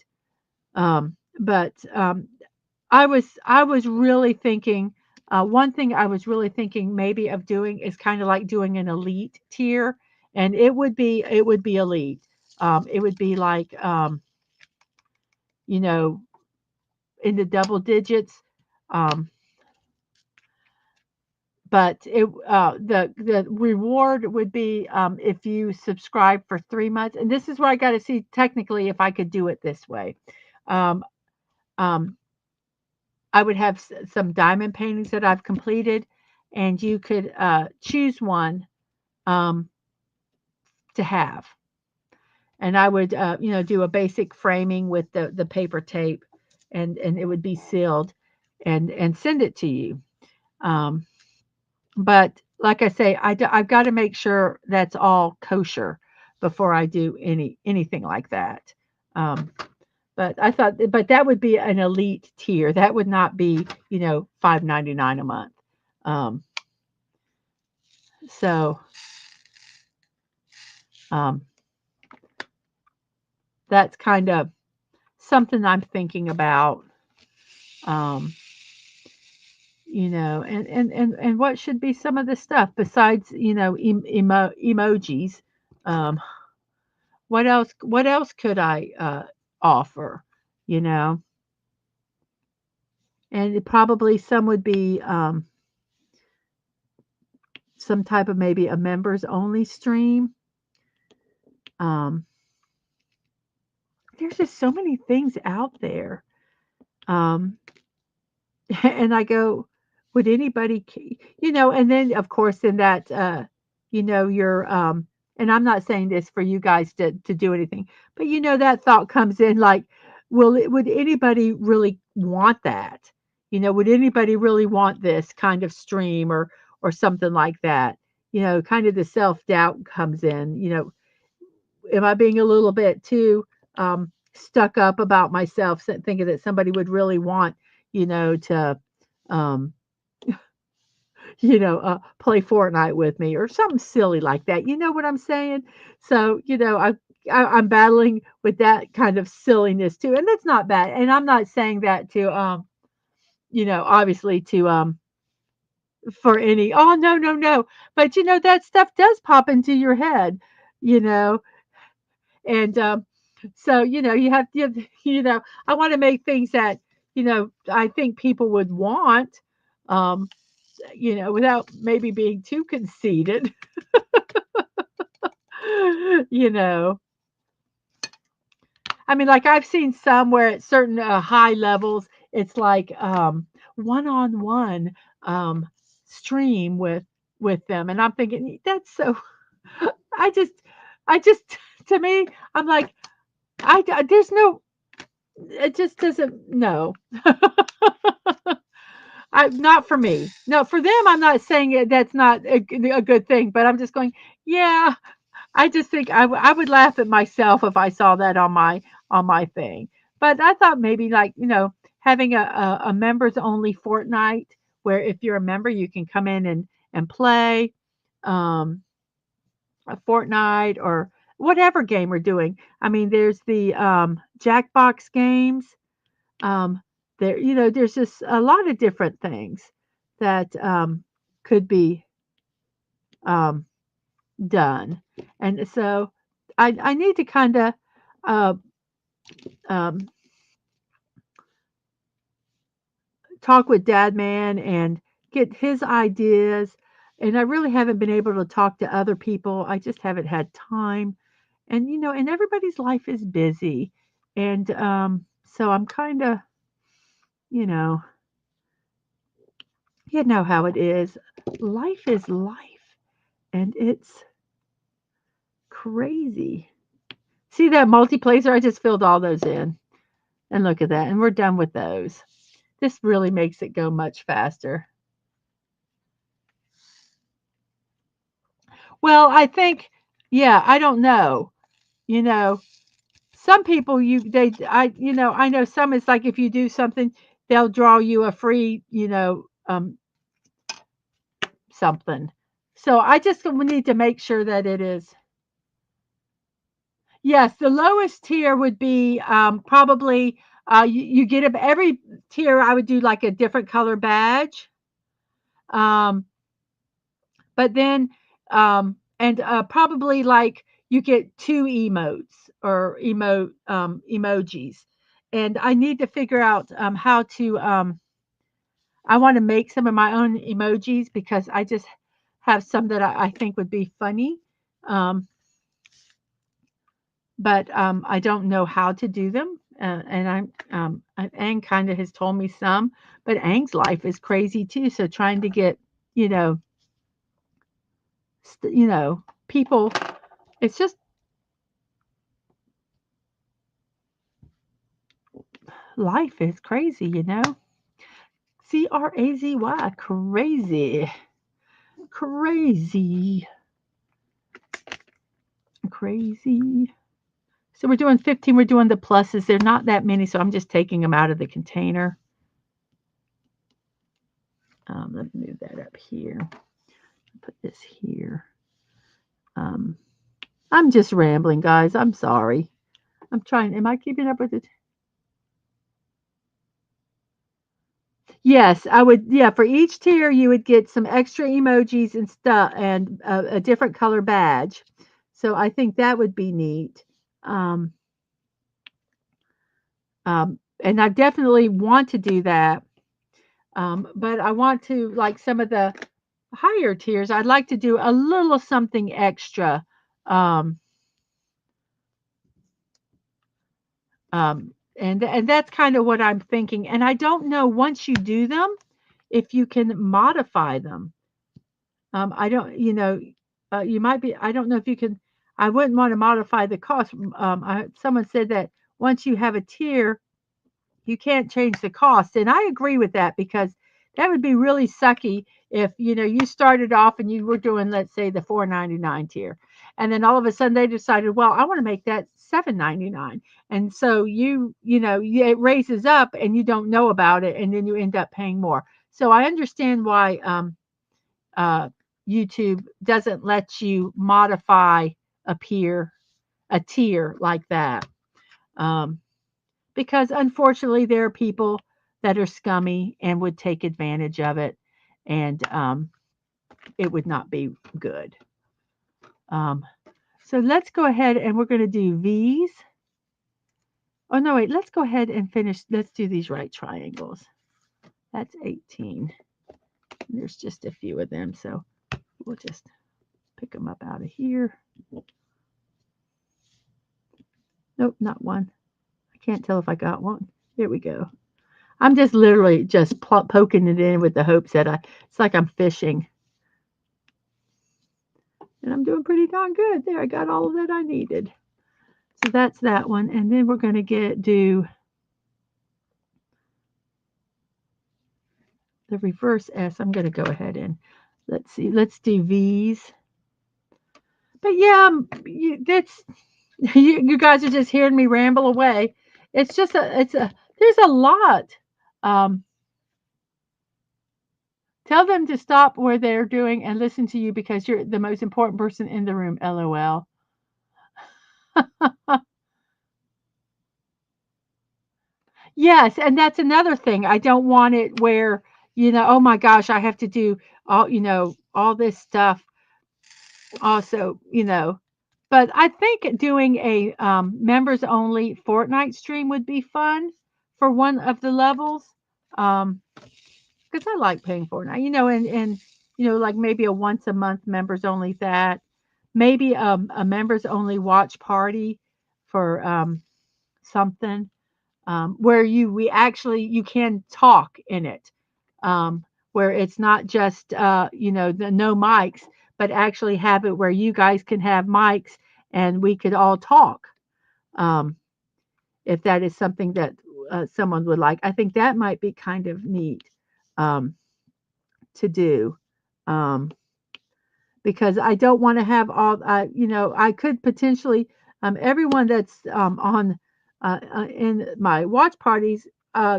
But I was really thinking one thing I was really thinking maybe of doing is kind of like doing an elite tier, and it would be elite. It would be like you know in the double digits. Um, but the reward would be if you subscribe for 3 months, and this is where I got to see technically if I could do it this way. Um, um, I would have some diamond paintings that I've completed, and you could choose one um, to have. And I would, do a basic framing with the paper tape, and it would be sealed, and send it to you. Um, but like I say, I've got to make sure that's all kosher before I do anything like that. Um, but I thought, but that would be an elite tier. That would not be, $5.99 a month. Um, so um, that's kind of something I'm thinking about. Um, and what should be some of the stuff besides, emojis. Um, what else could I offer, you know? And probably some would be some type of maybe a members only stream. Um, there's just so many things out there. Um, and I go, would anybody, and then of course in that, your, and I'm not saying this for you guys to do anything, but that thought comes in like, would anybody really want that? Would anybody really want this kind of stream or something like that? Kind of the self doubt comes in, am I being a little bit too stuck up about myself, thinking that somebody would really want, to, um, play Fortnite with me or something silly like that. You know what I'm saying? So, I'm battling with that kind of silliness too, and that's not bad. And I'm not saying that to, obviously to, for any, oh no, no, no, but that stuff does pop into your head, you know, and so you have I want to make things that I think people would want, um without maybe being too conceited. you know I mean, like, I've seen some where at certain high levels it's like one-on-one um stream with them, and I'm thinking that's so I just I just to me I'm like there's no, it just doesn't, no. Not for me. No, for them, I'm not saying that's not a good thing, but I'm just going, yeah. I just think I would laugh at myself if I saw that on my thing. But I thought maybe like having a members only Fortnite where if you're a member you can come in and play um, a Fortnite or whatever game we're doing. I mean, there's the Jackbox games. Um, there's just a lot of different things that could be um, done, and so I need to kind of uh, um, talk with Dad Man and get his ideas. And I really haven't been able to talk to other people. I just haven't had time. And and everybody's life is busy, and so I'm kind of you know you know how it is. Life is life, and it's crazy. See that multiplacer? I just filled all those in. And look at that. And we're done with those. This really makes it go much faster. Well, I think, yeah, I don't know. You know, some people I know some it's like if you do something, they'll draw you a free, something. So I just need to make sure that it is. Yes, the lowest tier would be probably you get every tier I would do like a different color badge. Um, but then and probably like you get two emotes or emojis, and I need to figure out how to I want to make some of my own emojis because I just have some that I think would be funny, um, but I don't know how to do them, and Ang kind of has told me some, but Ang's life is crazy too. So trying to get, you know, people, it's just life is crazy, Crazy, crazy, crazy, crazy. So we're doing 15. We're doing the pluses. They're not that many, so I'm just taking them out of the container. Let me move that up here. Put this here. Um, I'm just rambling, guys. I'm sorry. I'm trying. Am I keeping up with it? Yes, I would. Yeah, for each tier, you would get some extra emojis and stuff, and a different color badge. So I think that would be neat. Um, and I definitely want to do that. But I want to, like some of the higher tiers, I'd like to do a little something extra. Um, and that's kind of what I'm thinking. And I don't know once you do them if you can modify them. I don't, you might be. I don't know if you can. I wouldn't want to modify the cost. Someone said that once you have a tier, you can't change the cost, and I agree with that because that would be really sucky if you started off and you were doing, let's say, the 4.99 tier, and then all of a sudden they decided, well, I want to make that 7.99, and so it raises up and you don't know about it, and then you end up paying more. So I understand why uh, YouTube doesn't let you modify a tier like that. Um, because unfortunately there are people that are scummy and would take advantage of it, and it would not be good. Um, so let's go ahead and we're going to do V's. Oh no, wait, let's go ahead and finish. Let's do these right triangles. That's 18. There's just a few of them, so we'll just pick them up out of here. Nope, not one. I can't tell if I got one. Here we go. I'm just literally just poking it in with the hopes that it's like I'm fishing. And I'm doing pretty darn good. There, I got all of that I needed. So that's that one. And then we're going to do the reverse S. I'm going to go ahead and let's see. Let's do V's. But yeah, that's you guys are just hearing me ramble away. It's just there's a lot. Um, Tell them to stop where they're doing and listen to you because you're the most important person in the room. LOL. Yes, and that's another thing. I don't want it where, oh my gosh, I have to do all this stuff also, But I think doing a members only Fortnite stream would be fun for one of the levels. Because I like playing Fortnite, and like maybe a once a month members only that, maybe a members only watch party for something where you can talk in it, where it's not just the no mics, but actually have it where you guys can have mics and we could all talk. Um, if that is something that someone would like, I think that might be kind of neat um, to do. Um, because I don't want to have I could potentially everyone that's on in my watch parties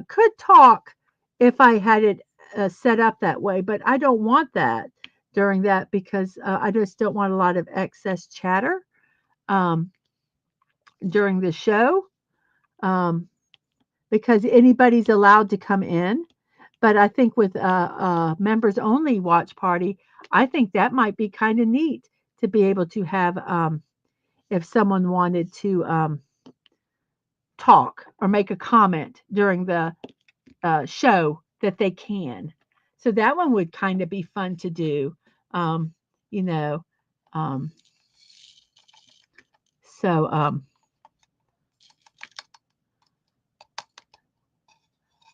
could talk if I had it set up that way, but I don't want that during that because I just don't want a lot of excess chatter um, during the show um, because anybody's allowed to come in. But I think with members only watch party, I think that might be kind of neat to be able to have if someone wanted to talk or make a comment during the show that they can. So that one would kind of be fun to do, um, you know. Um, so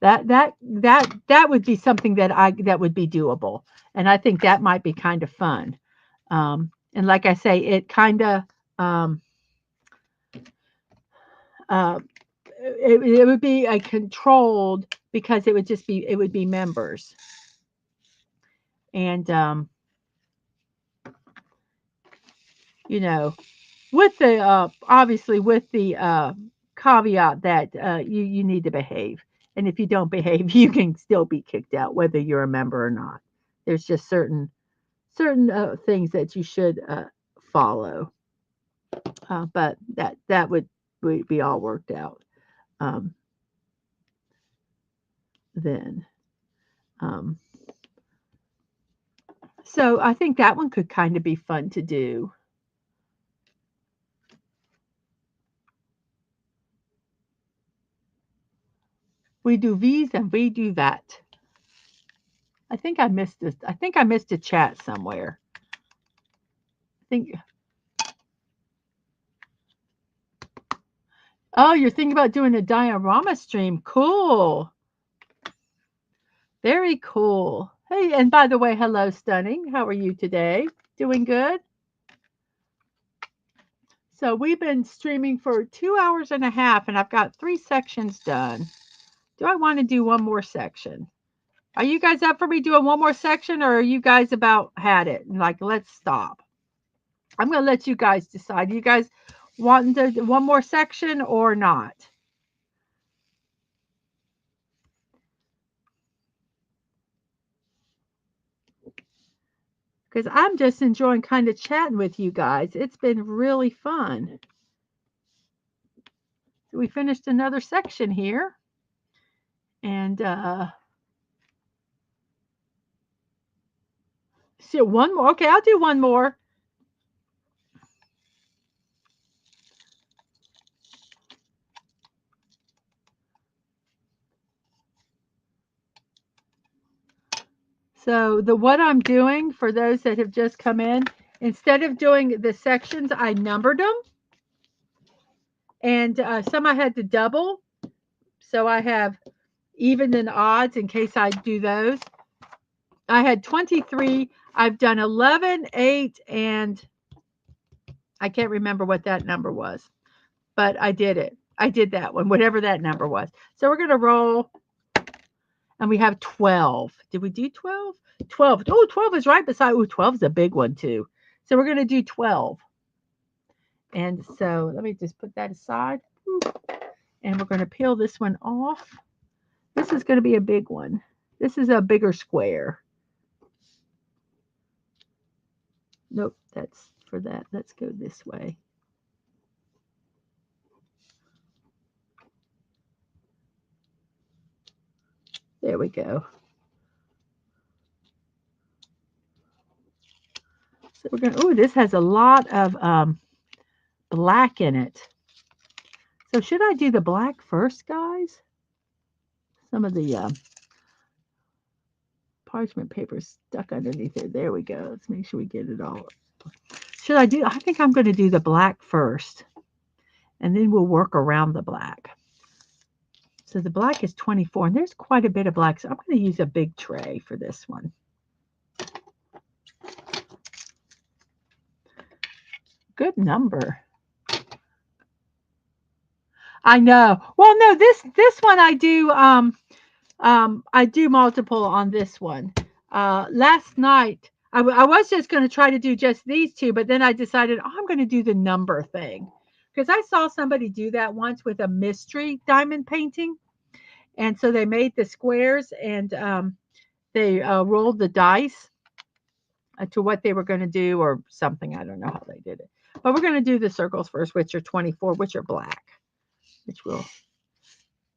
That would be something that would be doable, and I think that might be kind of fun. And like I say, it kind of um, uh, it would be a controlled because it would be members, and you know, with the obviously with the caveat that you need to behave, and if you don't behave, you can still be kicked out whether you're a member or not. There's just certain things that you should follow, but that would be all worked out um, then. Um, so I think that one could kind of be fun to do. We do these and we do that. I think I missed this. I think I missed a chat somewhere. I think. Oh, you're thinking about doing a diorama stream. Cool. Very cool. Hey, and by the way, hello, Stunning. How are you today? Doing good? So we've been streaming for 2 hours and a half, and I've got 3 sections done. Do I want to do one more section? Are you guys up for me doing one more section, or are you guys about had it? And like, let's stop. I'm going to let you guys decide. You guys want to do one more section or not? Because I'm just enjoying kind of chatting with you guys. It's been really fun. So we finished another section here. And so one more. Okay, I'll do one more. So the what I'm doing for those that have just come in, instead of doing the sections, I numbered them, and some I had to double. So I have even and odds in case I do those. I had 23. I've done 11, 8, and I can't remember what that number was, but I did it. I did that one, whatever that number was. So we're going to roll, and we have 12. Did we do 12? 12. Oh, 12 is right beside. Oh, 12 is a big one, too. So we're going to do 12. And so let me just put that aside. And we're going to peel this one off. This is going to be a big one. This is a bigger square. Nope, that's for that. Let's go this way. There we go. So we're going to, oh, this has a lot of black in it. So should I do the black first, guys? Some of the parchment paper stuck underneath it. There we go. Let's make sure we get it all. Should I do, I think I'm going to do the black first, and then we'll work around the black. So the black is 24, and there's quite a bit of black. So I'm going to use a big tray for this one. Good number. I know. Well, no, this one I do multiple on this one. Last night I was just going to try to do just these two, but then I decided, oh, I'm going to do the number thing because I saw somebody do that once with a mystery diamond painting, and so they made the squares and they rolled the dice to what they were going to do or something. I don't know how they did it, but we're going to do the circles first, which are 24, which are black, which we'll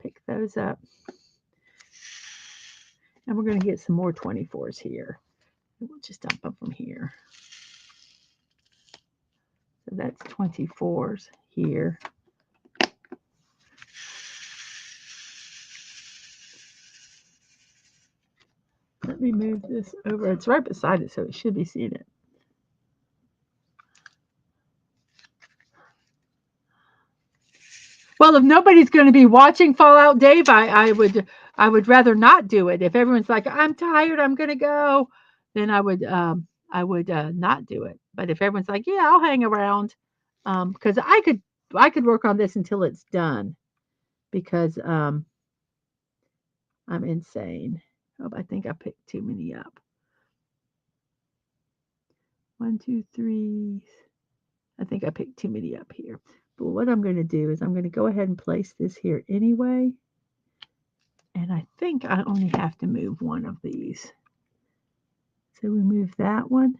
pick those up. And we're going to get some more 24s here. We'll just dump them from here. So that's 24s here. Let me move this over. It's right beside it, so it should be seeing it. Well, if nobody's going to be watching Fallout Dave, I would rather not do it. If everyone's like, I'm tired, I'm going to go, then I would not do it. But if everyone's like, yeah, I'll hang around, because I could work on this until it's done because I'm insane. Oh, I think I picked too many up. One, two, three. I think I picked too many up here. But what I'm going to do is I'm going to go ahead and place this here anyway. And I think I only have to move one of these. So we move that one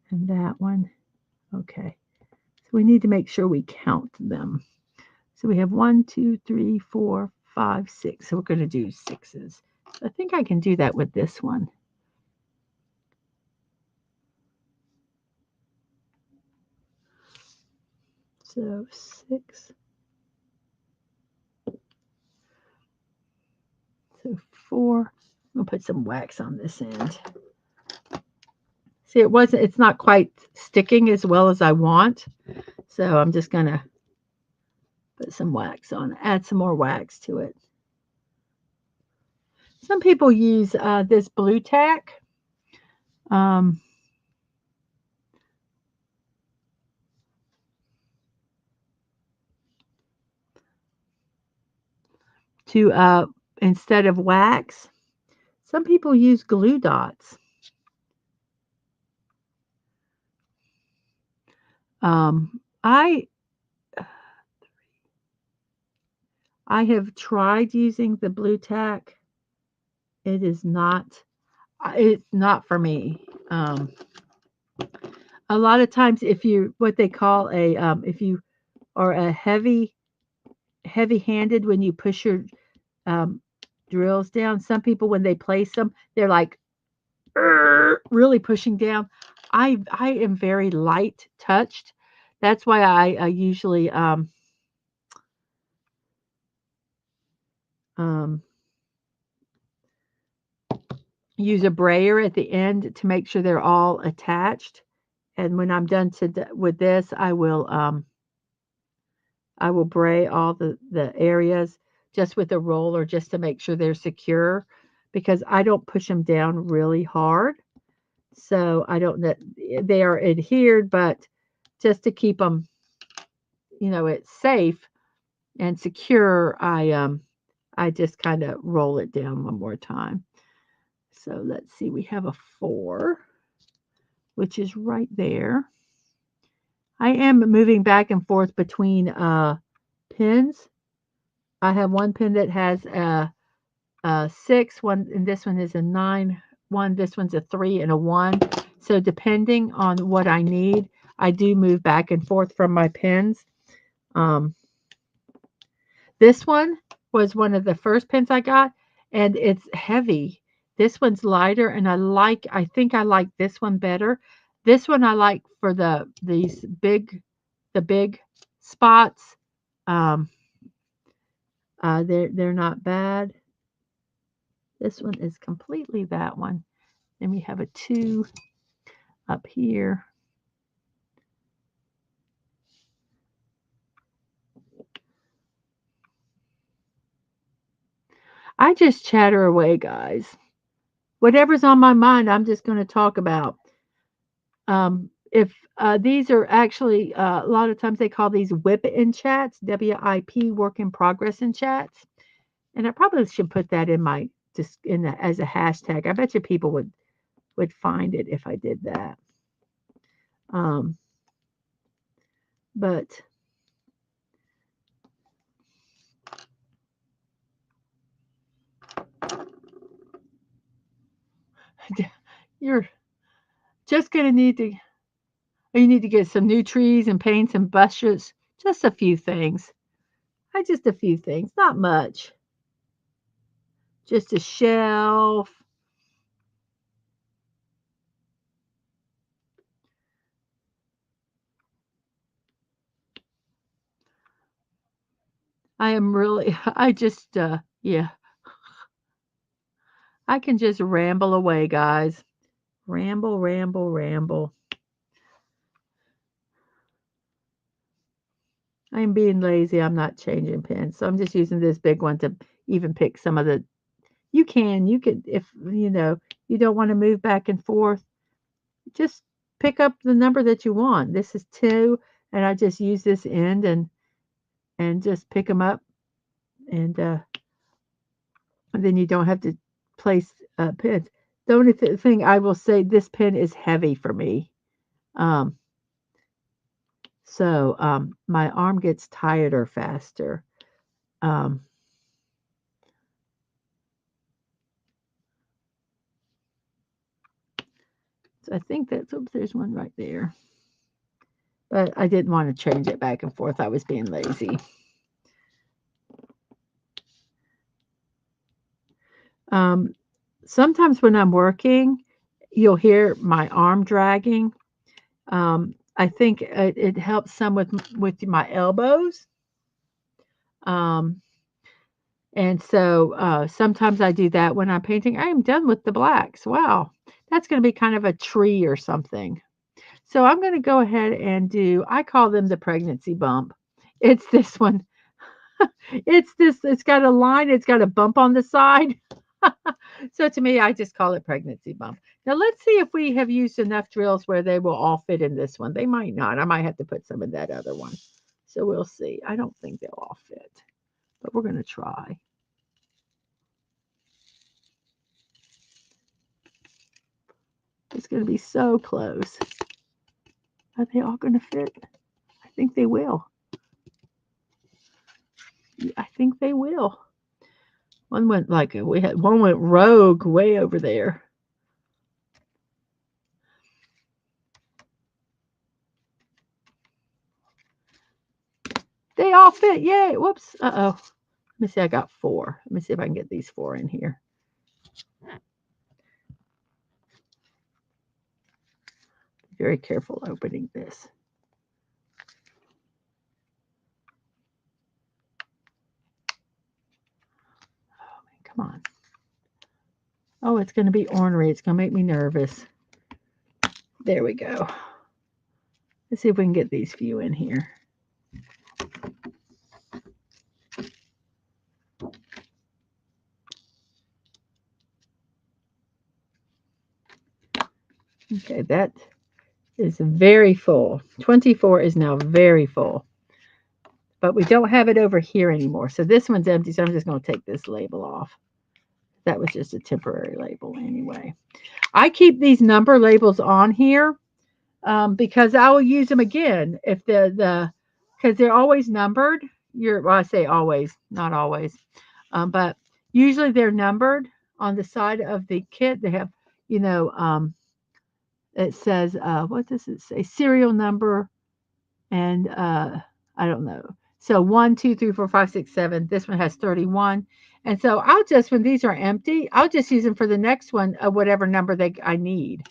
and that one. Okay. So we need to make sure we count them. So we have 1, 2, 3, 4, 5, 6. So we're going to do sixes. I think I can do that with this one. So 6. So 4. I'm going to put some wax on this end. See, it's not quite sticking as well as I want. So I'm just going to put some wax on, add some more wax to it. Some people use this blue tack. Um, to instead of wax. Some people use glue dots. Um, I I have tried using the blue tack. It is not. It's not for me. A lot of times, if you what they call a if you are a heavy-handed when you push your um, drills down. Some people when they place them, they're like really pushing down. I am very light touched. That's why I usually um, use a brayer at the end to make sure they're all attached. And when I'm done with this, I will bray all the areas just with a roller just to make sure they're secure because I don't push them down really hard. So I don't that they are adhered, but just to keep them, it's safe and secure, I just kind of roll it down one more time. So let's see, we have a 4, which is right there. I am moving back and forth between pins. I have one pin that has a 6, one, and this one is a 9, one, this one's a 3 and a 1. So depending on what I need, I do move back and forth from my pins. Um, this one was one of the first pins I got, and it's heavy. This one's lighter, and I think I like this one better. This one I like for the big spots. Um, they're not bad. This one is completely that one. Then we have a 2 up here. I just chatter away, guys. Whatever's on my mind, I'm just going to talk about. If these are actually a lot of times they call these WIP in chats, WIP, work in progress in chats, and I probably should put that in my just in the, as a hashtag. I bet you people would find it if I did that. Um, but you're just going to need to you need to get some new trees and paint some bushes, just a few things. Just a few things, not much. Just a shelf. I am really I just yeah, I can just ramble away, guys. Ramble, ramble, ramble. I'm being lazy. I'm not changing pins. So I'm just using this big one to even pick some of the. You could, if you don't want to move back and forth, just pick up the number that you want. This is 2, and I just use this end and just pick them up, and then you don't have to place pins. The only thing I will say, this pin is heavy for me. Um, so my arm gets tireder faster. Um, so I think that's, oops, there's one right there. But I didn't want to change it back and forth. I was being lazy. Um, Sometimes when I'm working, you'll hear my arm dragging. I think it helps some with my elbows. Um, and so sometimes I do that when I'm painting. I am done with the blacks. Wow, that's going to be kind of a tree or something. So I'm going to go ahead and do, I call them the pregnancy bump. It's this one. It's got a line, it's got a bump on the side. So to me, I just call it pregnancy bump. Now let's see if we have used enough drills where they will all fit in this one. They might not. I might have to put some in that other one. So we'll see. I don't think they'll all fit, but we're going to try. It's going to be so close. Are they all going to fit? I think they will. I think they will. One went like we had one went rogue way over there. They all fit. Yay. Whoops. Uh-oh. Let me see. I got 4. Let me see if I can get these 4 in here. Be very careful opening this. Oh, man, come on. Oh, it's going to be ornery. It's going to make me nervous. There we go. Let's see if we can get these few in here. Okay, that is very full. 24 is now very full. But we don't have it over here anymore. So this one's empty, so I'm just going to take this label off. That was just a temporary label anyway. I keep these number labels on here because I will use them again if because they're always numbered. Well, I say always, not always, but usually they're numbered on the side of the kit. They have, you know, it says what does it say? Serial number, and I don't know. So 1, 2, 3, 4, 5, 6, 7. This one has 31. And so I'll just, when these are empty, I'll just use them for the next one of whatever number I need.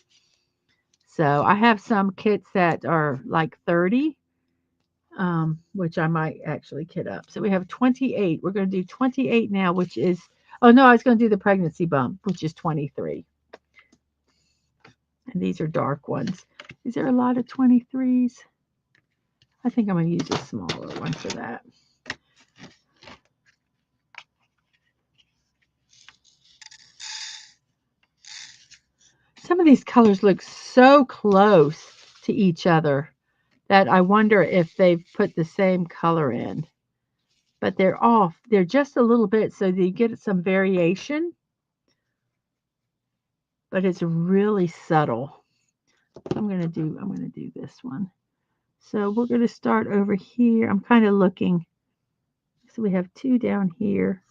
So I have some kits that are like 30, which I might actually kit up. So we have 28. We're going to do 28 now, which is, oh no, I was going to do the pregnancy bump, which is 23. And these are dark ones. Is there a lot of 23s? I think I'm going to use a smaller one for that. Some of these colors look so close to each other that I wonder if they've put the same color in. But they're off. They're just a little bit, so you get some variation. But it's really subtle. I'm gonna do this one. So we're gonna start over here. I'm kind of looking. So we have 2 down here.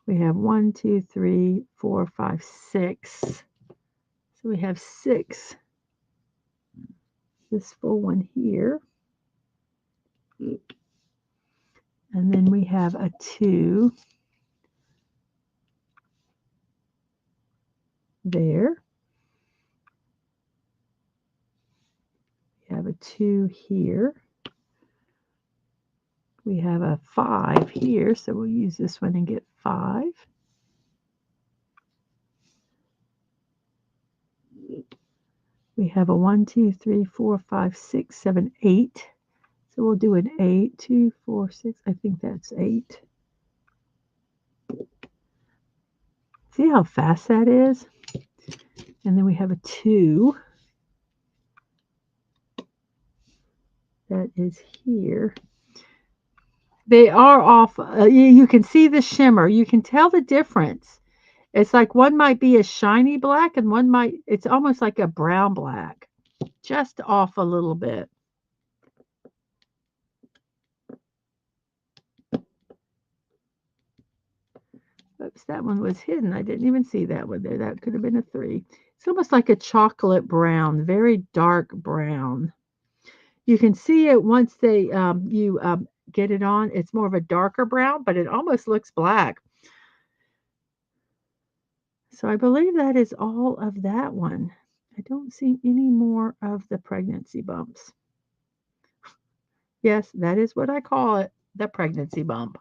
We have 1, 2, 3, 4, 5, 6. So we have 6. This full one here. And then we have a 2 there. We have a 2 here. We have a 5 here, so we'll use this one and get 5. We have a 1, 2, 3, 4, 5, 6, 7, 8. So we'll do an 8, 2, 4, 6. I think that's 8. See how fast that is? And then we have a 2. That is here. They are off. You can see the shimmer. You can tell the difference. It's like one might be a shiny black and one might, it's almost like a brown black. Just off a little bit. Oops, that one was hidden. I didn't even see that one there. That could have been a 3. It's almost like a chocolate brown, very dark brown. You can see it once you get it on. It's more of a darker brown, but it almost looks black. So I believe that is all of that one. I don't see any more of the pregnancy bumps. Yes, that is what I call it, the pregnancy bump.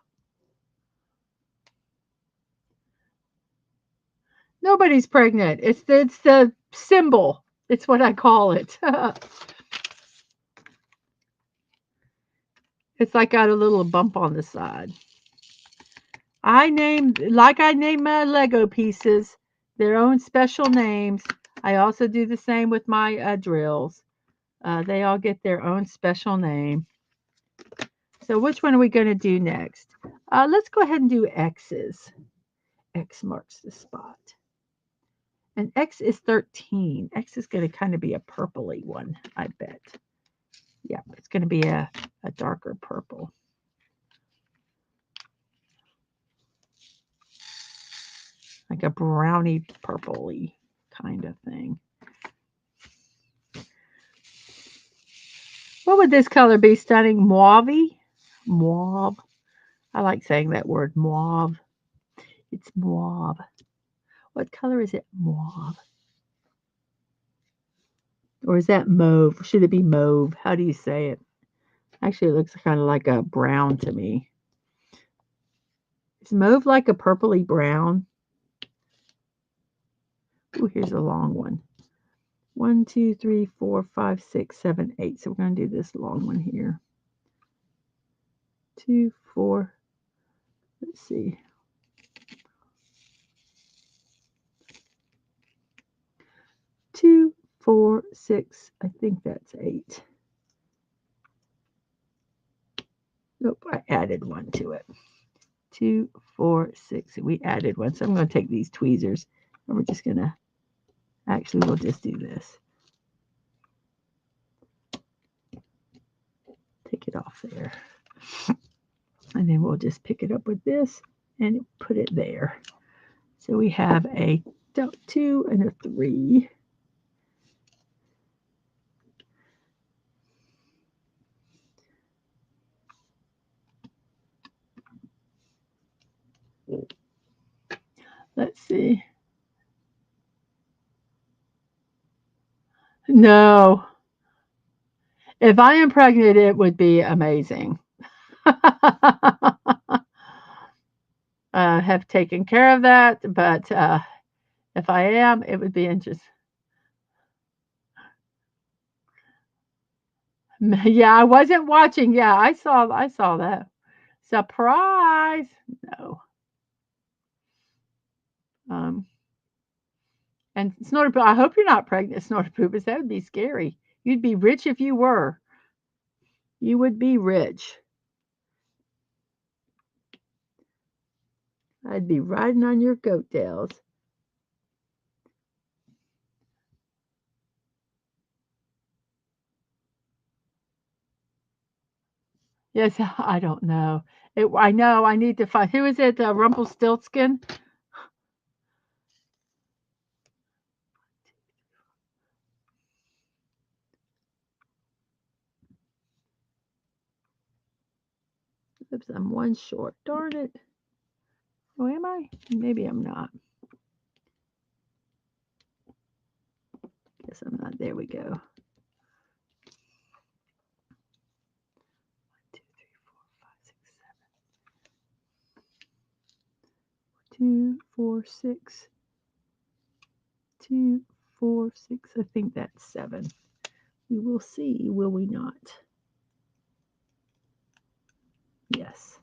Nobody's pregnant. It's the symbol. It's what I call it. It's like got a little bump on the side. I named my Lego pieces their own special names. I also do the same with my drills. They all get their own special name. So which one are we going to do next? Let's go ahead and do X's. X marks the spot. And X is 13. X is going to kind of be a purpley one, I bet. Yeah, it's going to be a darker purple. Like a brownie purpley kind of thing. What would this color be, Stunning? Mauve? Mauve. I like saying that word, mauve. It's mauve. What color is it? Mauve. Or is that mauve? Should it be mauve? How do you say it? Actually, it looks kind of like a brown to me. Is mauve like a purpley brown? Oh, here's a long one. 1, 2, 3, 4, 5, 6, 7, 8. So we're going to do this long one here. 2, 4. Let's see. 2, 4, 6. I think that's 8. Nope, I added one to it. 2, 4, 6. We added one. So I'm going to take these tweezers and we're just going to, actually, we'll just do this. Take it off there. And then we'll just pick it up with this and put it there. So we have a 2 and a 3. Let's see. No. If I am pregnant, it would be amazing. Have taken care of that, but if I am, it would be interesting. Yeah, I wasn't watching. Yeah, I saw that. Surprise. No. Um, and Snorter, I hope you're not pregnant, Snorter Poopers. That would be scary. You'd be rich if you were. You would be rich. I'd be riding on your coattails. Yes, I don't know. I know I need to find, who is it? Rumpelstiltskin? Oops, I'm one short. Darn it. Oh, am I? Maybe I'm not. Guess I'm not. There we go. 1, 2, 3, 4, 5, 6, 7. 2, 4, 6. 2, 4, 6, I think that's 7. We will see, will we not? Yes.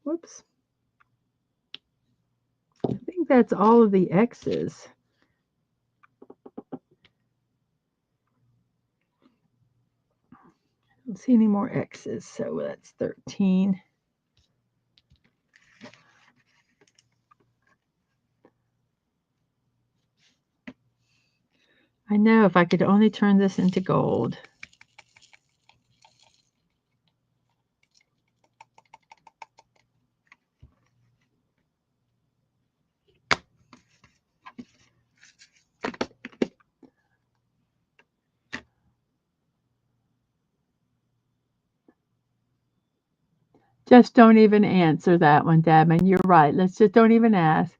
Whoops. I think that's all of the X's. I don't see any more X's, so that's 13. I know if I could only turn this into gold. Just don't even answer that one, Dabman. You're right. Let's just don't even ask.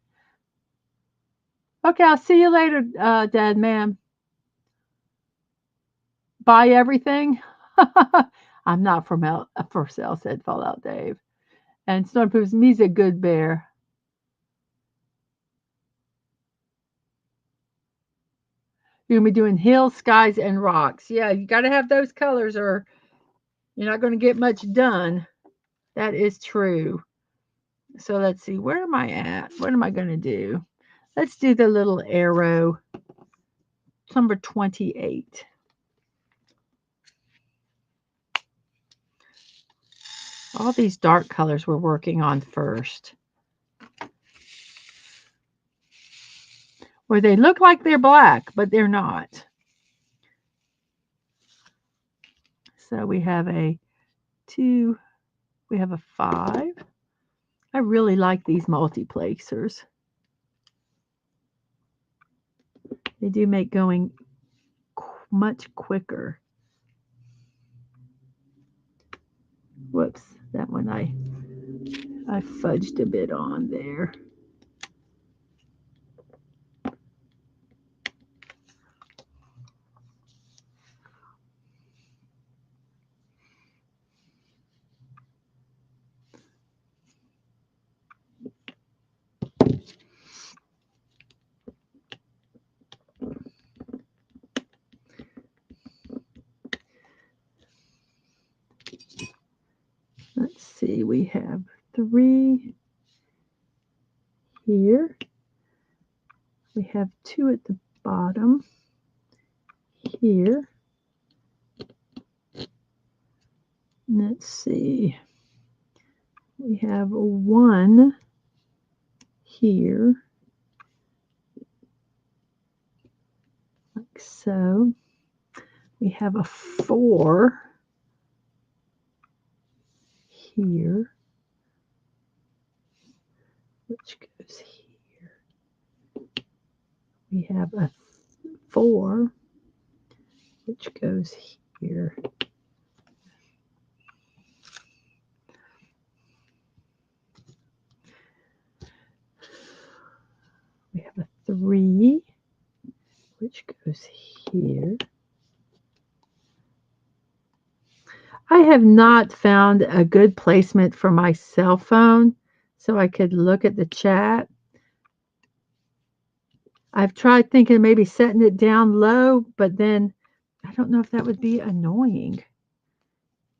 Okay, I'll see you later, Dad, ma'am. Buy everything? I'm not for sale, said Fallout Dave. And Stormproof's me's a good bear. You're going to be doing hills, skies, and rocks. Yeah, you got to have those colors or you're not going to get much done. That is true. So let's see, where am I at? What am I going to do? Let's do the little arrow, number 28. All these dark colors we're working on first. Where they look like they're black, but they're not. So we have a 2, we have a 5. I really like these multiplexers. They do make going much quicker. Whoops, that one I fudged a bit on there. Let's see, we have 3 here. We have 2 at the bottom here. Let's see. We have 1 here, like so. We have a 4 here, which goes here. We have a 4, which goes here. We have a 3, which goes here. I have not found a good placement for my cell phone so I could look at the chat. I've tried thinking maybe setting it down low, but then I don't know if that would be annoying.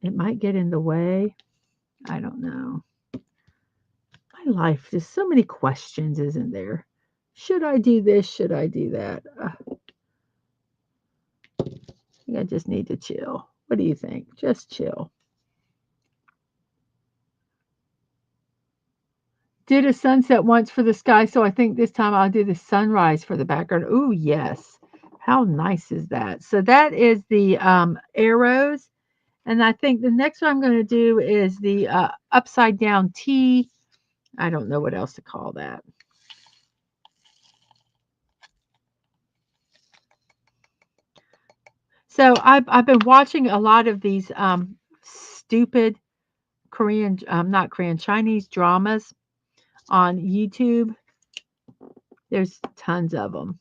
It might get in the way. I don't know. My life, there's so many questions, isn't there? Should I do this? Should I do that? I think I just need to chill. What do you think? Just chill. Did a sunset once for the sky, so I think this time I'll do the sunrise for the background. Ooh, yes. How nice is that? So that is the arrows. And I think the next one I'm going to do is the upside down T. I don't know what else to call that. So I've been watching a lot of these stupid Korean, not Korean, Chinese dramas on YouTube. There's tons of them.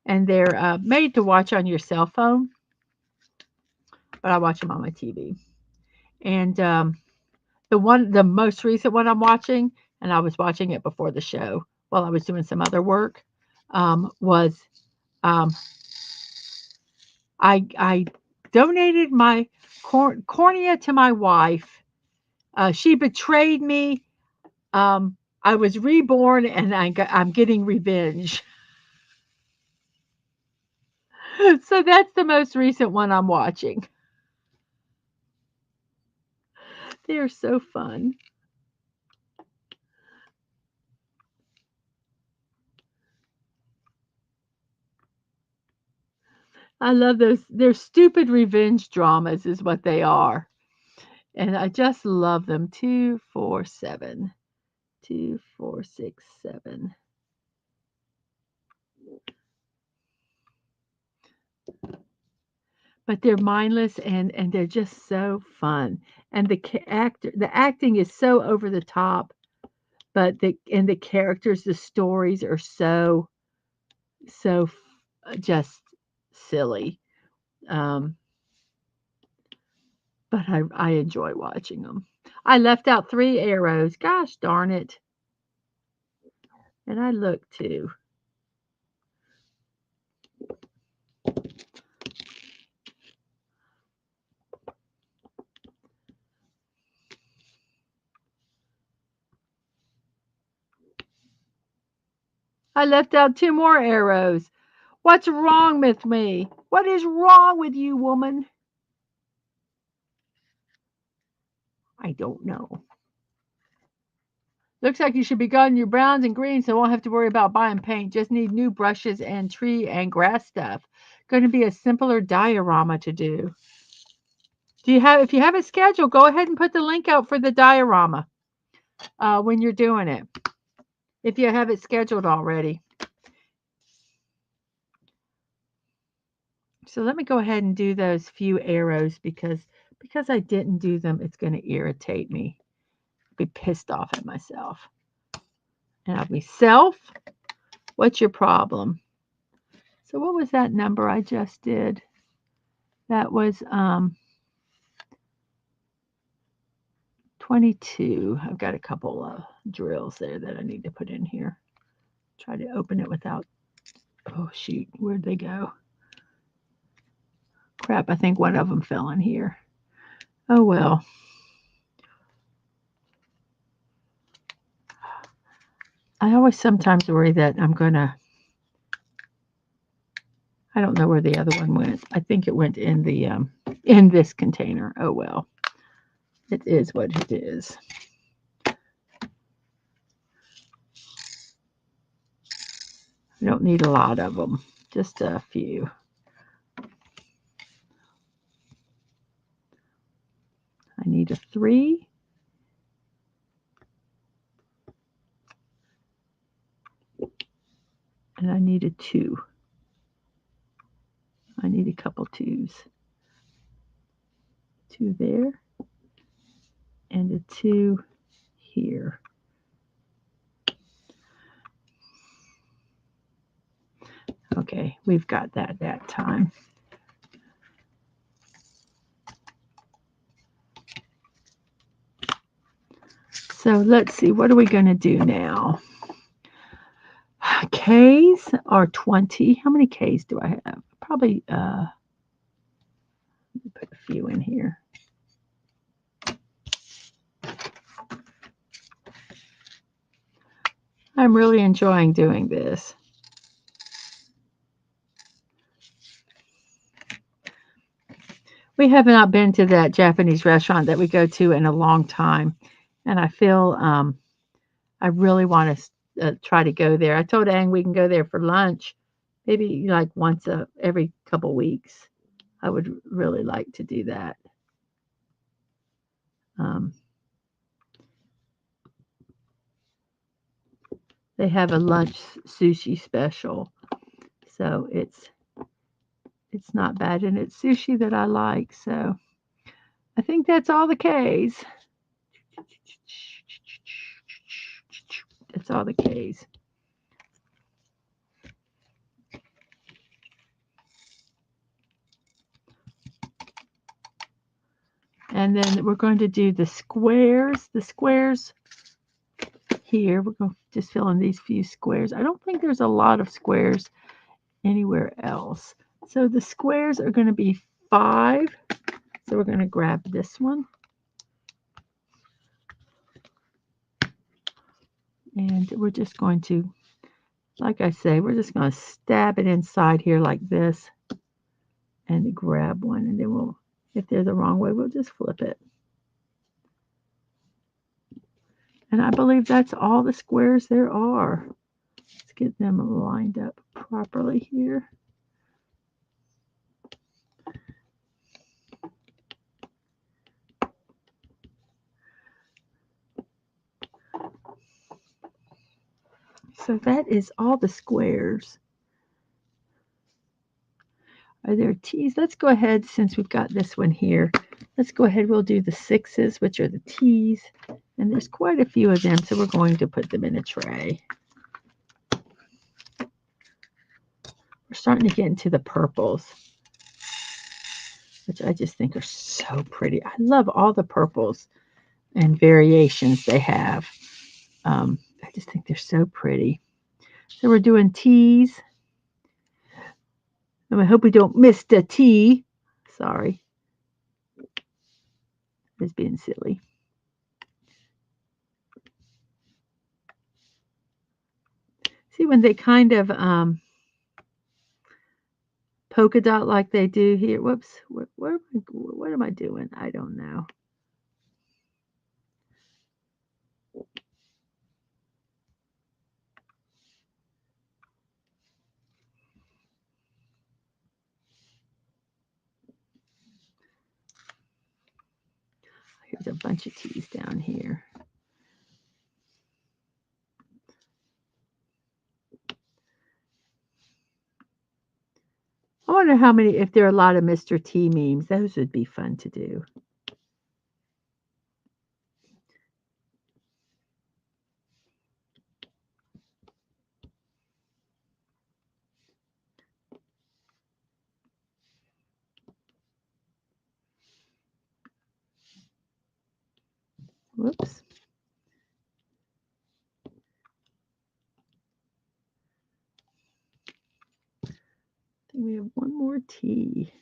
And they're made to watch on your cell phone. but I watch them on my TV. And the most recent one I'm watching, and I was watching it before the show while I was doing some other work, was um, I donated my cornea to my wife. She betrayed me. I was reborn, and I'm getting revenge. So that's the most recent one I'm watching. They are so fun. I love those. They're stupid revenge dramas, is what they are. And I just love them. 247, 2467. But they're mindless and they're just so fun. And the acting is so over the top, but the characters, the stories are so just silly. Um, but I enjoy watching them. I left out 3 arrows. Gosh darn it. And I looked too. I left out 2 more arrows. What's wrong with me? What is wrong with you, woman? I don't know. Looks like you should be cutting your browns and greens so won't have to worry about buying paint. Just need new brushes and tree and grass stuff. Going to be a simpler diorama to do. If you have it scheduled, go ahead and put the link out for the diorama when you're doing it. If you have it scheduled already. So let me go ahead and do those few arrows because I didn't do them, it's going to irritate me. I'll be pissed off at myself. And I'll be self, what's your problem? So what was that number I just did? That was 22. I've got a couple of drills there that I need to put in here. Try to open it without, oh shoot, where'd they go? Crap, I think one of them fell in here. Oh well. I always sometimes worry that I don't know where the other one went. I think it went in this container. Oh well. It is what it is. I don't need a lot of them, just a few. I need a 3. And I need a 2. I need a couple 2s. 2 there. And a 2 here. Okay, we've got that time. So let's see, what are we going to do now? K's are 20. How many K's do I have? Probably, let me put a few in here. I'm really enjoying doing this. We have not been to that Japanese restaurant that we go to in a long time, and I feel I really want to try to go there. I told Ang we can go there for lunch, maybe like once every couple weeks. I would really like to do that. They have a lunch sushi special, so it's not bad, and it's sushi that I like. So I think that's all the K's. That's all the K's. And then we're going to do the squares. The squares here, we're going to just fill in these few squares. I don't think there's a lot of squares anywhere else. So the squares are going to be 5. So we're going to grab this one. And we're just going to, like I say, we're just going to stab it inside here like this and grab one. And then we'll, if they're the wrong way, we'll just flip it. And I believe that's all the squares there are. Let's get them lined up properly here. So that is all the squares. Are there T's? Let's go ahead, since we've got this one here, let's go ahead, we'll do the 6s, which are the T's. And there's quite a few of them, so we're going to put them in a tray. We're starting to get into the purples, which I just think are so pretty. I love all the purples and variations they have. I just think they're so pretty. So we're doing T's. And I hope we don't miss the T. Sorry. I was being silly. See, when they kind of polka dot like they do here. Whoops. What am I doing? I don't know. Here's a bunch of T's down here. I wonder how many, if there are a lot of Mr. T memes. Those would be fun to do. Whoops. I think we have one more T.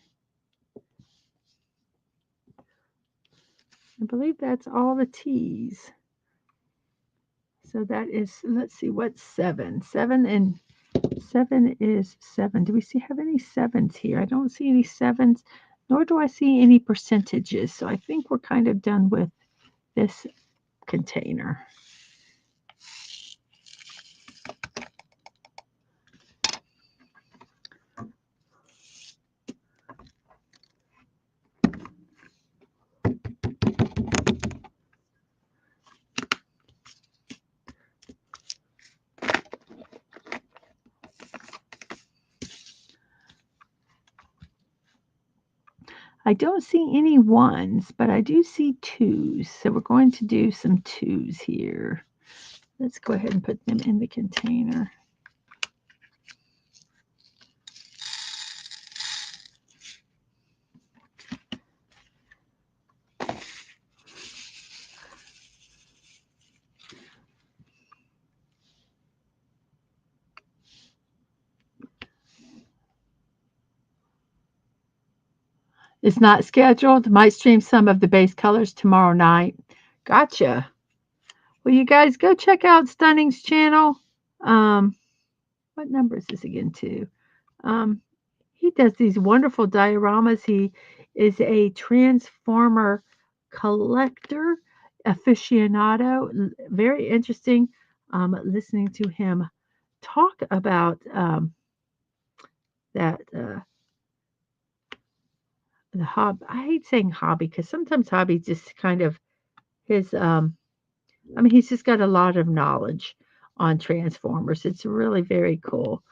I believe that's all the T's. So that is, let's see, what's 7? 7 is 7. Do we have any 7s here? I don't see any 7s, nor do I see any percentages. So I think we're kind of done with this container. I don't see any 1s, but I do see 2s. So we're going to do some 2s here. Let's go ahead and put them in the container. It's not scheduled. Might stream some of the base colors tomorrow night. Gotcha. Well, you guys go check out Stunning's channel. What number is this again, too? He does these wonderful dioramas. He is a transformer collector aficionado. Very interesting listening to him talk about that the hobby. I hate saying hobby because sometimes hobby just kind of his. I mean, he's just got a lot of knowledge on transformers. It's really very cool.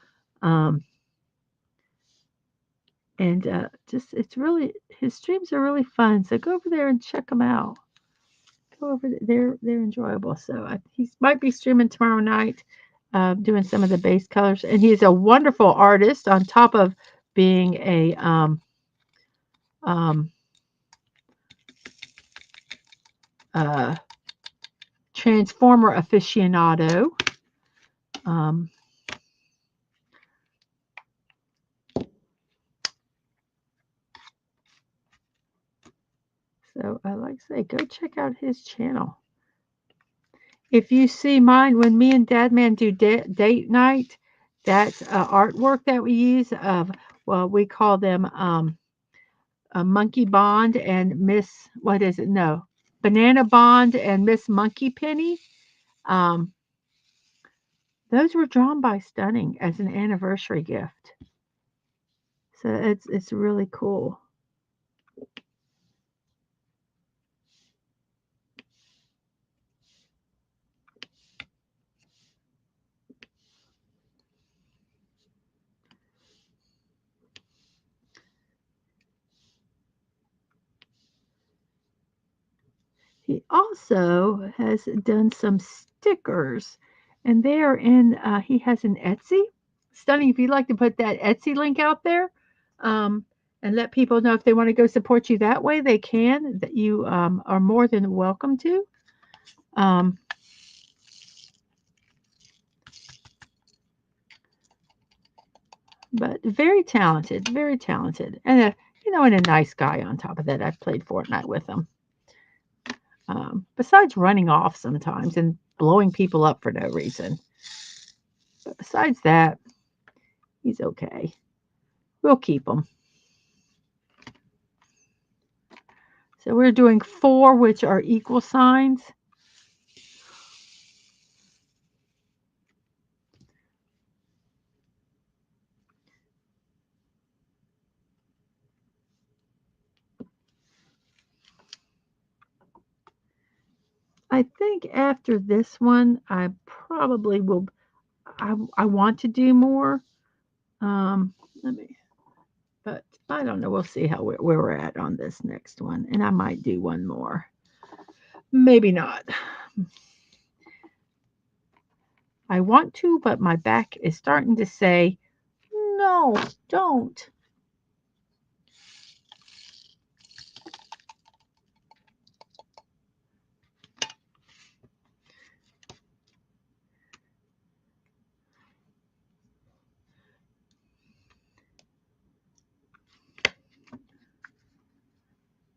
And just it's really, his streams are really fun. So go over there and check them out. Go over there; they're enjoyable. So he might be streaming tomorrow night, doing some of the base colors. And he's a wonderful artist on top of being a Transformer aficionado. So I like to say, go check out his channel. If you see mine, when me and Dadman do date night, that's artwork that we use of, well, we call them Monkey Bond and Miss, what is it? No, Banana Bond and Miss Monkey Penny. Those were drawn by Stunning as an anniversary gift. So it's really cool. He also has done some stickers, and they are in, he has an Etsy. Stunning, if you'd like to put that Etsy link out there, um, and let people know if they want to go support you that way, they can. That you are more than welcome to. Um, but very talented, and and a nice guy on top of that. I've played Fortnite with him. Besides running off sometimes and blowing people up for no reason. But besides that, he's okay. We'll keep him. So we're doing 4, which are equal signs. I think after this one, I probably will. I want to do more. Let me, but I don't know. We'll see how where we're at on this next one, and I might do one more. Maybe not. I want to, but my back is starting to say, no, don't.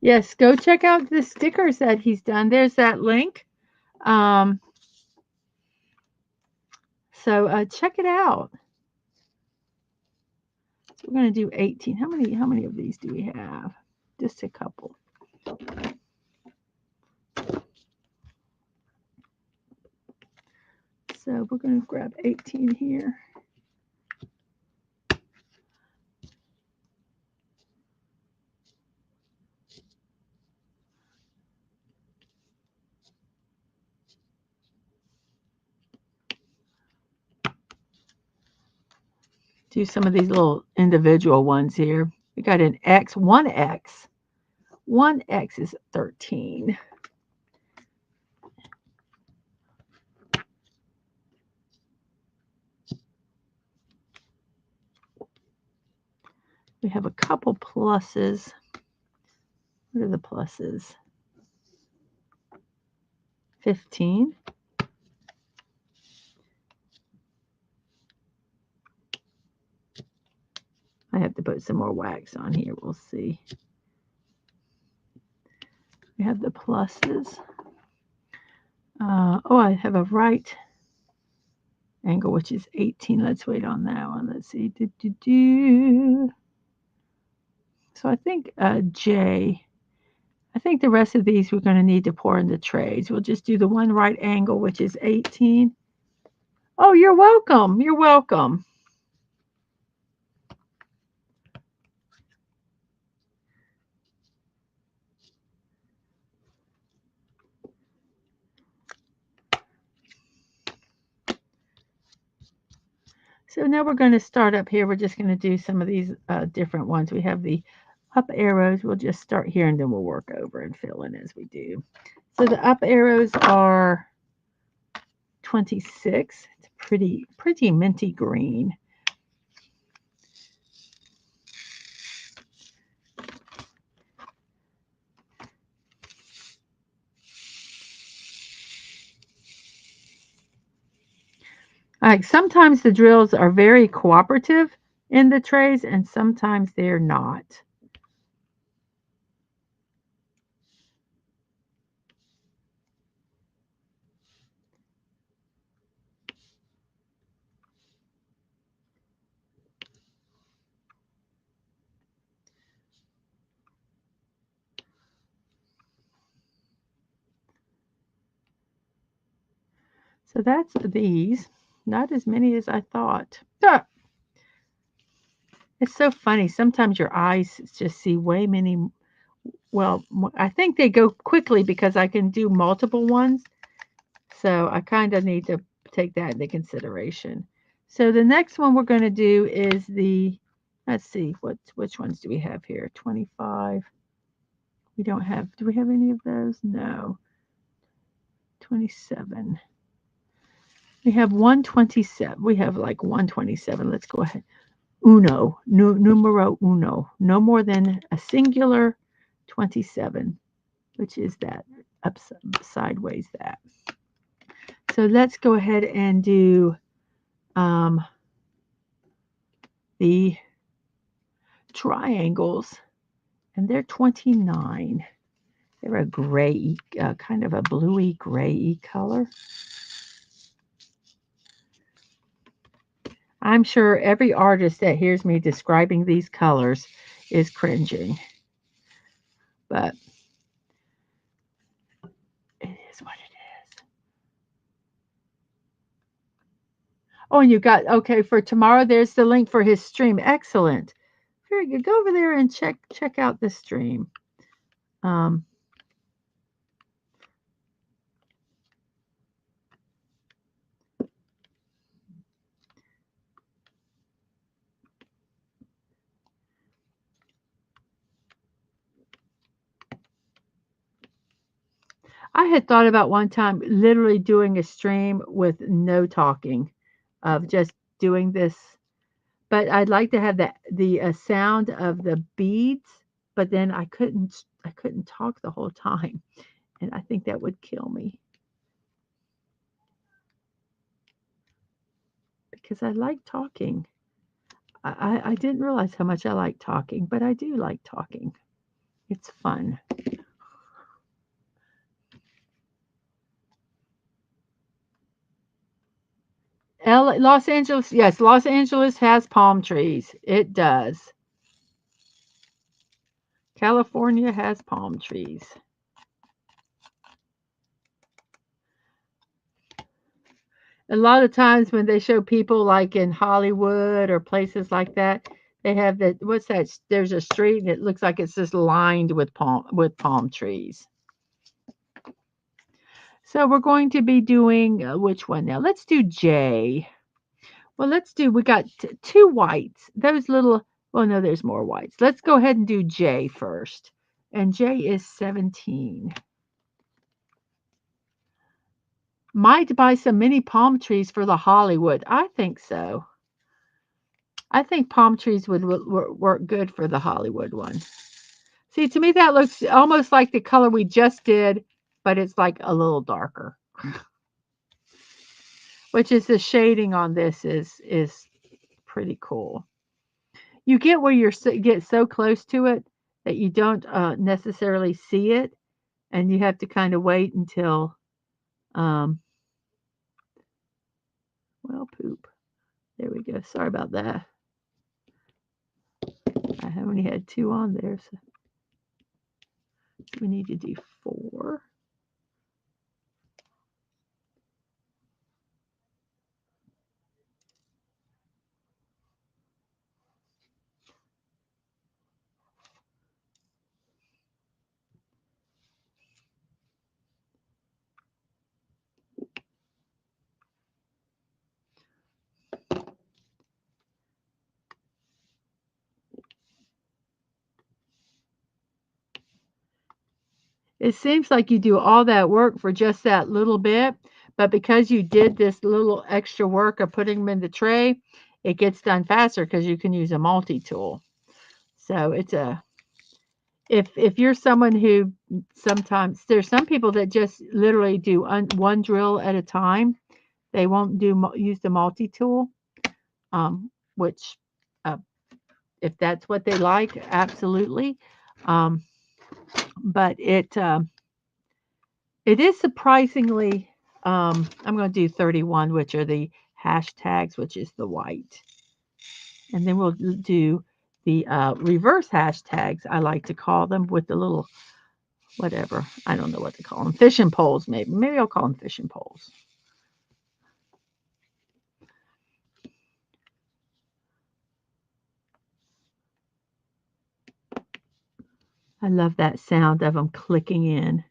Yes, go check out the stickers that he's done. There's that link. Um, so check it out. So we're going to do 18. How many of these do we have? Just a couple. So we're going to grab 18 here. Do some of these little individual ones here. We got an X, 1X. 1X is 13. We have a couple pluses. What are the pluses? 15. I have to put some more wax on here. We'll see. We have the pluses. Oh, I have a right angle, which is 18. Let's wait on that one. Let's see. So I think J. I think the rest of these we're going to need to pour into trays. We'll just do the one right angle, which is 18. Oh, you're welcome. You're welcome. So now we're going to start up here. We're just going to do some of these different ones. We have the up arrows. We'll just start here and then we'll work over and fill in as we do. So the up arrows are 26. It's pretty minty green. like sometimes the drills are very cooperative in the trays and sometimes they're not. So that's these. Not as many as I thought. Ah, it's so funny. Sometimes your eyes just see way many. Well, I think they go quickly because I can do multiple ones. So I kind of need to take that into consideration. So the next one we're going to do is the, let's see, which ones do we have here? 25. We don't have, do we have any of those? No. 27. We have 127. We have like 127. Let's go ahead. Uno, numero uno. No more than a singular 27, which is that up sideways that. So let's go ahead and do the triangles, and they're 29. They're a gray, kind of a bluey gray color. I'm sure every artist that hears me describing these colors is cringing, but it is what it is. Oh, and you got, okay, for tomorrow, there's the link for his stream. Excellent. Very good. Go over there and check out the stream. Um, I had thought about one time literally doing a stream with no talking, of just doing this, but I'd like to have the sound of the beads, but then I couldn't talk the whole time, and I think that would kill me because I like talking. I didn't realize how much I like talking, but I do like talking. It's fun. Los Angeles, yes, Los Angeles has palm trees. It does. California has palm trees. A lot of times when they show people like in Hollywood or places like that, they have that, what's that? There's a street and it looks like it's just lined with palm trees. So we're going to be doing which one now? Let's do J. Well, we got two whites. Those little, well, no, there's more whites. Let's go ahead and do J first. And J is 17. Might buy some mini palm trees for the Hollywood. I think so. I think palm trees would work good for the Hollywood one. See, to me, that looks almost like the color we just did, but it's like a little darker. Which is the shading on this is pretty cool. You get where get so close to it that you don't necessarily see it, and you have to kind of wait until, um, well, poop. There we go. Sorry about that. I only had 2 on there, so we need to do 4. It seems like you do all that work for just that little bit, but because you did this little extra work of putting them in the tray, it gets done faster because you can use a multi-tool. So it's a, if you're someone who sometimes, there's some people that just literally do one drill at a time, They won't use the multi-tool, which uh, if that's what they like, absolutely. Um, but it is surprisingly, I'm going to do 31, which are the hashtags, which is the white. And then we'll do the reverse hashtags, I like to call them, with the little whatever. I don't know what to call them. Fishing poles, maybe. Maybe I'll call them fishing poles. I love that sound of them clicking in.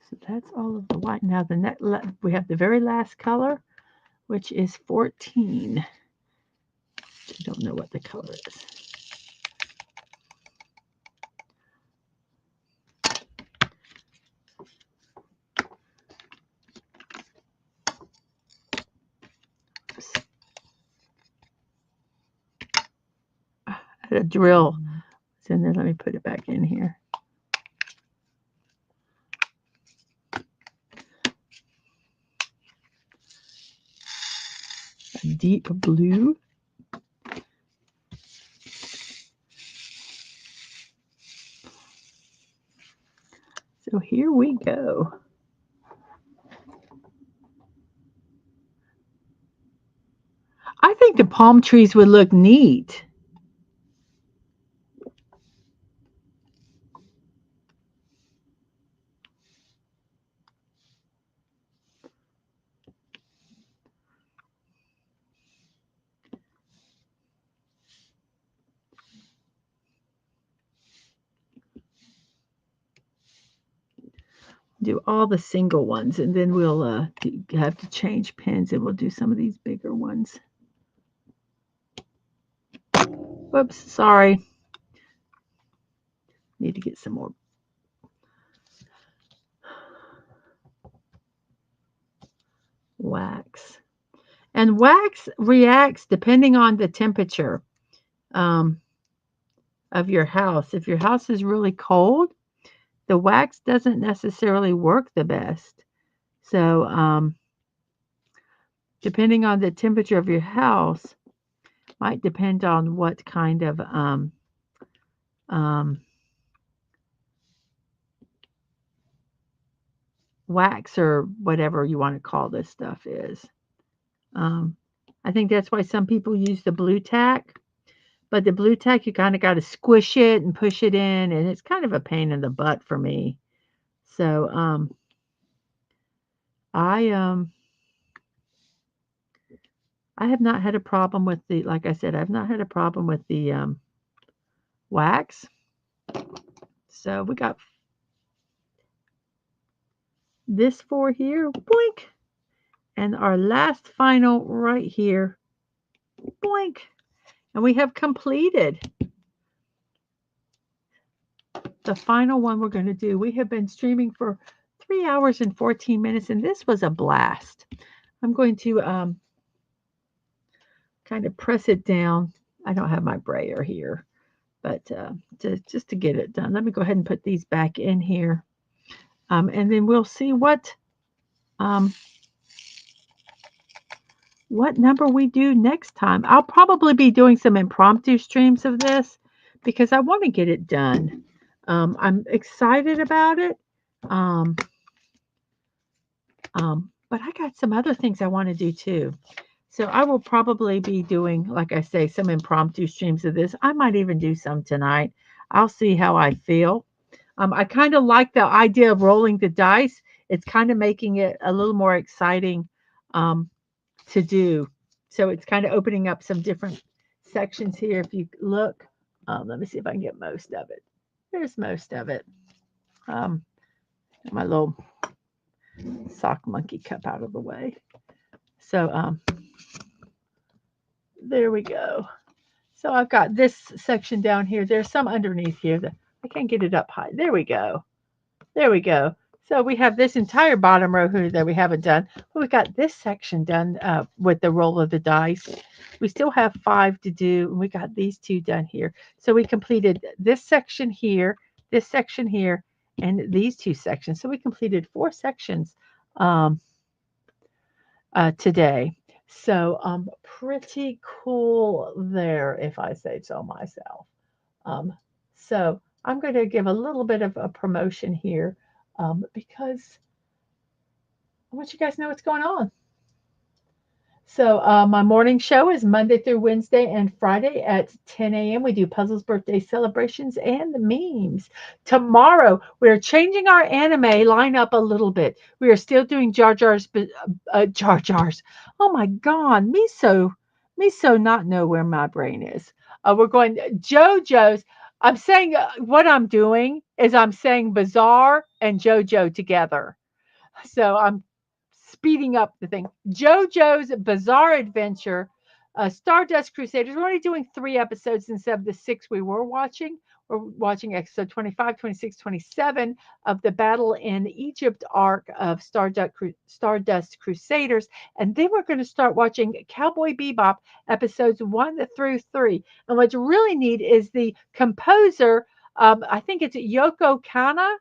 So that's all of the white. Now we have the very last color, which is 14. I don't know what the color is. I had a drill. So then let me put it back in here. A deep blue. So here we go. I think the palm trees would look neat. Do all the single ones, and then we'll have to change pens, and we'll do some of these bigger ones. Whoops, sorry. Need to get some more. Wax. And wax reacts depending on the temperature of your house. If your house is really cold, the wax doesn't necessarily work the best. So depending on the temperature of your house, might depend on what kind of wax or whatever you want to call this stuff is. I think that's why some people use the blue tack. But the blue tack, you kind of got to squish it and push it in, and it's kind of a pain in the butt for me. So I have not had a problem with the, like I said, I've not had a problem with the wax. So we got this 4 here, boink, and our last final right here, boink, and we have completed the final one we're going to do. We have been streaming for 3 hours and 14 minutes, and this was a blast. I'm going to kind of press it down. I don't have my brayer here, but just to get it done, let me go ahead and put these back in here. And then we'll see what number we do next time. I'll probably be doing some impromptu streams of this because I want to get it done. I'm excited about it. But I got some other things I want to do too. So I will probably be doing, like I say, some impromptu streams of this. I might even do some tonight. I'll see how I feel. I kind of like the idea of rolling the dice. It's kind of making it a little more exciting to do. So it's kind of opening up some different sections here. If you look, let me see if I can get most of it. There's most of it. My little sock monkey cup out of the way. So there we go. So I've got this section down here. There's some underneath here that I can't get it up high. There we go. There we go. So we have this entire bottom row here that we haven't done. But we got this section done with the roll of the dice. We still have 5 to do, and we got these 2 done here. So we completed this section here, and these 2 sections. So we completed 4 sections um, today. So pretty cool there, if I say so myself. Um, so I'm going to give a little bit of a promotion here because I want you guys to know what's going on. So my morning show is Monday through Wednesday and Friday at 10 a.m. We do puzzles, birthday celebrations, and the memes. Tomorrow we're changing our anime lineup a little bit. We are still doing Jar Jar's, Jar Jar's. Oh my God, me so not know where my brain is. We're going JoJo's. I'm saying what I'm doing is I'm saying Bizarre and JoJo together. So I'm speeding up the thing. JoJo's Bizarre Adventure, Stardust Crusaders. We're only doing 3 episodes instead of the 6 we were watching. We're watching episode 25, 26, 27 of the Battle in Egypt arc of Stardust Crusaders. And then we're going to start watching Cowboy Bebop episodes 1 through 3. And what's really neat is the composer, I think it's Yoko Kanna,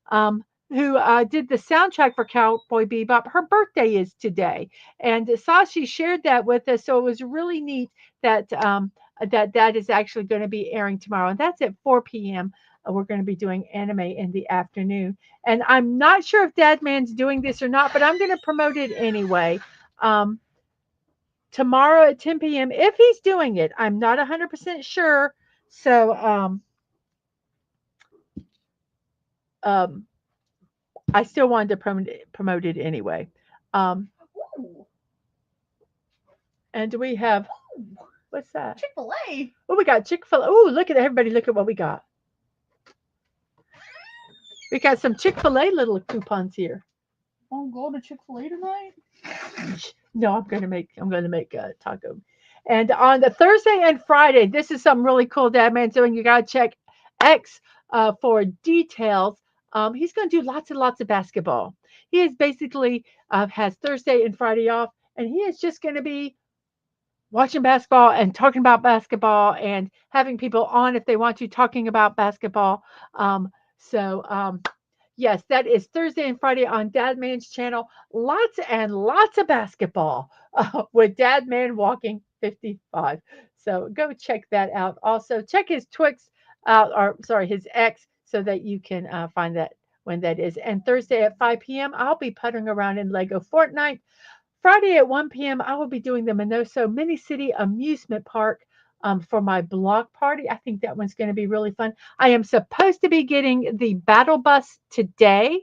um, who did the soundtrack for Cowboy Bebop. Her birthday is today, and Sashi shared that with us. So it was really neat that that is actually going to be airing tomorrow, and that's at 4 p.m. We're going to be doing anime in the afternoon, and I'm not sure if Dadman's doing this or not, but I'm going to promote it anyway. Um, Tomorrow at 10 p.m. if he's doing it, I'm not 100% sure. So um, I still wanted to promote it anyway. Um, and we have what's that?
Chick-fil-A.
Oh, we got Chick-fil-A. Oh, look at everybody! Look at what we got. We got some Chick-fil-A little coupons here.
Want to go to Chick-fil-A tonight?
No, I'm gonna make a taco. And on the Thursday and Friday, this is something really cool Dad Man's doing. You gotta check X for details. He's gonna do lots and lots of basketball. He is basically has Thursday and Friday off, and he is just gonna be watching basketball and talking about basketball and having people on if they want to talking about basketball. So yes, that is Thursday and Friday on Dad Man's channel. Lots and lots of basketball with Dad Man Walking 55. So go check that out. Also, check his Twix out, or sorry, his X, so that you can find that when that is. And Thursday at 5 p.m., I'll be puttering around in Lego Fortnite. Friday at 1 p.m., I will be doing the Minoso Mini City Amusement Park for my block party. I think that one's going to be really fun. I am supposed to be getting the battle bus today,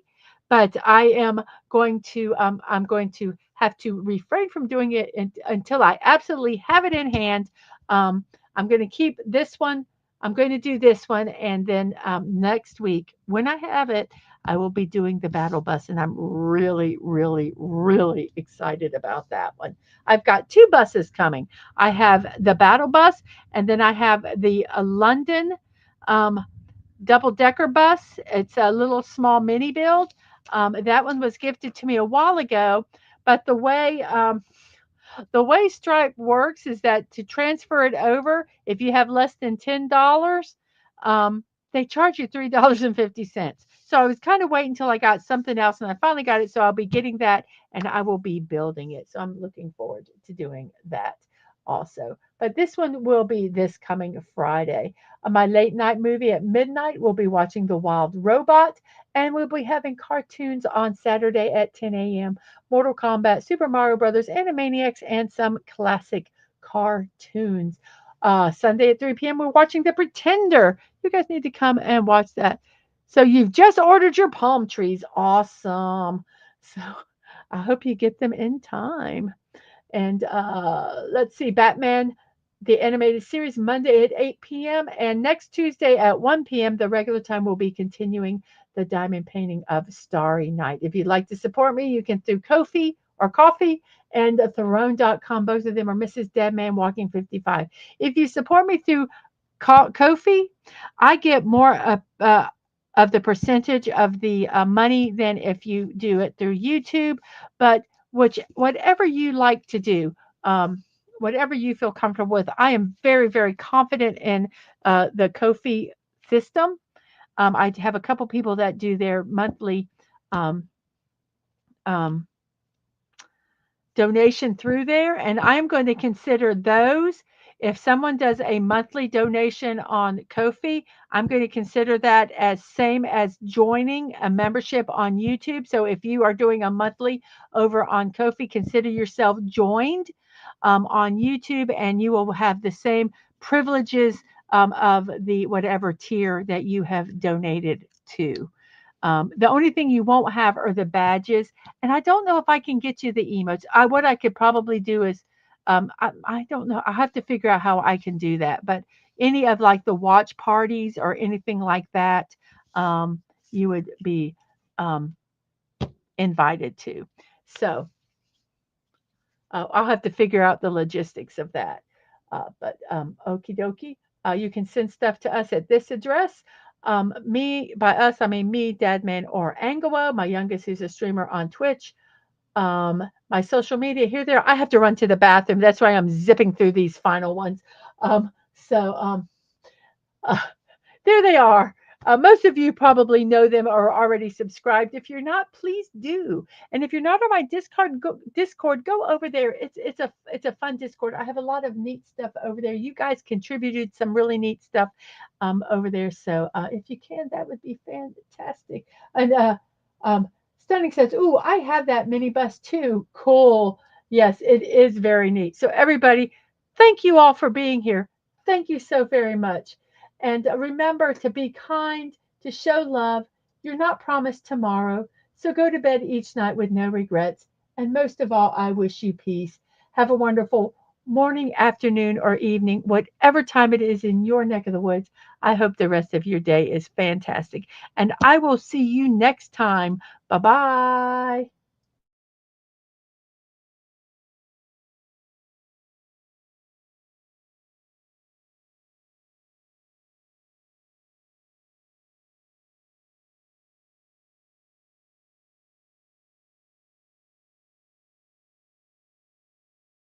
but I'm going to have to refrain from doing it until I absolutely have it in hand. I'm going to keep this one. I'm going to do this one, and then next week when I have it, I will be doing the battle bus, and I'm really, really, really excited about that one. I've got 2 buses coming. I have the battle bus, and then I have the London um, double decker bus. It's a little small mini build. That one was gifted to me a while ago, but the way Stripe works is that to transfer it over, if you have less than $10, they charge you $3.50. So I was kind of waiting until I got something else, and I finally got it. So I'll be getting that, and I will be building it. So I'm looking forward to doing that also. But this one will be this coming Friday. My late night movie at midnight, we'll be watching The Wild Robot, and we'll be having cartoons on Saturday at 10 a.m. Mortal Kombat, Super Mario Brothers, Animaniacs, and some classic cartoons. Sunday at 3 p.m., we're watching The Pretender. You guys need to come and watch that. So you've just ordered your palm trees. Awesome. So I hope you get them in time. And let's see, Batman, the animated series, Monday at 8 p.m. And next Tuesday at 1 p.m., the regular time will be continuing the diamond painting of Starry Night. If you'd like to support me, you can through Kofi or Coffee and Throne.com. Both of them are Mrs. Deadman Walking 55. If you support me through Kofi, I get more of the percentage of the money than if you do it through YouTube. But whatever you like to do, um, whatever you feel comfortable with, I am very, very confident in the Kofi system. I have a couple people that do their monthly um, um, donation through there, and I'm going to consider those. If someone does a monthly donation on Kofi, I'm going to consider that as same as joining a membership on YouTube. So if you are doing a monthly over on Kofi, consider yourself joined on YouTube, and you will have the same privileges of the whatever tier that you have donated to. The only thing you won't have are the badges, and I don't know if I can get you the emotes. What I could probably do is, I don't know. I have to figure out how I can do that. But any of like the watch parties or anything like that, you would be um, invited to. So I'll have to figure out the logistics of that. But okie dokie, you can send stuff to us at this address. Me, by us, I mean me, Dadman, or Angela, my youngest, who's a streamer on Twitch. My social media here, there. I have to run to the bathroom. That's why I'm zipping through these final ones. So uh, there they are. Most of you probably know them or are already subscribed. If you're not, please do. And if you're not on my Discord, go over there. It's a fun Discord. I have a lot of neat stuff over there. You guys contributed some really neat stuff over there. So if you can, that would be fantastic. And um, Stunning says, "Ooh, I have that minibus too. Cool. Yes, it is very neat. So everybody, thank you all for being here. Thank you so very much." And remember to be kind, to show love. You're not promised tomorrow. So go to bed each night with no regrets. And most of all, I wish you peace. Have a wonderful morning, afternoon, or evening, whatever time it is in your neck of the woods. I hope the rest of your day is fantastic. And I will see you next time. Bye bye.